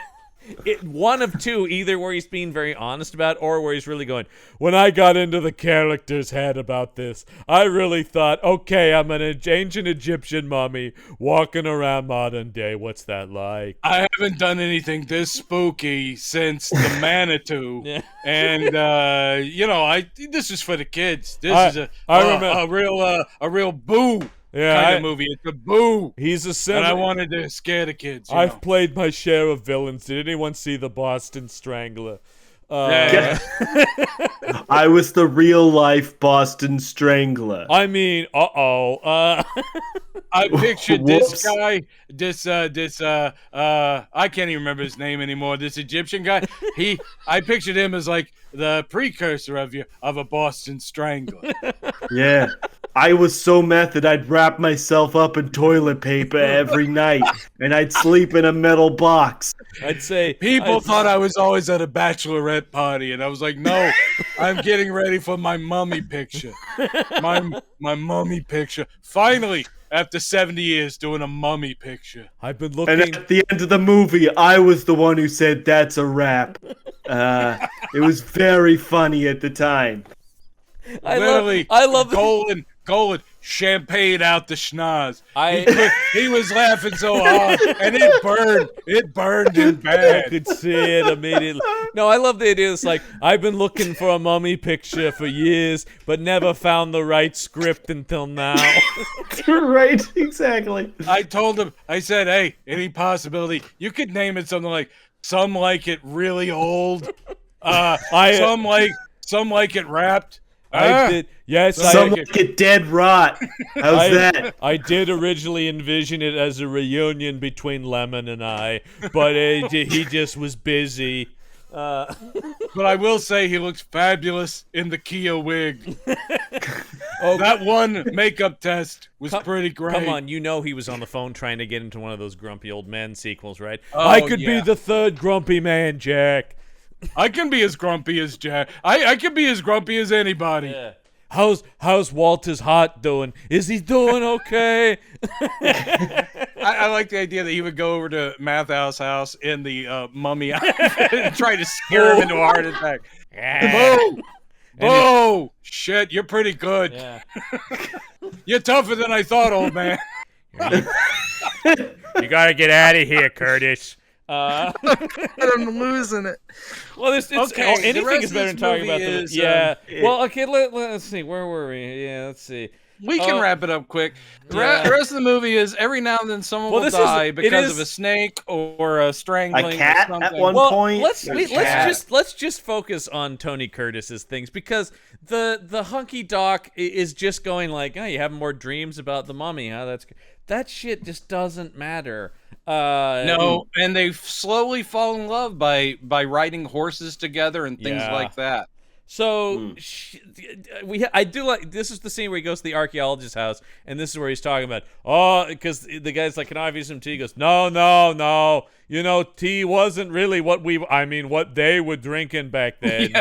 one of two, either where he's being very honest about, or where he's really going, when I got into the character's head about this, I really thought, okay, I'm an ancient Egyptian mummy walking around modern day. What's that like? I haven't done anything this spooky since the Manitou. Yeah. And this is for the kids. This is a real boo kind of movie. It's a boo. He's a and I wanted to scare the kids. I've played my share of villains. Did anyone see the Boston Strangler? I was the real life Boston Strangler. I mean, I pictured this guy, I can't even remember his name anymore. This Egyptian guy. I pictured him as like the precursor of a Boston Strangler. Yeah. I was so meth that I'd wrap myself up in toilet paper every night, and I'd sleep in a metal box. I'd say people thought I was always at a bachelorette party, and I was like, no, I'm getting ready for my mummy picture. My mummy picture. Finally, after 70 years, doing a mummy picture. I've been looking. And at the end of the movie, I was the one who said, that's a wrap. It was very funny at the time. I love Golden champagne out the schnoz. He was laughing so hard, and it burned him bad. I could see it immediately. No, I love the idea. It's like, I've been looking for a mummy picture for years, but never found the right script until now. Right, exactly. I told him, I said, hey, any possibility, you could name it something like, some like it really old, some like it wrapped. I did. Yes, some like it dead rot. How's that? I did originally envision it as a reunion between Lemon and I, but he just was busy. But I will say he looks fabulous in the Kia wig. That one makeup test was pretty great. Come on, he was on the phone trying to get into one of those Grumpy Old Men sequels, right? I could be the third grumpy man, Jack. I can be as grumpy as Jack. I can be as grumpy as anybody. Yeah. How's Walter's heart doing? Is he doing okay? I like the idea that he would go over to Mathau's house in the mummy and try to scare him into a heart attack. Boo! Shit, you're pretty good. Yeah. You're tougher than I thought, old man. You gotta get out of here, Curtis. I'm losing it. Well, anything is better than talking about the. Well, okay. Let's see. Where were we? Yeah, let's see. We can wrap it up quick. The rest of the movie is every now and then someone will die because of a snake or a strangling. A cat or something. at one point. Let's just focus on Tony Curtis's things, because the hunky doc is just going like, oh, you have more dreams about the mummy, huh? That shit just doesn't matter. No, and they slowly fall in love by riding horses together and things like that. So I do like, this is the scene where he goes to the archaeologist's house, and this is where he's talking about, because the guy's like, can I have you some tea? He goes, no, tea wasn't really what they were drinking back then.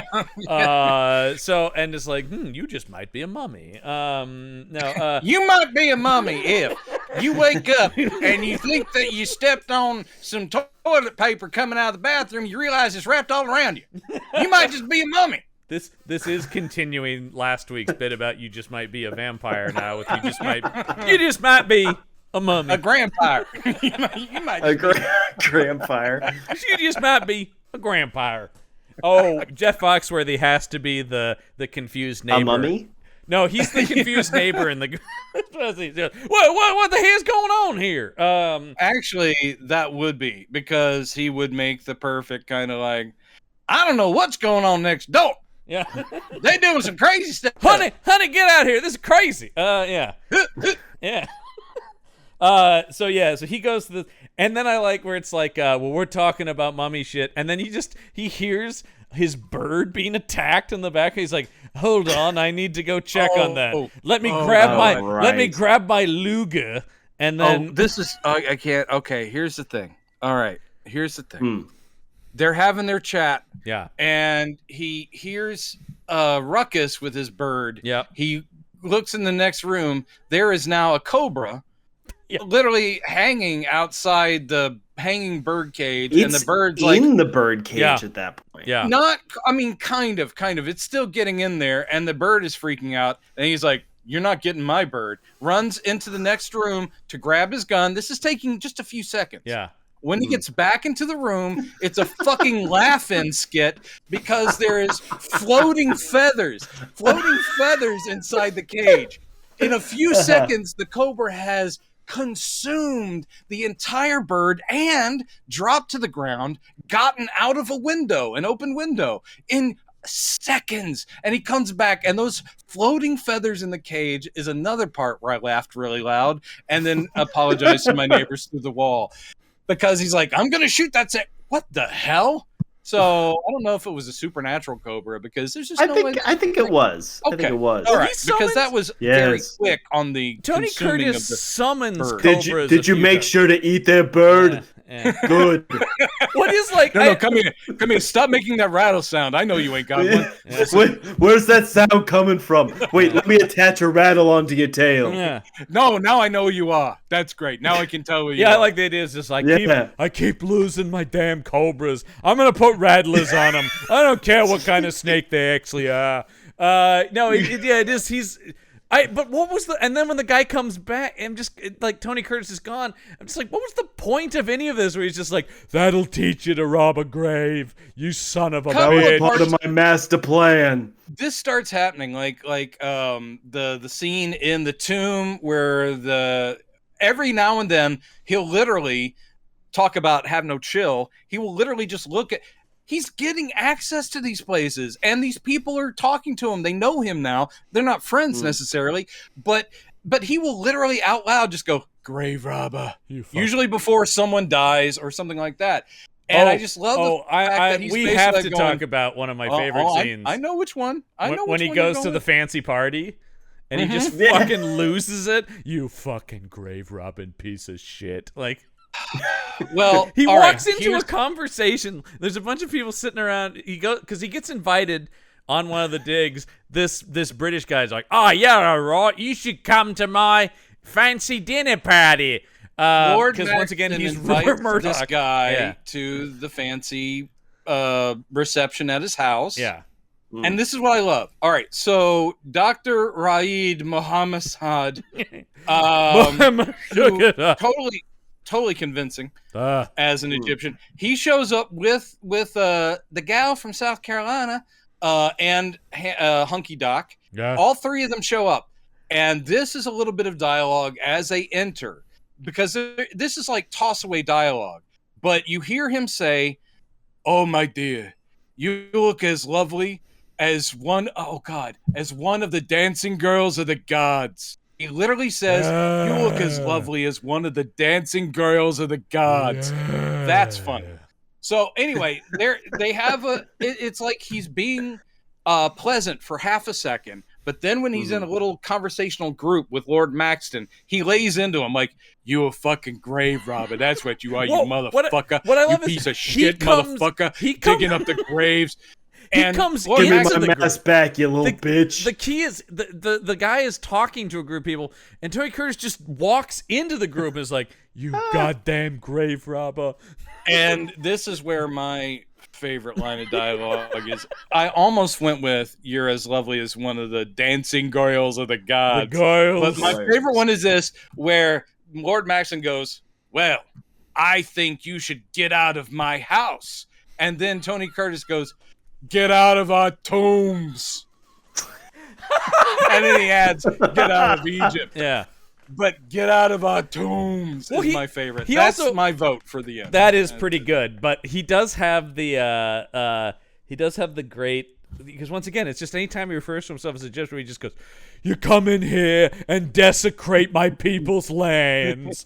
So, and it's like, you just might be a mummy. No, you might be a mummy if you wake up and you think that you stepped on some toilet paper coming out of the bathroom, you realize it's wrapped all around you. You might just be a mummy. This is continuing last week's bit about you just might be a vampire now. With you just might be a mummy, a grandpire. you might a grandpire. You just might be a grandpire. Oh, Jeff Foxworthy has to be the confused neighbor. A mummy? No, he's the confused neighbor in the. What the hell's going on here? Actually, that would be, because he would make the perfect kind of like, I don't know what's going on next door. Yeah, they doing some crazy stuff. Honey, get out here. This is crazy. Yeah. So he goes to the, and then I like where it's like, we're talking about mummy shit, and then he hears his bird being attacked in the back. He's like, hold on, I need to go check on that. Let me grab my Luger, and then this is I can't. Okay, here's the thing. All right, here's the thing. They're having their chat. Yeah. And he hears ruckus with his bird. Yeah. He looks in the next room. There is now a cobra literally hanging outside the hanging bird cage. And the bird's in the bird cage at that point. Yeah. Kind of. It's still getting in there. And the bird is freaking out. And he's like, you're not getting my bird. Runs into the next room to grab his gun. This is taking just a few seconds. Yeah. When he gets back into the room, it's a fucking laugh-in skit, because there is floating feathers inside the cage. In a few seconds, the cobra has consumed the entire bird and dropped to the ground, gotten out of an open window in seconds. And he comes back, and those floating feathers in the cage is another part where I laughed really loud and then apologized to my neighbors through the wall. Because he's like, I'm going to shoot that set. What the hell? So I don't know if it was a supernatural cobra, because there's just I think it was. Okay. I think it was. All right, because that was very quick on the Tony Curtis of the summons bird. cobras. Did you make sure to eat their bird? Good. What is like? No, come here. Stop making that rattle sound. I know you ain't got one. Where's that sound coming from? Wait, let me attach a rattle onto your tail. Yeah. No, now I know who you are. That's great. Now I can tell who you are. I like the idea. It's just like, I keep losing my damn cobras. I'm gonna put rattlers on them. I don't care what kind of snake they actually are. It is. But what was and then when the guy comes back, I'm just like, Tony Curtis is gone. I'm just like, what was the point of any of this? Where he's just like, that'll teach you to rob a grave, you son of a bitch. Part of my master plan. This starts happening like the scene in the tomb where every now and then he'll literally talk about have no chill. He will literally just look at. He's getting access to these places, and these people are talking to him. They know him now. They're not friends necessarily, but he will literally out loud just go, grave robber, usually before someone dies or something like that. And I just love the fact that he's we have to talk about one of my favorite scenes. I know which one. When he goes to the fancy party and he just fucking loses it. You fucking grave robbing piece of shit. Like, well, he walks into a conversation. There's a bunch of people sitting around. Because he gets invited on one of the digs. This British guy's like, "Oh yeah, all right. You should come to my fancy dinner party." Because once again, he's invites this guy to the fancy reception at his house. Yeah. And this is what I love. All right, so Dr. Raid Mohammed totally convincing as an Egyptian. He shows up with the gal from South Carolina and Hunky Doc. Yeah. All three of them show up. And this is a little bit of dialogue as they enter, because this is like toss away dialogue. But you hear him say, "Oh, my dear, you look as lovely as one of the dancing girls of the gods." He literally says, "You look as lovely as one of the dancing girls of the gods." That's funny. So anyway, they have it's like he's being pleasant for half a second, but then when he's in a little conversational group with Lord Maxton, he lays into him like, "You a fucking grave robber. That's what you are, you motherfucker. What I love you piece of shit, motherfucker. Digging up the graves." And comes Give me my mask back, you little bitch. The key is the guy is talking to a group of people, and Tony Curtis just walks into the group and is like, "You goddamn grave robber." And this is where my favorite line of dialogue is. I almost went with, "You're as lovely as one of the dancing girls of the gods." But my favorite one is this, where Lord Maxton goes, "Well, I think you should get out of my house." And then Tony Curtis goes, "Get out of our tombs." And then he adds, "Get out of Egypt." Yeah. But "get out of our tombs" is my favorite. That's also, my vote for the end. That is pretty good, but he does have the great, because once again, it's just anytime he refers to himself as a Egyptian, he just goes, "You come in here and desecrate my people's lands."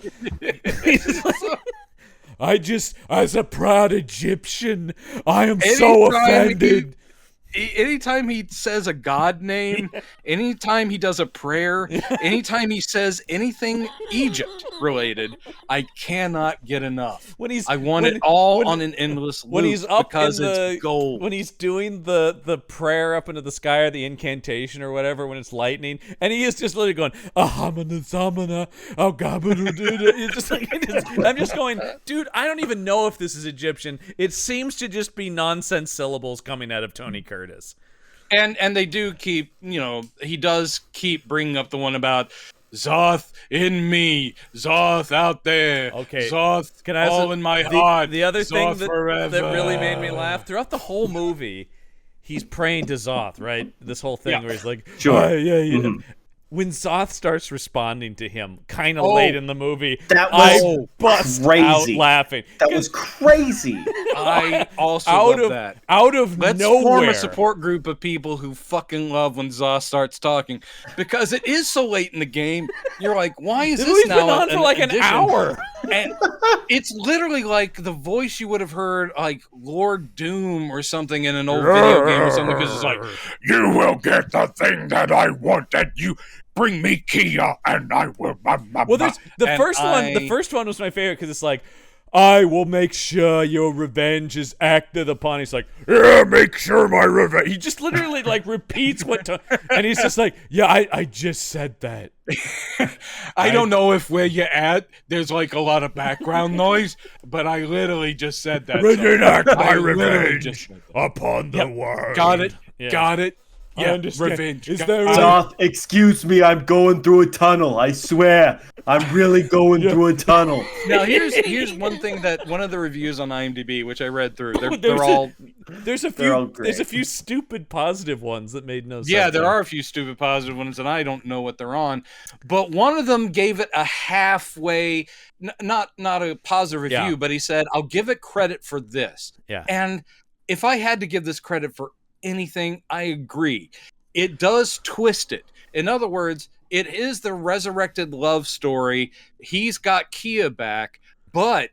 As a proud Egyptian, I am so offended. Anytime he says a god name, anytime he does a prayer, anytime he says anything Egypt related, I cannot get enough. I want it all on an endless loop, when he's up because in it's gold. When he's doing the prayer up into the sky, or the incantation or whatever, when it's lightning, and he is just literally going, "Ahamana zamana, it's just like, I'm just going, dude, I don't even know if this is Egyptian. It seems to just be nonsense syllables coming out of Tony Curtis. And they do keep, he does keep bringing up the one about Zoth in me, Zoth out there. Okay, Zoth all in my heart. The other Zoth thing that really made me laugh throughout the whole movie, he's praying to Zoth, right? This whole thing where he's like, "Sure, yeah." When Zoth starts responding to him, kind of late in the movie, that was I bust crazy. out laughing. That was crazy. I also love that. Out of Let's nowhere. form a support group of people who fucking love when Zoth starts talking, because it is so late in the game. You're like, why is this now been on for like an hour? And it's literally like the voice you would have heard like Lord Doom or something in an old video game or something, because it's like, "You will get the thing that I wanted. You bring me Kia and I will." Well, there's the first one was my favorite, because it's like, "I will make sure your revenge is acted upon." He's like, "Yeah, make sure my revenge." He just literally like repeats and he's just like, "Yeah, I just said that." I don't know if where you're at, there's like a lot of background noise, but I literally just said that. Enact my revenge upon the world. Got it. Yeah. Got it. Yeah, revenge. Is there Zoth, excuse me, I'm going through a tunnel. I swear, I'm really going through a tunnel. Now here's one thing that one of the reviews on IMDb, which I read through, there's a few stupid positive ones that made no sense. Yeah, there are a few stupid positive ones, and I don't know what they're on. But one of them gave it a halfway, not a positive review, but he said, "I'll give it credit for this." Yeah. And if I had to give this credit for anything, I agree. It does twist it. In other words, it is the resurrected love story. He's got Kia back, but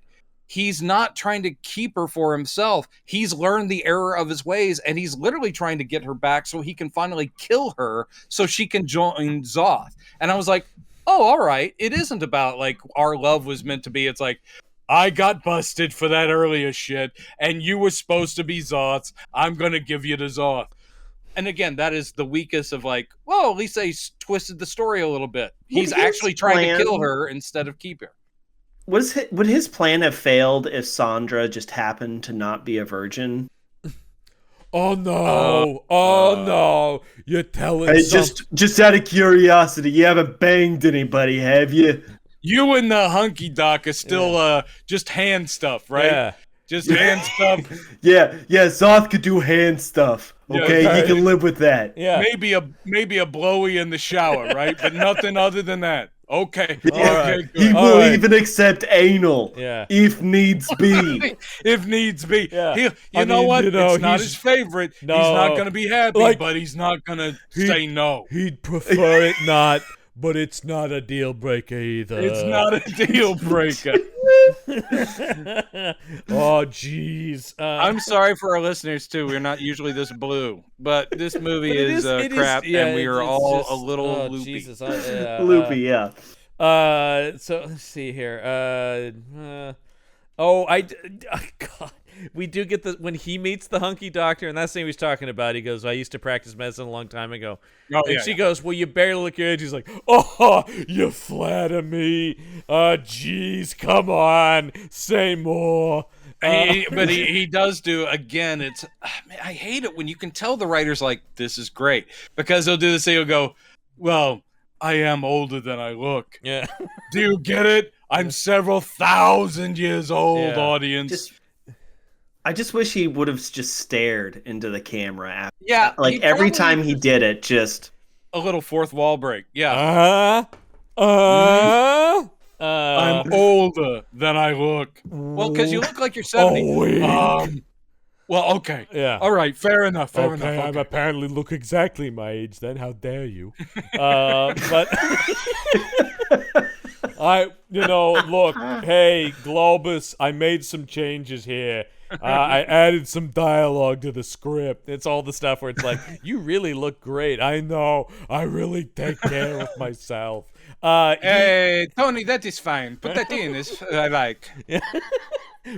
he's not trying to keep her for himself. He's learned the error of his ways, and he's literally trying to get her back so he can finally kill her so she can join Zoth. And I was like, oh, all right. It isn't about like our love was meant to be. It's like, I got busted for that earlier shit, and you were supposed to be Zoth's. I'm going to give you to Zoth. And again, that is the weakest of like, well, at least they twisted the story a little bit. He's actually trying to kill her instead of keep her. Would his plan have failed if Sandra just happened to not be a virgin? Oh no! No! You're telling hey, just out of curiosity, you haven't banged anybody, have you? You and the hunky doc are still just hand stuff, right? Yeah. Just hand stuff. Yeah, Zoth could do hand stuff. Okay, you can live with that. Yeah. Maybe a blowy in the shower, right? But nothing other than that. Okay. Yeah. He will even accept anal. Yeah. If needs be. If needs be. Yeah. You know what? It's not his favorite. No. He's not going to be happy, but he's not going to say no. He'd prefer it not, but it's not a deal breaker either. It's not a deal breaker. Oh, jeez. I'm sorry for our listeners, too. We're not usually this blue. But this movie is crap, and we are all just, a little loopy. Jesus. Loopy, yeah. So, let's see here. God. We do get when he meets the hunky doctor, and that's the thing he was talking about. He goes, I used to practice medicine a long time ago. And she goes, well, you barely look your age. He's like, oh, you flatter me. Jeez, come on. Say more. But he does do, again, it's, man, I hate it when you can tell the writer's like, this is great. Because they'll do this thing, he'll go, well, I am older than I look. Yeah. Do you get it? I'm several thousand years old, audience. I just wish he would have just stared into the camera. After. Yeah. Like every time he did it, just a little fourth wall break. Yeah. I'm older than I look. Well, because you look like you're 70. Well, okay. Yeah. All right. Fair enough. Fair enough. I apparently look exactly my age then. How dare you? But look, hey, Globus, I made some changes here. I added some dialogue to the script. It's all the stuff where it's like, you really look great. I know. I really take care of myself. Hey, Tony, that is fine. Put that in. I like.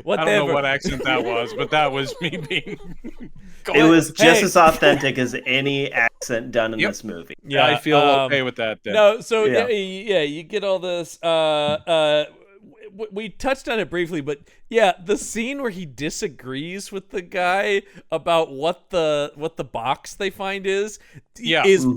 Whatever. I don't know what accent that was, but that was me being... It was just as authentic as any accent done in this movie. Yeah, I feel okay with that then. No, so you get all this. We touched on it briefly, but yeah, the scene where he disagrees with the guy about what the box they find is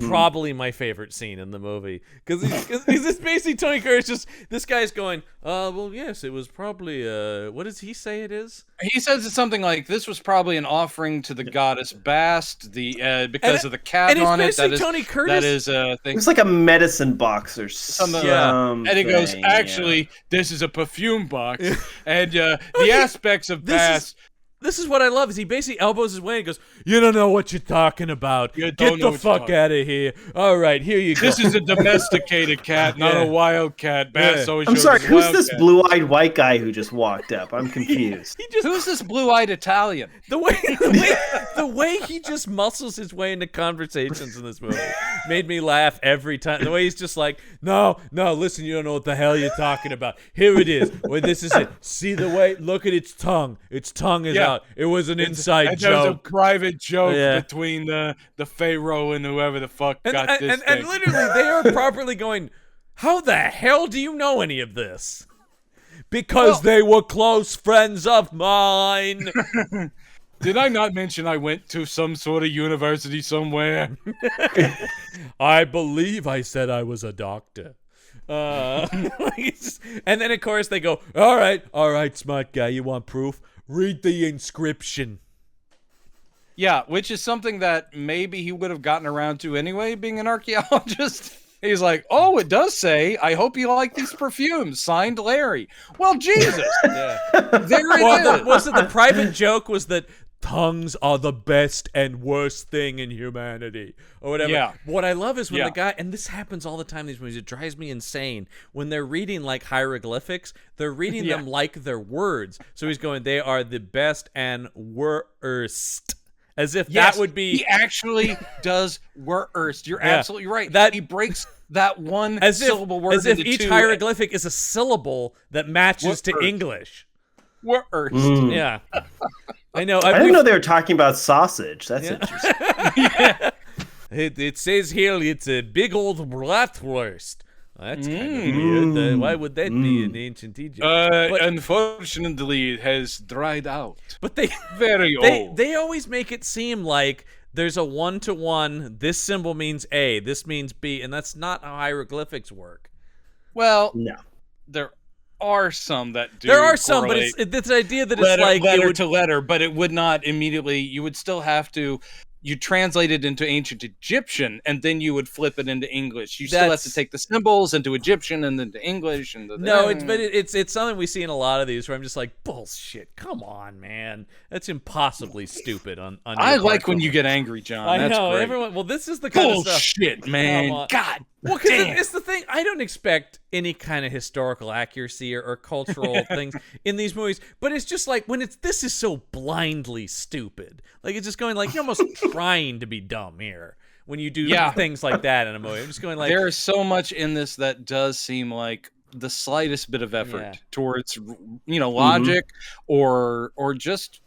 probably my favorite scene in the movie, because he's just basically Tony Curtis. Just this guy's going, well, yes, it was probably what does he say it is? He says it's something like, this was probably an offering to the goddess Bast, because of the cat on it. That is Tony Curtis. That is thing. It's like a medicine box or something. And he goes, actually, this is a perfume box, and the aspects of Bast. This is what I love, is he basically elbows his way and goes, you don't know what you're talking about. Get the fuck out of here. All right, here you go. This is a domesticated cat, not a wild cat. I'm sorry, who's this blue-eyed white guy who just walked up? I'm confused. Who's this blue-eyed Italian? The way he just muscles his way into conversations in this movie made me laugh every time. The way he's just like, no, listen, you don't know what the hell you're talking about. Here it is. Well, this is it. See the way? Look at its tongue. Its tongue is out. It was an inside joke. There was a private joke between the Pharaoh and whoever the fuck got this thing. And literally, they are properly going, how the hell do you know any of this? Because they were close friends of mine. Did I not mention I went to some sort of university somewhere? I believe I said I was a doctor. And then, of course, they go, all right, smart guy, you want proof? Read the inscription. Yeah, which is something that maybe he would have gotten around to anyway, being an archaeologist. He's like, oh, it does say, I hope you like these perfumes. Signed, Larry. Well, Jesus. There it is. The private joke was that tongues are the best and worst thing in humanity, or whatever. Yeah. What I love is when the guy, and this happens all the time in these movies, it drives me insane. When they're reading like hieroglyphics, they're reading them like they're words. So he's going, they are the best and worst. As if that would be... He actually does worst. You're absolutely right. That he breaks that one syllable word as if each hieroglyphic is a syllable that matches to English. Worst. Yeah. I know. I didn't know they were talking about sausage. That's interesting. It says here it's a big old bratwurst. That's kind of weird. Why would that be in ancient Egypt? Unfortunately, it has dried out. But they very old. They always make it seem like there's a one-to-one. This symbol means A. This means B, and that's not how hieroglyphics work. Well, no. There are some that do. There are some, but it's the idea that it's like letter to letter, but it would not immediately. You would still have to you translate it into ancient Egyptian, and then you would flip it into English. You still have to take the symbols into Egyptian and then to English. And it's something we see in a lot of these where I'm just like, bullshit. Come on, man. That's impossibly stupid. I like when you get angry, John. I That's know great. Everyone. Well, this is the kind of stuff. Bullshit, man. God. Well, because it's the thing. I don't expect any kind of historical accuracy or cultural things in these movies, but it's just like when this is so blindly stupid. Like it's just going like you're almost trying to be dumb here when you do things like that in a movie. I'm just going like there is so much in this that does seem like the slightest bit of effort towards logic or just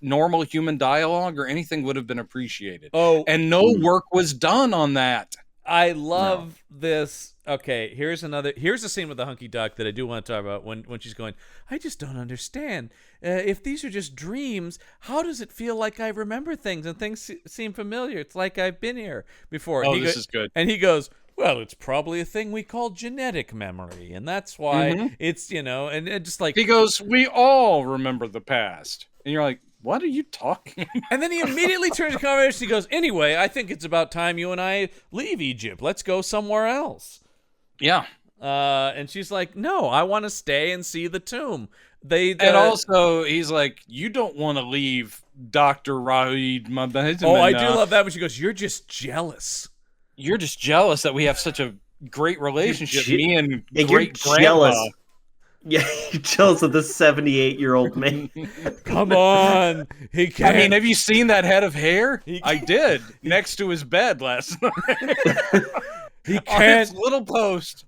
normal human dialogue or anything would have been appreciated. And no work was done on that. I love this. Okay, here's a scene with the hunky duck that I do want to talk about when she's going, I just don't understand. If these are just dreams, how does it feel like I remember things and things seem familiar? It's like I've been here before. This is good. And he goes, well, it's probably a thing we call genetic memory, and that's why it's, and it just like... He goes, we all remember the past. And you're like, what are you talking about? And then he immediately turns the conversation. He goes, anyway, I think it's about time you and I leave Egypt. Let's go somewhere else. Yeah. And she's like, no, I want to stay and see the tomb. And also, he's like, you don't want to leave Dr. Rahid Mabed. Oh, I do love that when she goes, you're just jealous. You're just jealous that we have such a great relationship, me and great-grandpa. Jealous. Yeah, you're jealous of this 78-year-old man. Come on. He can't. I mean, have you seen that head of hair? I did, next to his bed last night. He can't. On his little post.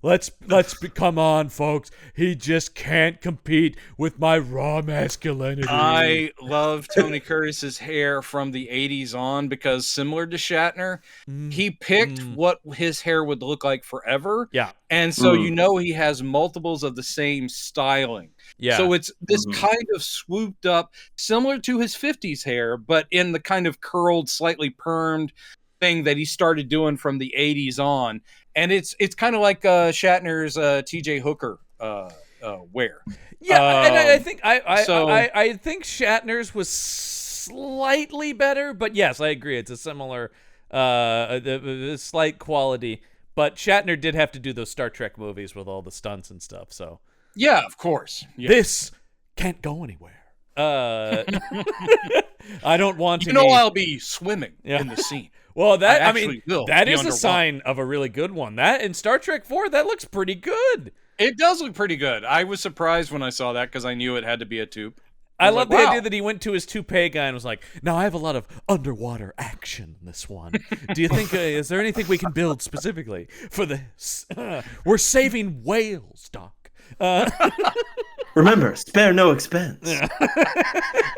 Come on, folks. He just can't compete with my raw masculinity. I love Tony Curtis's hair from the 80s on because similar to Shatner, he picked what his hair would look like forever. Yeah. And so he has multiples of the same styling. Yeah. So it's this kind of swooped up, similar to his 50s hair, but in the kind of curled, slightly permed thing that he started doing from the 80s on. And it's kind of like Shatner's TJ Hooker wear. Yeah, and I think I think Shatner's was slightly better, but yes, I agree. It's a similar slight quality. But Shatner did have to do those Star Trek movies with all the stunts and stuff. So yeah, of course. Yeah. This can't go anywhere. I don't want to. I'll be swimming in the scene. Well, that is a sign of a really good one. That in Star Trek 4, that looks pretty good. It does look pretty good. I was surprised when I saw that because I knew it had to be a tube. I love the idea that he went to his toupee guy and was like, now I have a lot of underwater action in this one. Do you think, is there anything we can build specifically for this? We're saving whales, Doc. Remember, spare no expense.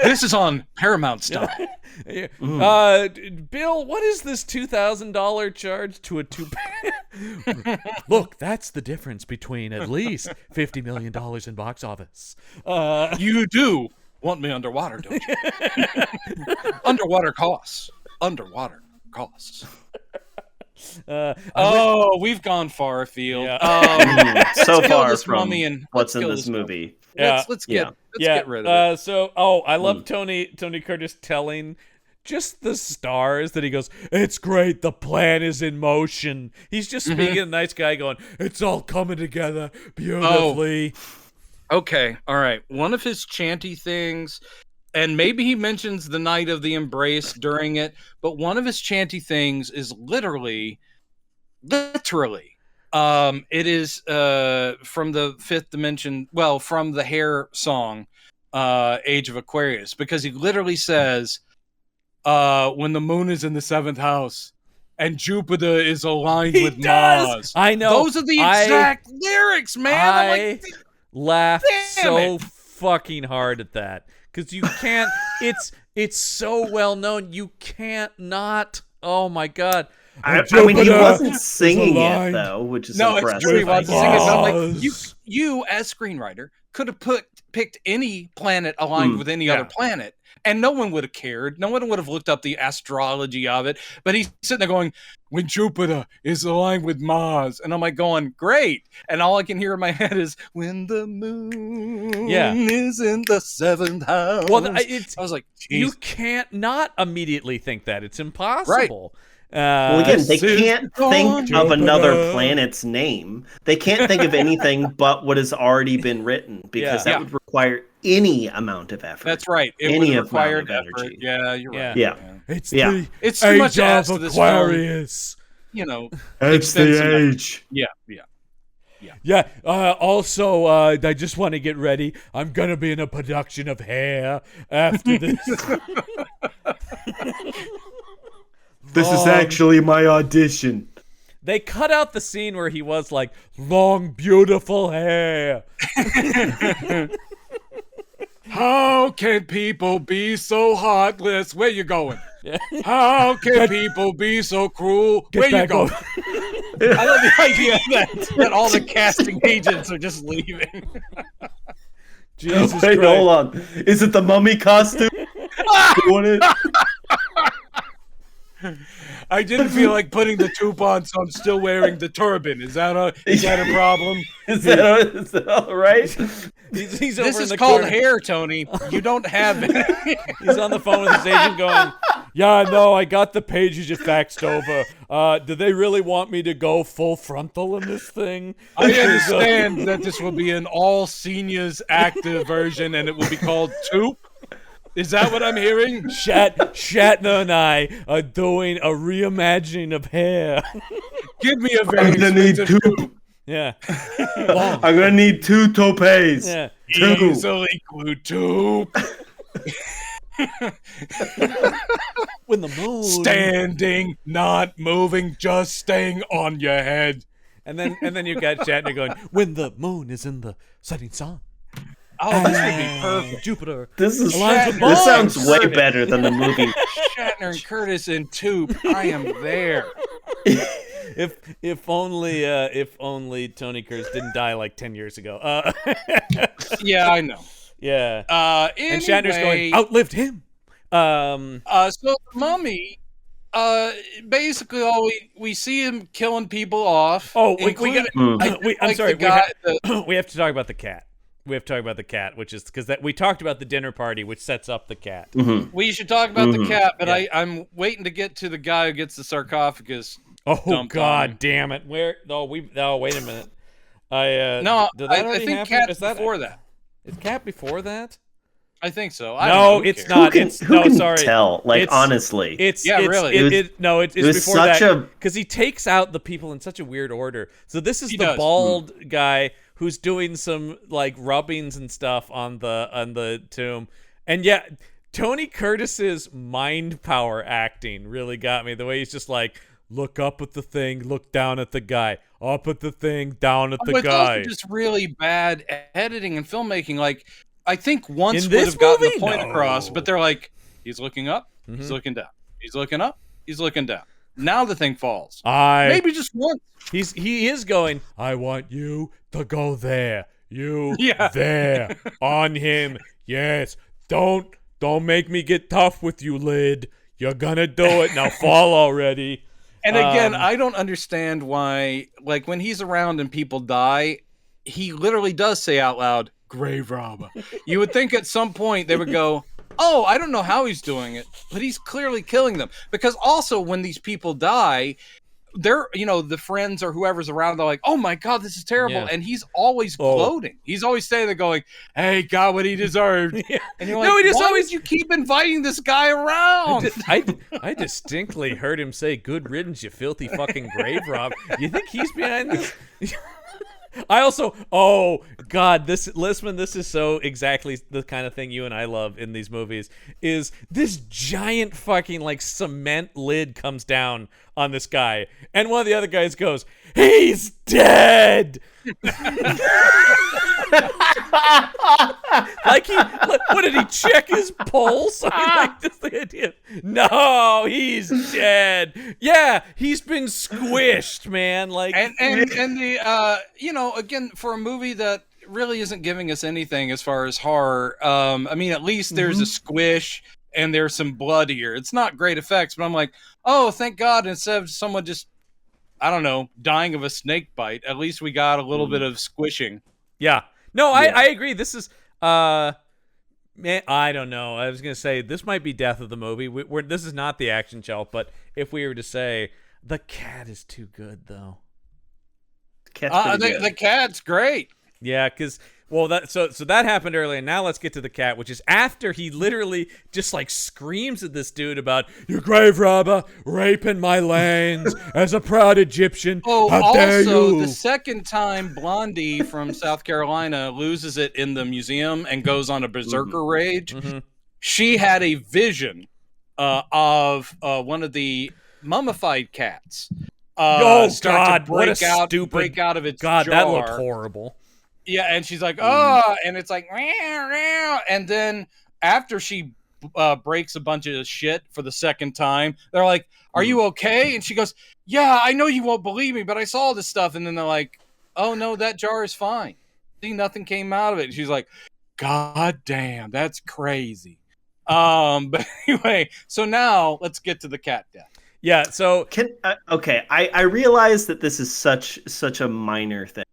This is on Paramount stock. Bill, what is this $2,000 charge to a toupee? Look, that's the difference between at least $50 million in box office. You do want me underwater, don't you? Underwater costs. We've gone far afield. Yeah. So far from and what's in this movie. Let's get rid of it. I love Tony Curtis telling just the stars that he goes, it's great, the plan is in motion. He's just being a nice guy going, it's all coming together beautifully. Okay, all right. One of his chanty things, and maybe he mentions the night of the embrace during it, but one of his chanty things is literally it is from the Fifth Dimension, from the Hair song, Age of Aquarius, because he literally says, when the moon is in the 7th house and Jupiter is aligned with Mars. I know. Those are the exact lyrics, man. I laugh so fucking hard at that because you can't. It's so well known. You can't not. Oh my god. I mean, he wasn't singing it though, which is impressive. It's true. He wasn't singing it. But you as screenwriter, could have picked any planet aligned with any other planet, and no one would have cared. No one would have looked up the astrology of it. But he's sitting there going, when Jupiter is aligned with Mars. And I'm like going, great. And all I can hear in my head is, when the moon is in the 7th house. Well, I was like, you can't not immediately think that. It's impossible. Right. Well, again, they can't think of another planet's name. They can't think of anything but what has already been written, because that would require any amount of effort. That's right. It any would require energy. Yeah, you're right. Yeah. It's it's too much of Aquarius. It's the age. Yeah. Also, I just want to get ready. I'm gonna be in a production of Hair after this. This is actually my audition. They cut out the scene where he was like, long, beautiful hair. How can people be so heartless? Where you going? How can people be so cruel? Where you going? I love the idea that all the casting agents are just leaving. Jesus Wait, Christ. hold on. Is it the mummy costume? Doing it? I didn't feel like putting the tube on, so I'm still wearing the turban. Is that a problem? Is that all right? He's this over is in the called corner. hair, Tony. You don't have it. He's on the phone with his agent going, yeah, no, I got the pages you faxed over. Do they really want me to go full frontal in this thing? I understand that this will be an all seniors active version, and it will be called Toop. Is that what I'm hearing? Shatner and I are doing a reimagining of Hair. Give me a very I'm gonna need expensive two. Yeah. I'm gonna need 2 topes. Yeah. Easily glued Toop. When the moon Standing, not moving, just staying on your head. and then you got Shatner going, when the moon is in the setting sun. Oh, this would be perfect. Jupiter. This Mars. sounds way better than the movie. Shatner and Curtis in Toop. I am there. If only Tony Curtis didn't die like 10 years ago. Yeah, I know. Yeah. Anyway, and Shatner's going, outlived him. So the Mummy, basically all we see him killing people off. Oh, we got. I'm sorry. We have to talk about the cat. We have to talk about the cat, which is because we talked about the dinner party, which sets up the cat. Mm-hmm. We should talk about the cat, but I'm waiting to get to the guy who gets the sarcophagus. Oh God, damn it! Where? Oh, wait a minute. I think Cat's before that. Is Cat before that? I think so. It's not. Who can tell? Honestly, it's really. It's before that because he takes out the people in such a weird order. So this is the bald guy who's doing some like rubbings and stuff on the tomb, and Tony Curtis's mind power acting really got me. The way he's just like, look up at the thing, look down at the guy, up at the thing, down at the guy. It's also just really bad editing and filmmaking. Like, I think once would have gotten the point across, but they're like, he's looking up, he's looking down, he's looking up, he's looking down. Now the thing falls. Maybe just once. He is going, I want you to go there. You Yeah. there. On him. Yes. Don't make me get tough with you, Lid. You're gonna do it. Now fall already. And again, I don't understand why, like, when he's around and people die, he literally does say out loud, grave robber. You would think at some point they would go, oh, I don't know how he's doing it, but he's clearly killing them. Because also when these people die, they're, the friends or whoever's around, they're like, oh my God, this is terrible. Yeah. And he's always gloating. He's always saying, they're going, hey, got what he deserved. Yeah. And you're like, why would you keep inviting this guy around? I distinctly heard him say, good riddance, you filthy fucking grave rob. You think he's behind this? I also, oh God, this is so exactly the kind of thing you and I love in these movies, is this giant fucking like cement lid comes down on this guy, and one of the other guys goes, he's dead. What did he check his pulse? I like this idea. No, he's dead. Yeah, he's been squished, man. Like, and the again, for a movie that really isn't giving us anything as far as horror. I mean, at least there's a squish and there's some blood here. It's not great effects, but I'm like, oh, thank God, instead of someone just, I don't know, dying of a snake bite, at least we got a little bit of squishing. Yeah. No, I agree. This is, man, I don't know. I was going to say, this might be death of the movie. This is not the action shelf, but if we were to say, the cat is too good, though. The cat's great. Yeah, because so that happened earlier. Now let's get to the cat, which is after he literally just like screams at this dude about "you grave robber, raping my lands as a proud Egyptian." Oh, how dare also you? The second time Blondie from South Carolina loses it in the museum and goes on a berserker rage, she had a vision of one of the mummified cats. God! What a stupid break out of its God! jar. That looked horrible. Yeah, and she's like, oh, and it's like, and then after she breaks a bunch of shit for the second time, they're like, are you okay? And she goes, yeah, I know you won't believe me, but I saw this stuff. And then they're like, oh no, that jar is fine. See, nothing came out of it. And she's like, God damn, that's crazy. But anyway, so now let's get to the cat death. Yeah, so I realize that this is such a minor thing.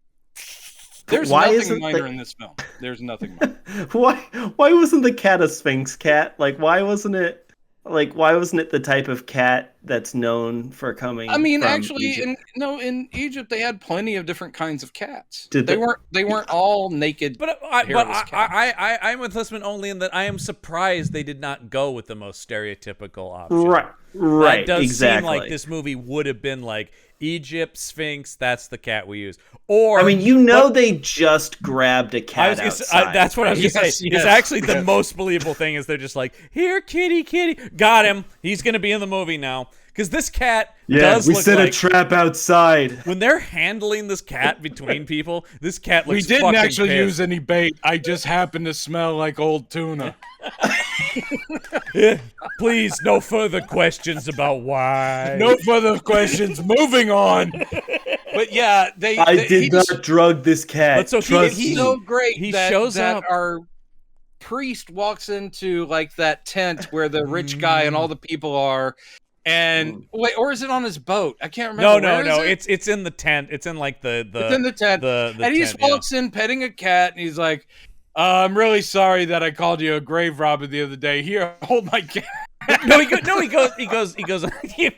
There's nothing minor in this film. There's nothing minor. Why wasn't the cat a Sphinx cat? Why wasn't it the type of cat that's known for coming? I mean, from actually, Egypt? in Egypt they had plenty of different kinds of cats. Did they weren't all naked. But I'm with Lissman only in that I am surprised they did not go with the most stereotypical option. Right. That does exactly. seem like this movie would have been like Egypt, Sphinx, that's the cat we use. Or they just grabbed a cat outside. That's what I was going to say. It's actually the most believable thing is they're just like, here, kitty, got him. He's going to be in the movie now. Because this cat does look set a trap outside. When they're handling this cat between people, this cat looks We didn't fucking actually pissed. use any bait. I just happened to smell like old tuna. Please, no further questions about why. No further questions. Moving on. But yeah, I did not drug this cat. But so he's so great. He that, shows that up. Our priest walks into like that tent where the rich guy and all the people are. And wait, or is it on his boat? I can't remember. No. It's in the tent. It's in like the. It's in the tent. And he just walks in petting a cat, and he's like, "I'm really sorry that I called you a grave robber the other day. Here, hold my cat." He goes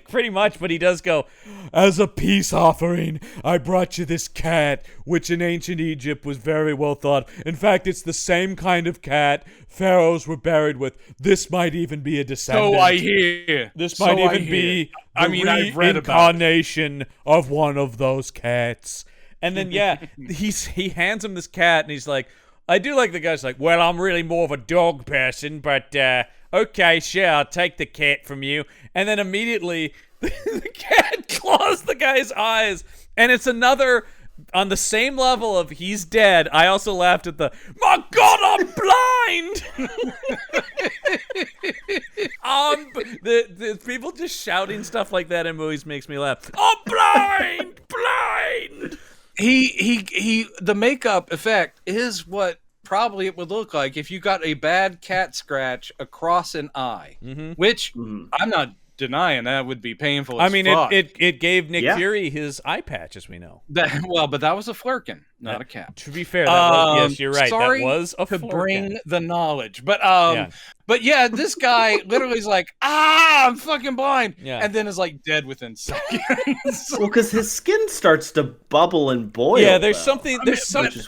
pretty much, but he does go, as a peace offering, I brought you this cat, which in ancient Egypt was very well thought. In fact, it's the same kind of cat pharaohs were buried with. This might even be a descendant. So I hear. This might even be the reincarnation of one of those cats. And then, he hands him this cat, and he's like, I do like the guy's like, well, I'm really more of a dog person, but, okay, sure, I'll take the cat from you. And then immediately, the cat claws the guy's eyes. And it's another, on the same level of he's dead, I also laughed at my God, I'm blind! The people just shouting stuff like that in movies makes me laugh. I'm blind! The makeup effect is what probably it would look like if you got a bad cat scratch across an eye, which I'm not denying that would be painful. I mean, it gave Nick Fury his eye patch, as we know. But that was a flirkin, not a cat. To be fair, yes, you're right. Sorry that was a to flirkin. bring the knowledge, but this guy literally is like, I'm fucking blind, and then is like dead within seconds. Well, because his skin starts to bubble and boil. Yeah, there's something.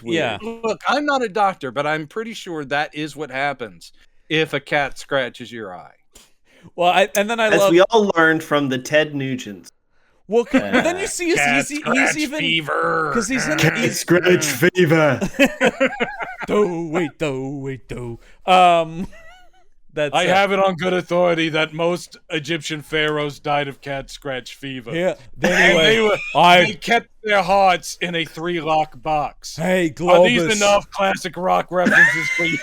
Yeah. Look, I'm not a doctor, but I'm pretty sure that is what happens if a cat scratches your eye. Well, as we all learned from the Ted Nugents. Well, but then you see he's even fever because he's in cat scratch fever. Wait. I have it on good authority that most Egyptian pharaohs died of cat scratch fever. Yeah. Anyway, they kept their hearts in a 3-lock box. Hey, Globus. Are these enough classic rock references for you?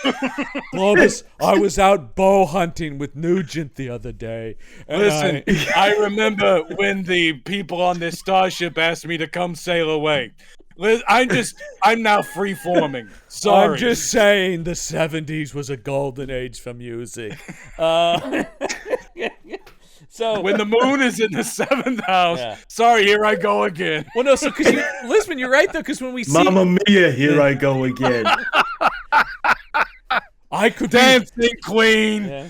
Globus, I was out bow hunting with Nugent the other day. Listen, I remember when the people on this starship asked me to come sail away. I'm now free forming. Sorry. I'm just saying the 70s was a golden age for music. So when the moon is in the 7th house, sorry, here I go again. Well, no, so because Lissman, you're right though, because when we see Mamma Mia, here I go again. I could dancing queen. Yeah.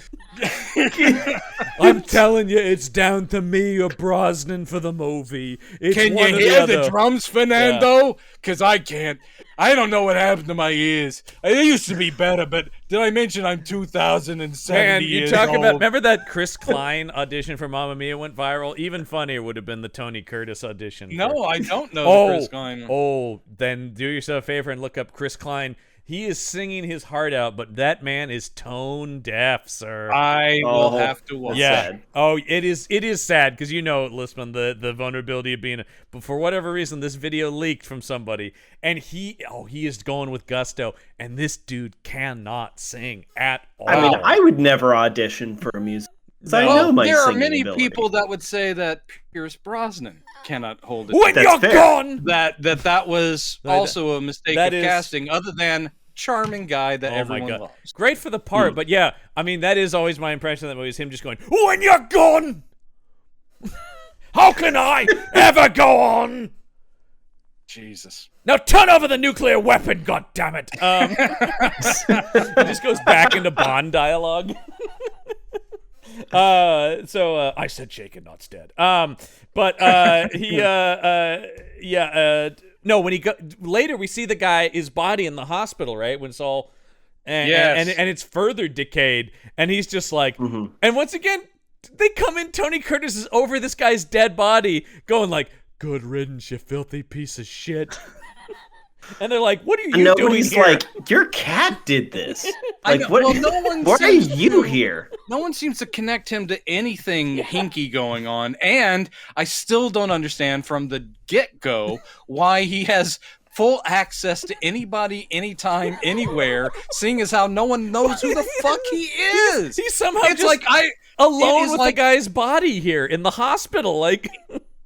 I'm telling you, it's down to me or Brosnan for the movie. Can you hear the drums, Fernando? Because I can't. I don't know what happened to my ears. They used to be better, but did I mention I'm 2070 years old? Remember that Chris Klein audition for Mamma Mia went viral? Even funnier would have been the Tony Curtis audition. No, I don't know the Chris Klein one. Oh, then do yourself a favor and look up Chris Klein. He is singing his heart out, but that man is tone deaf, sir. I will have to watch. Yeah. Sad. Oh, it is sad because you know, Lissman, the vulnerability of being. But for whatever reason, this video leaked from somebody, and he is going with gusto, and this dude cannot sing at all. I mean, I would never audition for a music. I know my there are singing many ability. people that would say that Pierce Brosnan cannot hold it. When you're gone, that was also a mistake of casting, other than charming guy that everyone loves. Great for the part, but yeah, I mean, that is always my impression of that movie, is him just going, when you're gone! How can I ever go on? Jesus. Now turn over the nuclear weapon, goddammit! It just goes back into Bond dialogue. So I said shaken, not stead. No, when later we see the guy, his body in the hospital, right? When it's all, and it's further decayed, and he's just like, and once again, they come in, Tony Curtis is over this guy's dead body, going like, good riddance, you filthy piece of shit. And they're like, what are you doing here? Nobody's like, your cat did this. Like, what? Well, no one why are you here? No one seems to connect him to anything hinky going on. And I still don't understand from the get-go why he has full access to anybody, anytime, anywhere, seeing as how no one knows who the fuck he is. He's somehow alone with the guy's body here in the hospital. Like,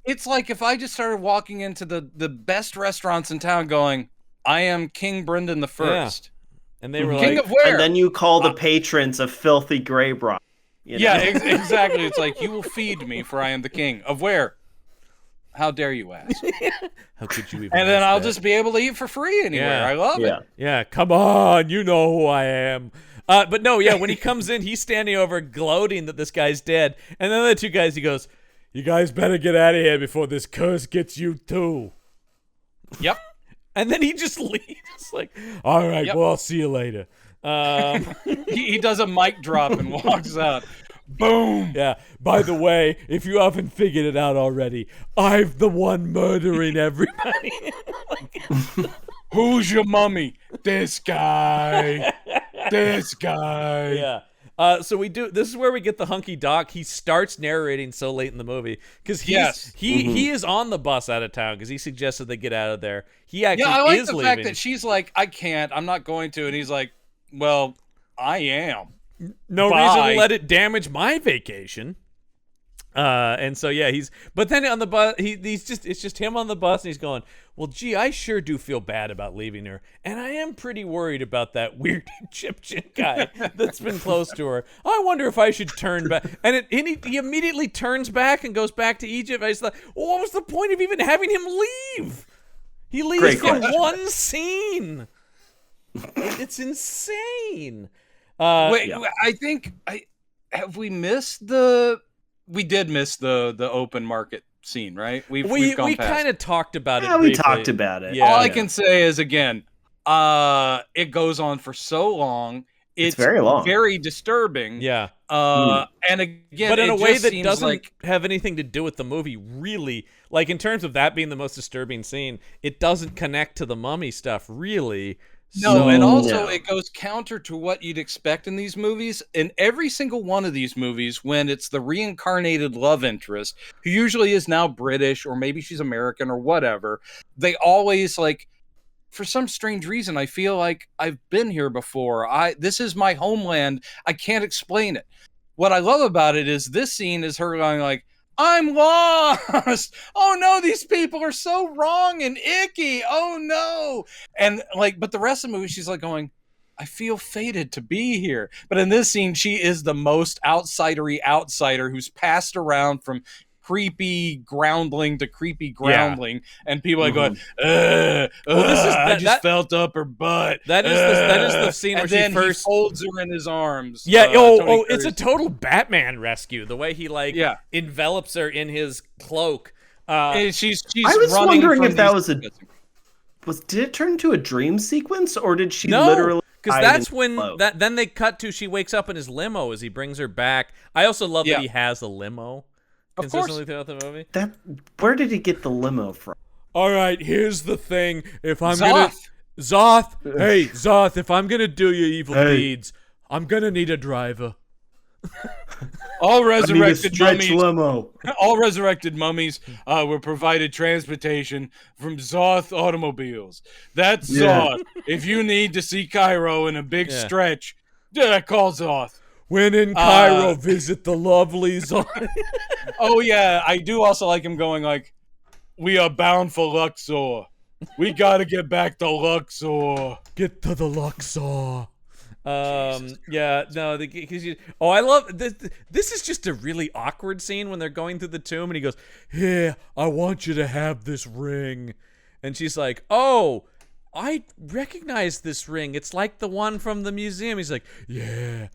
it's like if I just started walking into the best restaurants in town going, I am King Brendan the First. Yeah. And they were King like, of where? And then you call the patrons a filthy gray bra. You know? Yeah, exactly. It's like, you will feed me, for I am the king. Of where? How dare you ask? How could you even? And then I'll just be able to eat for free anywhere. Yeah. I love it. Yeah, come on, you know who I am. But no, yeah, when he comes in, he's standing over gloating that this guy's dead. And then the two guys, he goes, you guys better get out of here before this curse gets you too. Yep. And then he just leaves. Like, all right, well, I'll see you later. He does a mic drop and walks out. Boom. Yeah. By the way, if you haven't figured it out already, I'm the one murdering everybody. Who's your mummy? This guy. This guy. Yeah. So this is where we get the hunky doc. He starts narrating so late in the movie because he is on the bus out of town because he suggested they get out of there. He actually I like is the leaving. fact that she's like, I can't, I'm not going to, and he's like, well, I am. No reason to let it damage my vacation. And so yeah, but then on the bus, it's just him on the bus, and he's going, well, gee, I sure do feel bad about leaving her, and I am pretty worried about that weird Egyptian guy that's been close to her. I wonder if I should turn back. And he immediately turns back and goes back to Egypt. I just thought, well, what was the point of even having him leave? He leaves for one scene. It's insane. I think we missed the. We did miss the open market scene, right? We kind of talked about it. Yeah, we talked about it. Yeah. All I can say is, again, it goes on for so long. It's very long, very disturbing. Yeah. And again, but in a way that doesn't have anything to do with the movie, really. Like, in terms of that being the most disturbing scene, it doesn't connect to the mummy stuff, really. No, and also it goes counter to what you'd expect in these movies. In every single one of these movies, when it's the reincarnated love interest, who usually is now British or maybe she's American or whatever, they always, like, for some strange reason, I feel like I've been here before. This is my homeland. I can't explain it. What I love about it is this scene is her going like, I'm lost. Oh no, these people are so wrong and icky. Oh no. And like, but the rest of the movie, she's like going, I feel fated to be here. But in this scene, she is the most outsidery outsider who's passed around from creepy groundling to creepy groundling, and people are going, I just felt up her butt. That is the scene where she first holds her in his arms. Yeah, it's a total Batman rescue. The way he envelops her in his cloak. And she's I was wondering if that was did it turn into a dream sequence, or did she literally? Because that's when then they cut to she wakes up in his limo as he brings her back. I also love that he has a limo consistently throughout the movie. Where did he get the limo from? All right, here's the thing. If I'm Zoth, hey Zoth, if I'm gonna do your evil deeds, I'm gonna need a driver. All resurrected mummies. Limo. All resurrected mummies were provided transportation from Zoth Automobiles. That's Zoth. If you need to see Cairo in a big stretch, call Zoth. When in Cairo, visit the lovely Zoth. Oh yeah, I do also like him going like, "We are bound for Luxor. We gotta get back to Luxor. Get to the Luxor." I love this. This is just a really awkward scene when they're going through the tomb, and he goes, "Here, I want you to have this ring," and she's like, "Oh, I recognize this ring. It's like the one from the museum." He's like, "Yeah."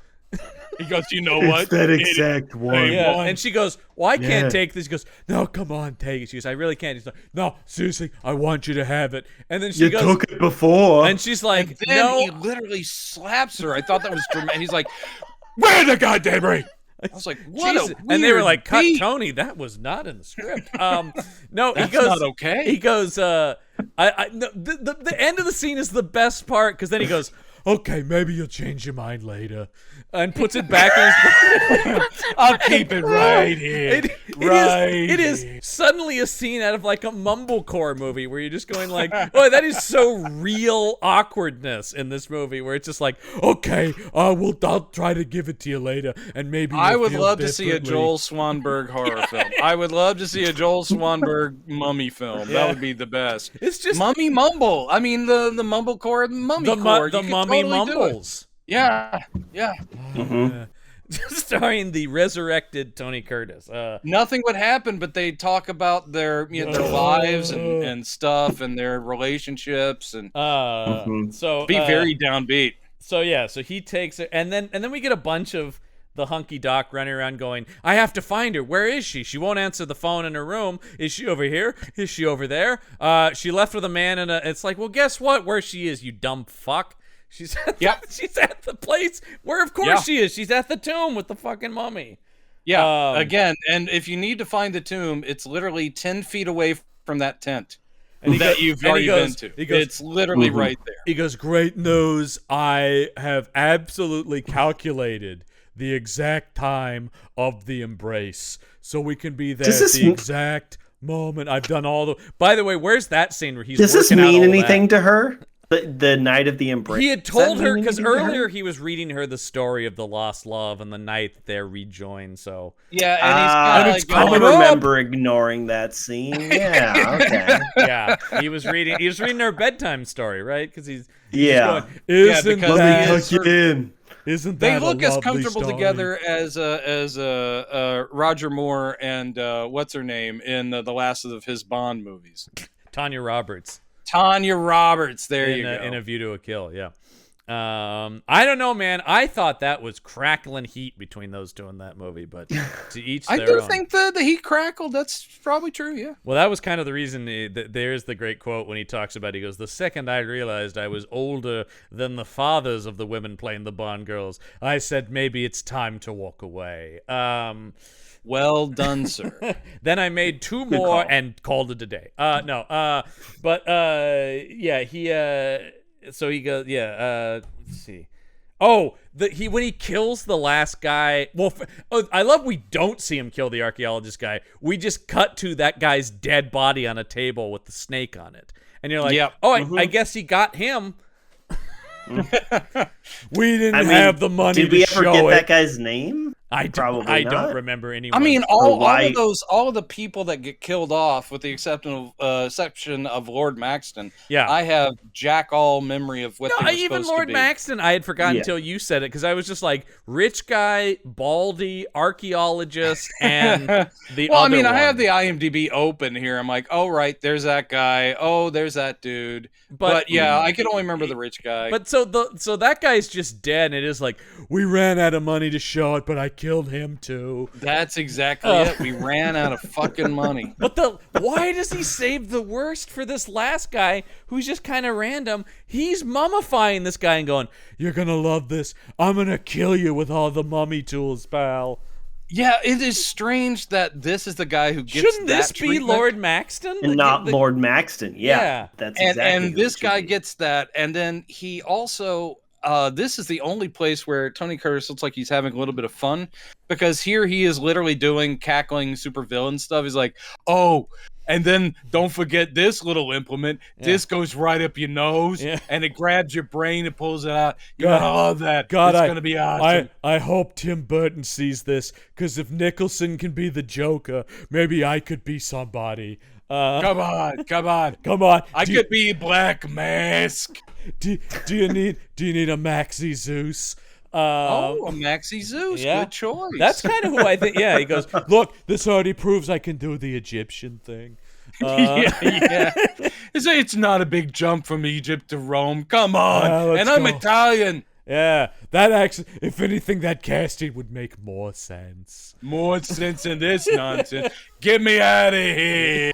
He goes, "You know what? It's that exact one." Yeah, and she goes, "Well, I can't take this." He goes, "No, come on, take it." She goes, "I really can't." He's like, "No, seriously, I want you to have it." And then she goes, "You took it before." And she's like, and then he literally slaps her. I thought that was dramatic. He's like, "Where the goddamn ring?" I was like, "What?" And they were like, "Cut, Tony. That was not in the script." No, that's not okay. He goes, no, the end of the scene is the best part because then he goes, "Okay, maybe you'll change your mind later," and puts it back in his pocket. I'll keep it right here. It is suddenly a scene out of like a mumblecore movie where you're just going like, "Oh, that is so real awkwardness in this movie," where it's just like, "Okay, I'll try to give it to you later, and maybe I would love to see a Joel Swanberg horror film. I would love to see a Joel Swanberg mummy film. That would be the best. It's just mummy mumble. I mean the mumblecore, mummy core. The mummy mumbles. Yeah. Mm-hmm. Starring the resurrected Tony Curtis. Nothing would happen, but they'd talk about their their lives and stuff and their relationships and so be very downbeat. So he takes it, and then we get a bunch of the hunky doc running around going, "I have to find her. Where is she? She won't answer the phone in her room. Is she over here? Is she over there? She left with a man in a." It's like, well, guess what? Where she is, you dumb fuck. She's at the place where, of course, she is. She's at the tomb with the fucking mummy. Yeah. Again, and if you need to find the tomb, it's literally 10 feet away from that tent that you've already been to. It's literally right there. He goes, "Great news. I have absolutely calculated the exact time of the embrace, so we can be there at the exact moment. I've done all the." By the way, where's that scene where he's? Does this mean anything to her? The night of the embrace. He had told her because earlier he was reading her the story of the lost love and the night that they're rejoined. So yeah, and he's kind of like, I remember ignoring that scene. Yeah, okay. Yeah, he was reading her bedtime story, right? Because he's going, Isn't they look as comfortable together as Roger Moore and what's her name in the last of his Bond movies? Tanya Roberts. There you go. In A View to a Kill, yeah. I don't know, man. I thought that was crackling heat between those two in that movie, but to each their own. I do think the heat crackled. That's probably true, yeah. Well, that was kind of the reason. There's the great quote when he talks about, he goes, "The second I realized I was older than the fathers of the women playing the Bond girls, I said maybe it's time to walk away." Well done, sir. Then I made two more and called it a day. So he goes, let's see. Oh, when he kills the last guy. Well, I love we don't see him kill the archaeologist guy. We just cut to that guy's dead body on a table with the snake on it, and you're like, I guess he got him. We didn't have the money. Did we ever get that guy's name? I don't remember anyone. I mean, all of the people that get killed off, with the exception of Lord Maxton. Yeah, I have jack all memory of what they were even supposed Lord to be. Maxton, I had forgotten until you said it, because I was just like, rich guy, baldy, archaeologist, and the well, other I mean, one. I have the IMDb open here. I'm like, oh right, there's that guy. Oh, there's that dude. But yeah, I can only remember the rich guy. But so that guy's just dead, and it is like, we ran out of money to show it, but I killed him too. That's exactly it. We ran out of fucking money. But why does he save the worst for this last guy who's just kind of random? He's mummifying this guy and going, "You're gonna love this. I'm gonna kill you with all the mummy tools, pal." Yeah, it is strange that this is the guy who gets Shouldn't this that be treatment. Lord Maxton? And not Lord Maxton. Yeah. That's exactly and this guy gets that. And then he also, this is the only place where Tony Curtis looks like he's having a little bit of fun, because here he is literally doing cackling supervillain stuff. He's like, oh, and then don't forget this little implement. Yeah. This goes right up your nose, and it grabs your brain and pulls it out. You're gonna love that. God, it's gonna be awesome. I hope Tim Burton sees this, because if Nicholson can be the Joker, maybe I could be somebody. Come on. I could be Black Mask. Do you need a Maxi Zeus? A Maxi Zeus. Yeah. Good choice. That's kind of who I think. Yeah, he goes, look, this already proves I can do the Egyptian thing. Yeah. It's not a big jump from Egypt to Rome. Come on. And I'm Italian. Yeah, that actually, if anything, that casting would make more sense. More sense than this nonsense. Get me out of here.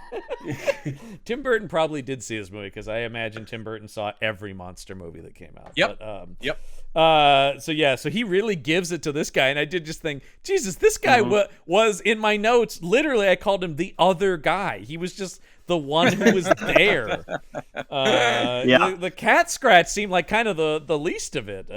Tim Burton probably did see this movie, because I imagine Tim Burton saw every monster movie that came out. Yep. But, so he really gives it to this guy, and I did just think, Jesus, this guy was in my notes. Literally, I called him the other guy. He was just the one who was there. The cat scratch seemed like kind of the least of it.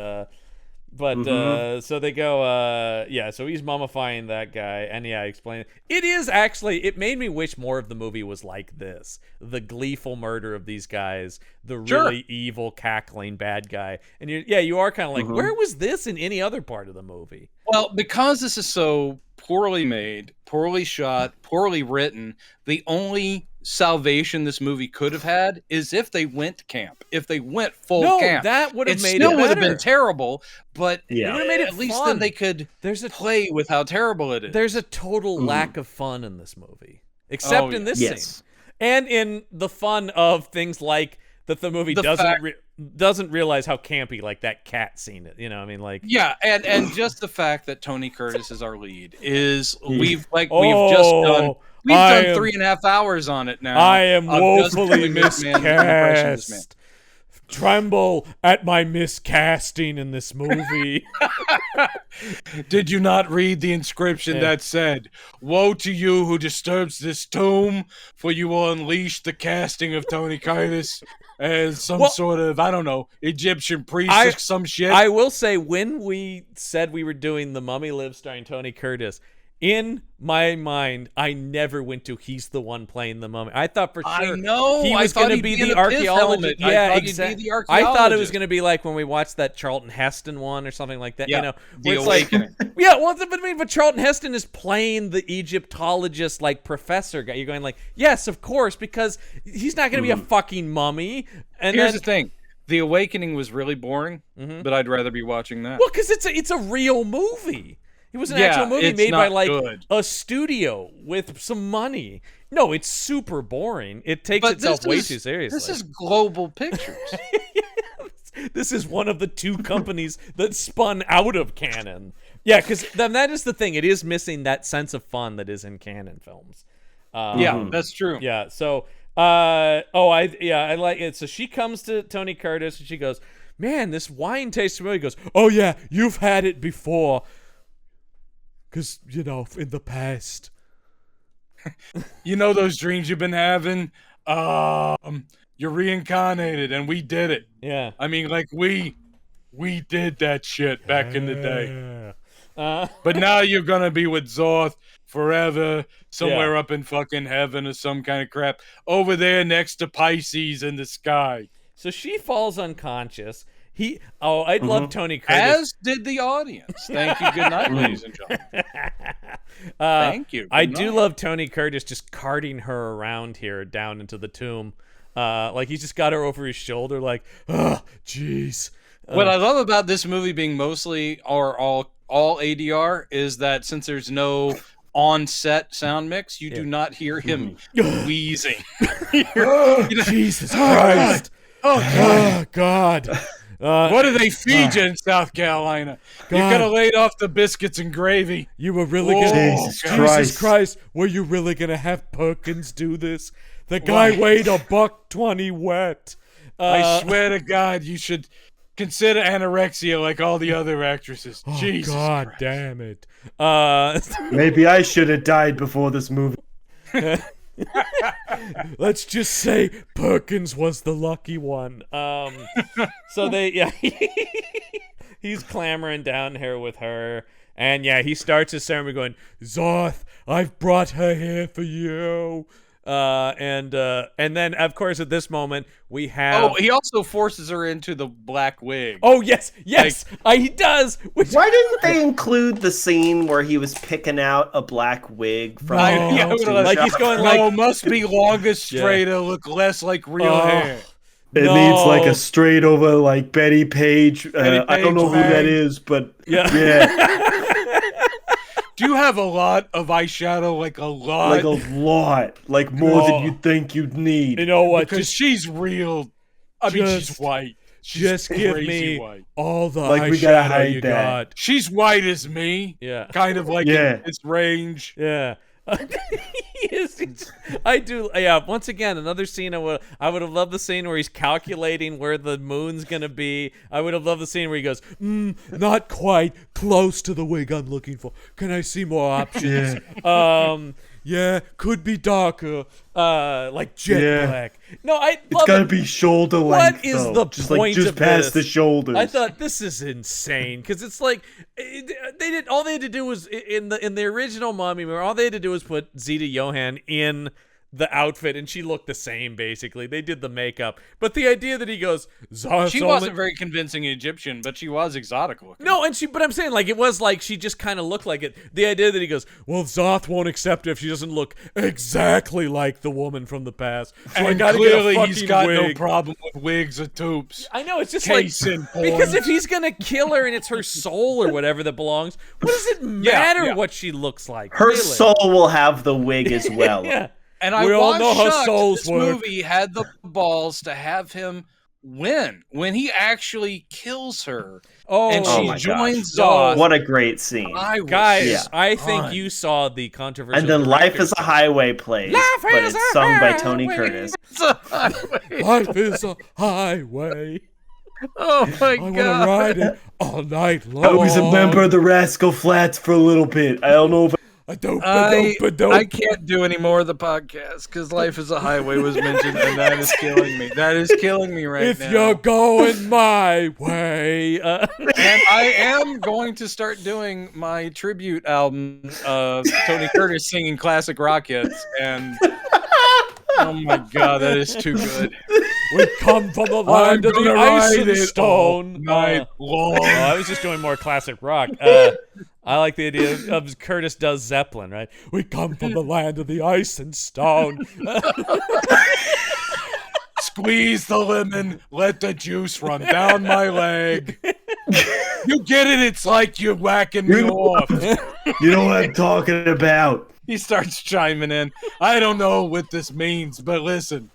So they go, so he's mummifying that guy, and I explain it. It is actually, it made me wish more of the movie was like this. The gleeful murder of these guys, the really evil, cackling bad guy. And you are kind of like, where was this in any other part of the movie? Well, because this is so poorly made, poorly shot, poorly written, the only salvation this movie could have had is if they went camp. If they went full camp. That would have made it still better. would have been terrible, but it would have made it at least fun. then they could play with how terrible it is. There's a total lack of fun in this movie, except in this scene. And in the fun of things like that the movie doesn't realize how campy like that cat scene is. You know, I mean, like, yeah, and just the fact that Tony Curtis is our lead is we've just done 3.5 hours on it now. I am woefully miscast. Tremble at my miscasting in this movie. Did you not read the inscription that said, "Woe to you who disturbs this tomb, for you will unleash the casting of Tony Curtis as some sort of, I don't know, Egyptian priest or some shit"? I will say, when we said we were doing The Mummy Lives starring Tony Curtis, in my mind, I never went to he's the one playing the mummy. I thought for sure he was going to be the archaeologist. Yeah, exactly. I thought it was going to be like when we watched that Charlton Heston one or something like that. Yeah, you know, The Awakening. But Charlton Heston is playing the Egyptologist, like professor guy. You're going like, yes, of course, because he's not going to be a fucking mummy. And here's the thing. The Awakening was really boring, but I'd rather be watching that. Well, because it's a real movie. It was an actual movie made by like a studio with some money. No, it's super boring. It takes itself way too seriously. This is Global Pictures. This is one of the two companies that spun out of canon. Yeah, because that is the thing. It is missing that sense of fun that is in canon films. Yeah, that's true. Yeah, so I like it. So she comes to Tony Curtis and she goes, "Man, this wine tastes familiar." He goes, "Oh yeah, you've had it before. Because, you know, in the past." You know those dreams you've been having? You're reincarnated, and we did it. Yeah. I mean, like, we did that shit back in the day. But now you're going to be with Zorth forever, somewhere up in fucking heaven or some kind of crap. Over there next to Pisces in the sky. So she falls unconscious. I'd love Tony Curtis. As did the audience. Thank you. Good night, ladies and gentlemen. Thank you. I do love Tony Curtis just carting her around here down into the tomb. Like he's just got her over his shoulder, like, oh, jeez. What I love about this movie being mostly or all ADR is that since there's no on-set sound mix, you do not hear him wheezing. Jesus Christ! Oh God! What do they feed you in South Carolina? God. You could have laid off the biscuits and gravy. You were really gonna Jesus Christ! Were you really gonna have Perkins do this? The guy weighed $120 wet. I swear to God, you should consider anorexia like all the other actresses. Oh, Jesus God Christ. damn it! Maybe I should have died before this movie. Let's just say Perkins was the lucky one. So he's clamoring down here with her, and he starts his ceremony going, Zoth, I've brought her here for you. And then of course at this moment we have. Oh, he also forces her into the black wig. Oh yes, he does. Why didn't they include the scene where he was picking out a black wig from? Like he's going like, "No, must be longer, straighter, look less like real hair." It needs like a straight over like Betty Page. I don't know who that is, but yeah. Do you have a lot of eyeshadow? Like a lot? Like a lot. Like more than you'd think you'd need. You know what? Because she's real. I mean, she's white. Just give me white. All the like we gotta hide you that. got. She's white as me. Yeah. Kind of like in this range. Yeah. I do. Yeah. Once again, another scene. I would have loved the scene where he's calculating where the moon's gonna be. I would have loved the scene where he goes, not quite close to the wig I'm looking for. Can I see more options? Yeah, could be darker, like jet black. No, it's gotta be shoulder length. What is though. the just point like just of past this? the shoulders? I thought this is insane because it's like all they had to do was in the original Mummy movie. All they had to do was put Zeta Johann in the outfit and she looked the same basically. They did the makeup, but the idea that he goes, she wasn't very convincing Egyptian, but she was exotic looking. No, but I'm saying like it was like she just kind of looked like it. The idea that he goes, well, Zoth won't accept her if she doesn't look exactly like the woman from the past. So and I gotta clearly get a he's got wig. no problem with wigs or tubes. I know, it's just because if he's gonna kill her and it's her soul or whatever that belongs, what does it matter what she looks like? Her soul will have the wig as well. Yeah. And I was shocked this movie had the balls to have him win when he actually kills her. And she joins Zoth. What a great scene. I think you saw the controversial. And then Life is a Highway plays, but it's sung by Tony Curtis. Life is a highway. Oh my God. I want to ride it all night long. I was a member of the Rascal Flats for a little bit. I don't know if I can't do any more of the podcast because Life is a Highway was mentioned, and that is killing me. That is killing me right now. If you're going my way. And I am going to start doing my tribute album of Tony Curtis singing classic rock hits, and oh my God, that is too good. We come from the land of the ice and stone. Night long. I was just doing more classic rock. I like the idea of Curtis does Zeppelin, right? We come from the land of the ice and stone. Squeeze the lemon, let the juice run down my leg. You get it? It's like you're whacking me off. You know what I'm talking about. He starts chiming in. I don't know what this means, but listen.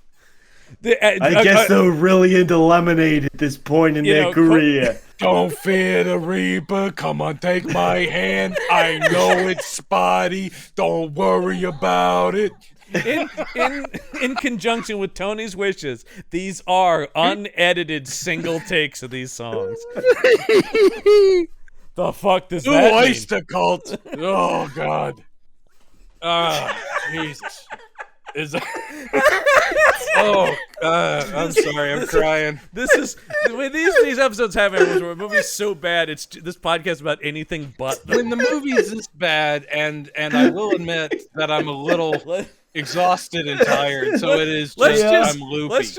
I guess they're really into lemonade at this point in their career. Don't fear the Reaper. Come on, take my hand. I know it's spotty. Don't worry about it. In conjunction with Tony's wishes, these are unedited single takes of these songs. The fuck does that mean? Oyster Cult. Oh God. Jesus. Oh God, I'm sorry, I'm crying. This is the way these episodes have where a movie's so bad. It's this podcast about anything but. When the movie's this bad, and I will admit that I'm a little exhausted and tired. So it is just, I'm loopy. Let's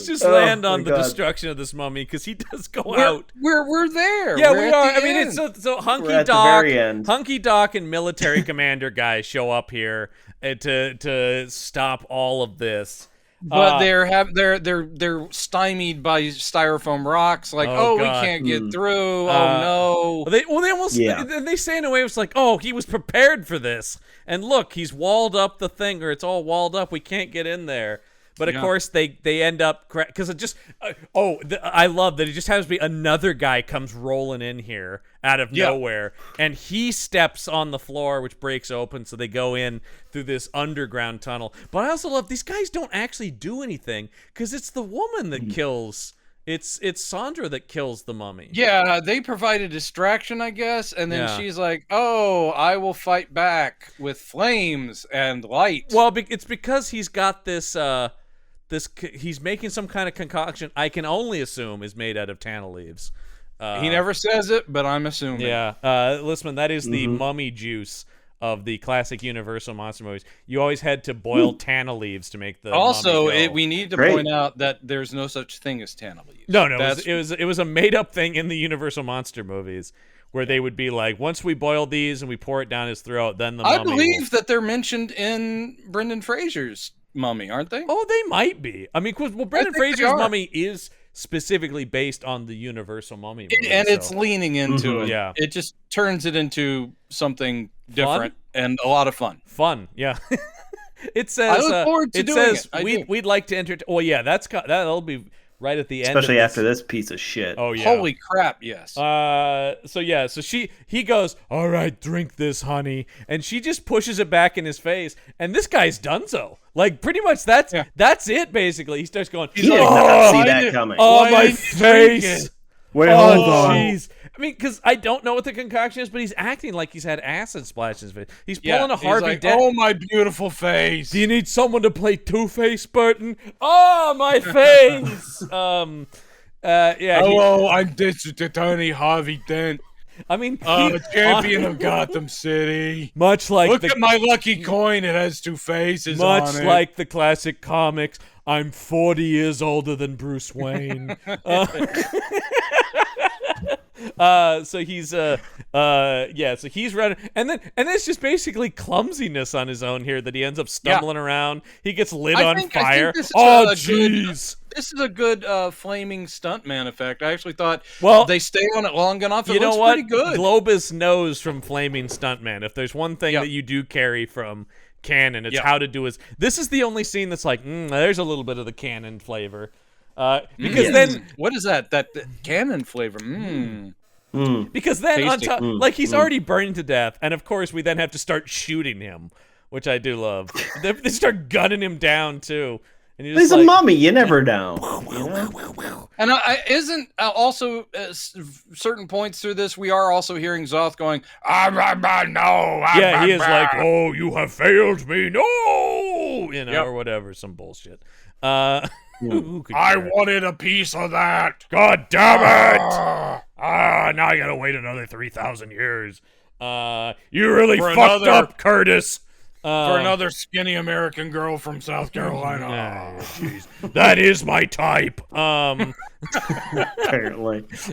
just land on the destruction of this mummy, because he does go out. We're there. Yeah, we are. I mean, it's so Hunky Doc and military commander guys show up here to stop all of this. But they're stymied by styrofoam rocks. Like, we can't get through. Oh no! They almost they say in a way it's like, oh, he was prepared for this. And look, he's walled up the thing, or it's all walled up. We can't get in there. But of course they end up because it just I love that it just has to be another guy comes rolling in here out of nowhere, and he steps on the floor, which breaks open, so they go in through this underground tunnel. But I also love these guys don't actually do anything, because it's the woman that kills. It's Sandra that kills the mummy. Yeah, they provide a distraction, I guess, and then she's like, "Oh, I will fight back with flames and light." Well, it's because he's got this. He's making some kind of concoction. I can only assume is made out of tannel leaves. He never says it, but I'm assuming. Yeah, Lissman, that is the mummy juice of the classic Universal monster movies. You always had to boil tannel leaves to make the. Also, we need to point out that there's no such thing as tannel leaves. No, it was a made up thing in the Universal monster movies, where they would be like, once we boil these and we pour it down his throat, then the mummy. I believe that they're mentioned in Brendan Fraser's mummy, aren't they? Oh, they might be. I mean, Brendan Fraser's mummy is specifically based on the Universal mummy movie, and it's leaning into it. Yeah, it just turns it into something different and a lot of fun. Yeah. It says. I look forward to doing it. We'd like to enter. Oh yeah, that'll be right at the end. Especially after this piece of shit. Oh yeah. Holy crap! Yes. So he goes, "All right, drink this, honey," and she just pushes it back in his face, and this guy's done so. Like, pretty much that's it, basically. He starts going, he did not see that coming. Oh, my face. Wait, hold on. Jeez. I mean, because I don't know what the concoction is, but he's acting like he's had acid splashed in his face. He's pulling a Harvey Dent. Oh, my beautiful face. Do you need someone to play Two-Face, Burton? Oh, my face. Hello, I'm District Attorney Harvey Dent. I mean, champion of Gotham City. Much like look at my lucky coin; it has two faces on it. Much like the classic comics, I'm 40 years older than Bruce Wayne. So he's so he's running, and then it's just basically clumsiness on his own here that he ends up stumbling around. He gets lit on fire. Oh jeez. This is a good flaming stuntman effect. I actually thought they stay on it long enough. You know looks what? Pretty good. Globus knows from flaming stuntman. If there's one thing that you do carry from canon, it's how to do is. This is the only scene that's like, there's a little bit of the canon flavor. Because then what is that? That canon flavor. Because then on top, like he's already burned to death, and of course we then have to start shooting him, which I do love. They start gunning him down too. And he's a mummy. You never know. And isn't also certain points through this, we are also hearing Zoth going, no. He is like, oh, you have failed me. No. Or whatever. Some bullshit. I wanted a piece of that. God damn it. Now I got to wait another 3,000 years. You really fucked up, Curtis. For another skinny American girl from South Carolina. Jeez. That is my type. Apparently.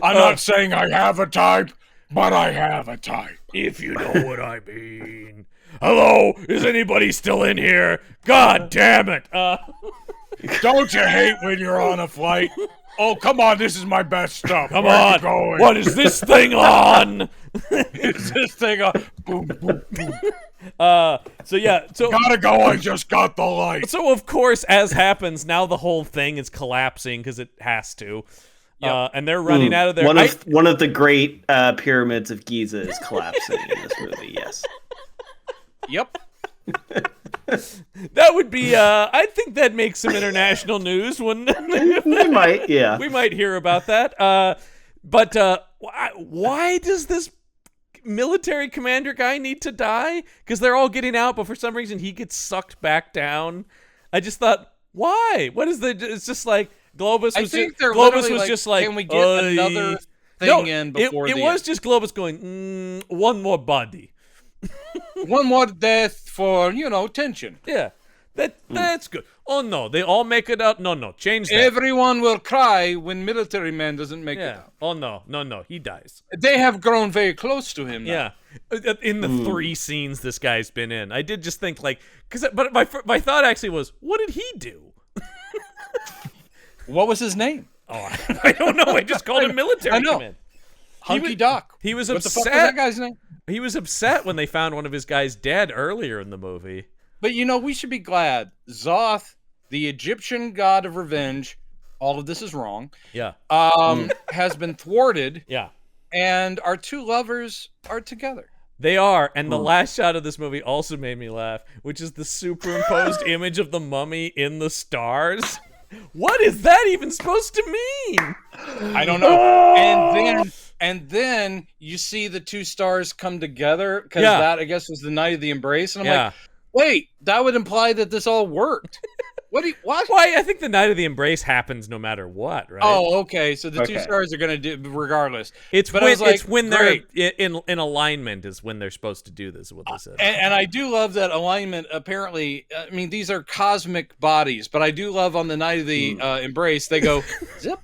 I'm not saying I have a type, but I have a type. If you know what I mean. Hello? Is anybody still in here? God damn it. Don't you hate when you're on a flight? Oh, come on. This is my best stuff. Come on. Going? What is this thing on? Is this thing on? Boom, boom, boom. So gotta go. I just got the light. So of course, as happens, now the whole thing is collapsing because it has to. And they're running out of there. One of the great pyramids of Giza is collapsing in this movie. Yes. Yep. That would be. I think that makes some international news. Wouldn't it? We might. Yeah. We might hear about that. But why does this military commander guy need to die? Because they're all getting out, but for some reason he gets sucked back down. I just thought, why? What is the? It's just like Globus was just like, can we get another thing in before it was just Globus going, one more body. One more death for, tension. Yeah. That's good. Oh no, they all make it out. No, change that. Everyone will cry when military man doesn't make it out. Oh no, he dies. They have grown very close to him now. Yeah, in the 3 scenes this guy's been in, I did just think but my thought actually was, what did he do? What was his name? Oh, I don't know. I just called him military. I know. Man. Hunky Doc. He was upset. upset. What the fuck was that guy's name? He was upset when they found one of his guys dead earlier in the movie. But we should be glad. Zoth, the Egyptian god of revenge, all of this is wrong. Yeah. Has been thwarted. Yeah. And our 2 lovers are together. They are, and the last shot of this movie also made me laugh, which is the superimposed image of the mummy in the stars. What is that even supposed to mean? I don't know. And then you see the 2 stars come together, because that, I guess, was the night of the embrace. And I'm like, wait, that would imply that this all worked. What? Why? I think the night of the embrace happens no matter what, right? Oh, okay. So the 2 stars are going to do regardless. It's when they're in alignment is when they're supposed to do this. What they said. And I do love that alignment. Apparently, I mean, these are cosmic bodies, but I do love on the night of the embrace, they go zip.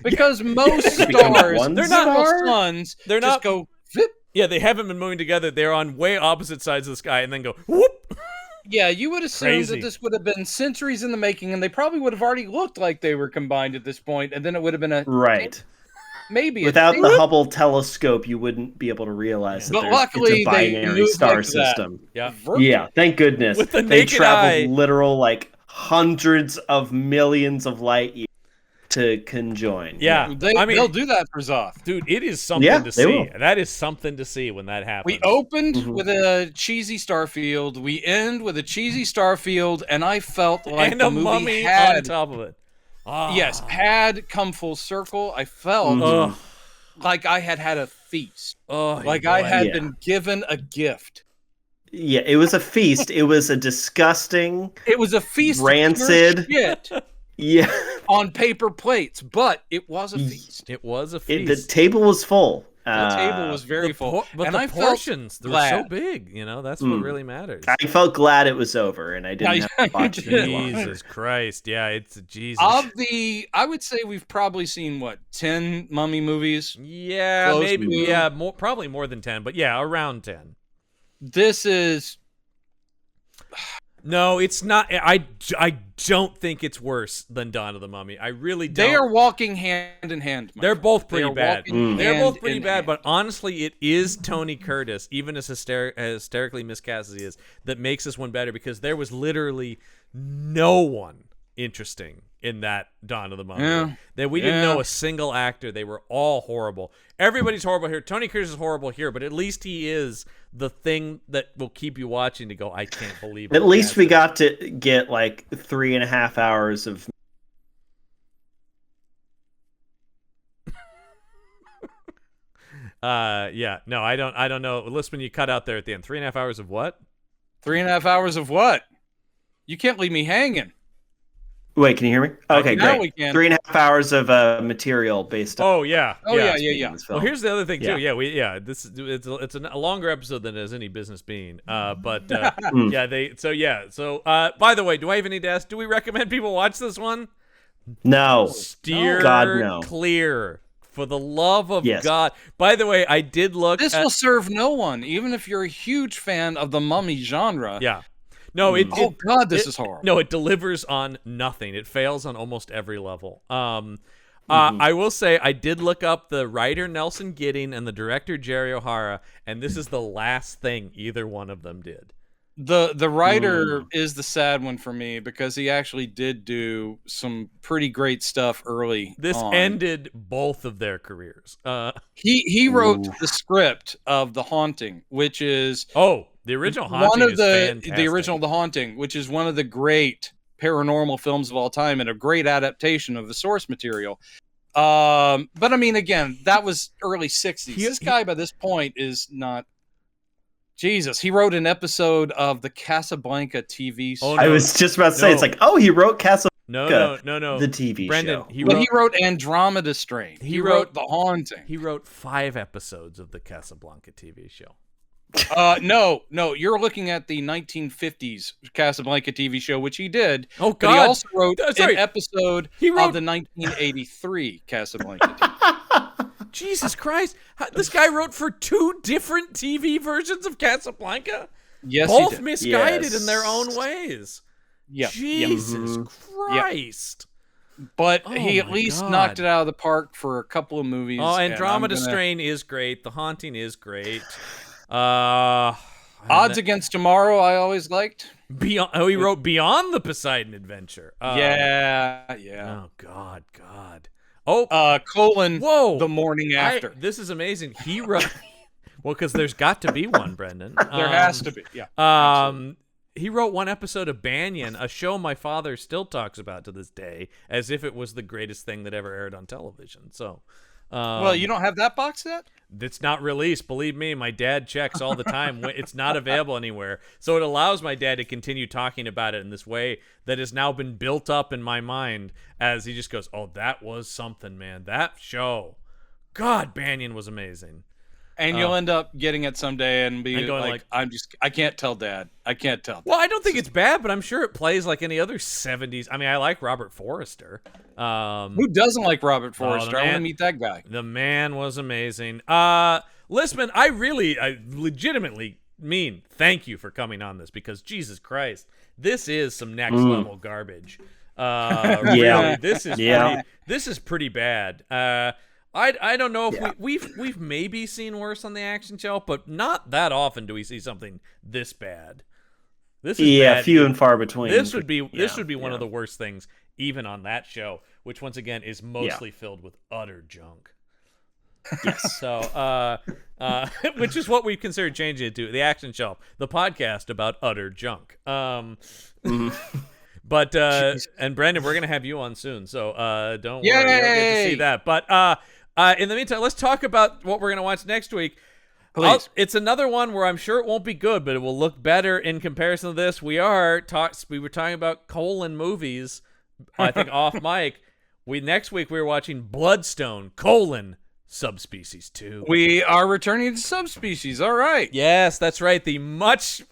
Because most stars, they're not suns. They're not go zip. Yeah, they haven't been moving together. They're on way opposite sides of the sky and then go whoop. Yeah, you would assume that this would have been centuries in the making, and they probably would have already looked like they were combined at this point, and then it would have been maybe without the Hubble telescope, you wouldn't be able to realize that luckily it's a binary star system. Yeah, thank goodness. With the they naked traveled eye. literal hundreds of millions of light years to conjoin. Yeah. They'll do that for Zoth. Dude, it is something to see. Will. That is something to see when that happens. We opened with a cheesy starfield. We end with a cheesy starfield, and I felt like and the a movie mummy had, on top of it. Yes, had come full circle. I felt like I had a feast. I had been given a gift. Yeah, it was a feast. It was a disgusting. It was a feast. Rancid. Shit. Yeah. On paper plates, but it was a feast. It was a feast. The table was full. The table was very full. But the portions, they were so big, that's what really matters. I felt glad it was over and I didn't have to watch it. Jesus Christ. Yeah, it's Jesus. I would say we've probably seen, 10 mummy movies? Yeah, Close maybe. to. Yeah, probably more than 10, but yeah, around 10. This is... No, it's not. I don't think it's worse than Dawn of the Mummy. I really don't. They are walking hand in hand. They're both pretty bad. They're both pretty bad, hand. But honestly, it is Tony Curtis, even as hysterically miscast as he is, that makes this one better, because there was literally no one interesting in that Dawn of the Mummy. Yeah. That we didn't know a single actor. They were all horrible. Everybody's horrible here. Tony Curtis is horrible here, but at least he is the thing that will keep you watching to go, I can't believe it. At least we got to get 3.5 hours of no, I don't know. Listen, you cut out there at the end. 3.5 hours of what? 3.5 hours of what? You can't leave me hanging. Wait, can you hear me? Okay, now great. we can. 3.5 hours of material based on. Oh yeah. Film. Well, here's the other thing too. This is it's a longer episode than it has any business being. By the way, do I even need to ask? Do we recommend people watch this one? No. Steer God, no. clear. For the love of God. By the way, I did look. This will serve no one, even if you're a huge fan of the mummy genre. Yeah. No, this is horrible. No, it delivers on nothing. It fails on almost every level. I will say I did look up the writer Nelson Gidding and the director Jerry O'Hara, and this is the last thing either one of them did. The writer is the sad one for me, because he actually did do some pretty great stuff early. This ended both of their careers. He wrote the script of The Haunting, which is the original Haunting the original The Haunting, which is one of the great paranormal films of all time and a great adaptation of the source material. But I mean, again, that was early 60s. This guy by this point is not. Jesus, he wrote an episode of the Casablanca TV show. I was just about to say, it's he wrote Casablanca. No. The TV Brendan, show. He wrote Andromeda Strain. He wrote The Haunting. He wrote 5 episodes of the Casablanca TV show. No, you're looking at the 1950s Casablanca TV show, which he did. Oh, God. But he also wrote an episode of the 1983 Casablanca TV. Jesus Christ. This guy wrote for 2 different TV versions of Casablanca? Yes, both misguided in their own ways. Yeah. Jesus Christ. But he at least knocked it out of the park for a couple of movies. Oh, Andromeda Strain is great. The Haunting is great. Odds Against Tomorrow I always liked. He wrote Beyond the Poseidon Adventure. Yeah. Oh, God. Whoa. The Morning After. This is amazing. He wrote... Well, because there's got to be one, Brendan. There has to be, yeah. He wrote one episode of Banyan, a show my father still talks about to this day, as if it was the greatest thing that ever aired on television. So, well, you don't have that box set? It's not released. Believe me, my dad checks all the time. It's not available anywhere. So it allows my dad to continue talking about it in this way that has now been built up in my mind as he just goes, oh, that was something, man. That show. God, Banyan was amazing. And you'll end up getting it someday and be like, I can't tell Dad. I can't tell Dad. Well, I don't think it's bad, but I'm sure it plays like any other 70s. I mean, I like Robert Forster. Who doesn't like Robert Forster? I want to meet that guy. The man was amazing. Lissman, I legitimately mean thank you for coming on this, because Jesus Christ, this is some next level garbage. Really, this is pretty bad. I don't know if we've maybe seen worse on the action shelf, but not that often do we see something this bad. This is bad. Few and far between. This would be one of the worst things, even on that show, which once again is mostly filled with utter junk. Yes. So, which is what we consider changing it to, the action shelf, the podcast about utter junk. But and Brendan, we're gonna have you on soon, so don't worry, you'll get to see that. But in the meantime, let's talk about what we're going to watch next week. Please. It's another one where I'm sure it won't be good, but it will look better in comparison to this. We were talking about colon movies, I think off mic. Next week we were watching Bloodstone, Subspecies 2. We are returning to Subspecies. All right. Yes, that's right. The much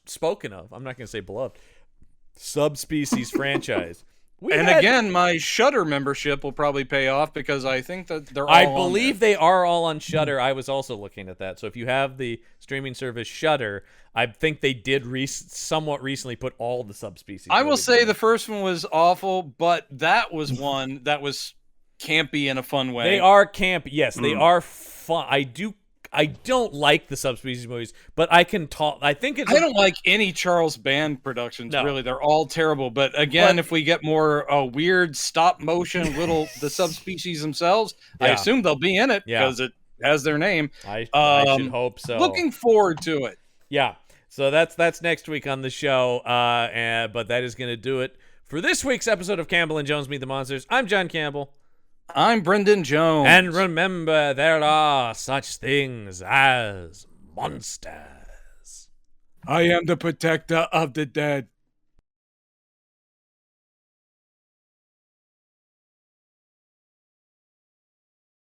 spoken of, I'm not going to say beloved, Subspecies franchise. Again, my Shudder membership will probably pay off, because I think that they're all I believe they are all on Shudder. I was also looking at that. So if you have the streaming service Shudder, I think they did somewhat recently put all the Subspecies. I will say the first one was awful, but that was one that was campy in a fun way. They are campy. Yes, they are fun. I don't like the Subspecies movies, but I can talk. I don't like any Charles Band productions. No. Really, they're all terrible. But again, if we get more weird stop motion, the Subspecies themselves, I assume they'll be in it because it has their name. I should hope so. Looking forward to it. Yeah. So that's next week on the show. But that is going to do it for this week's episode of Campbell and Jones Meet the Monsters. I'm John Campbell. I'm Brendan Jones. And remember, there are such things as monsters. I am the protector of the dead.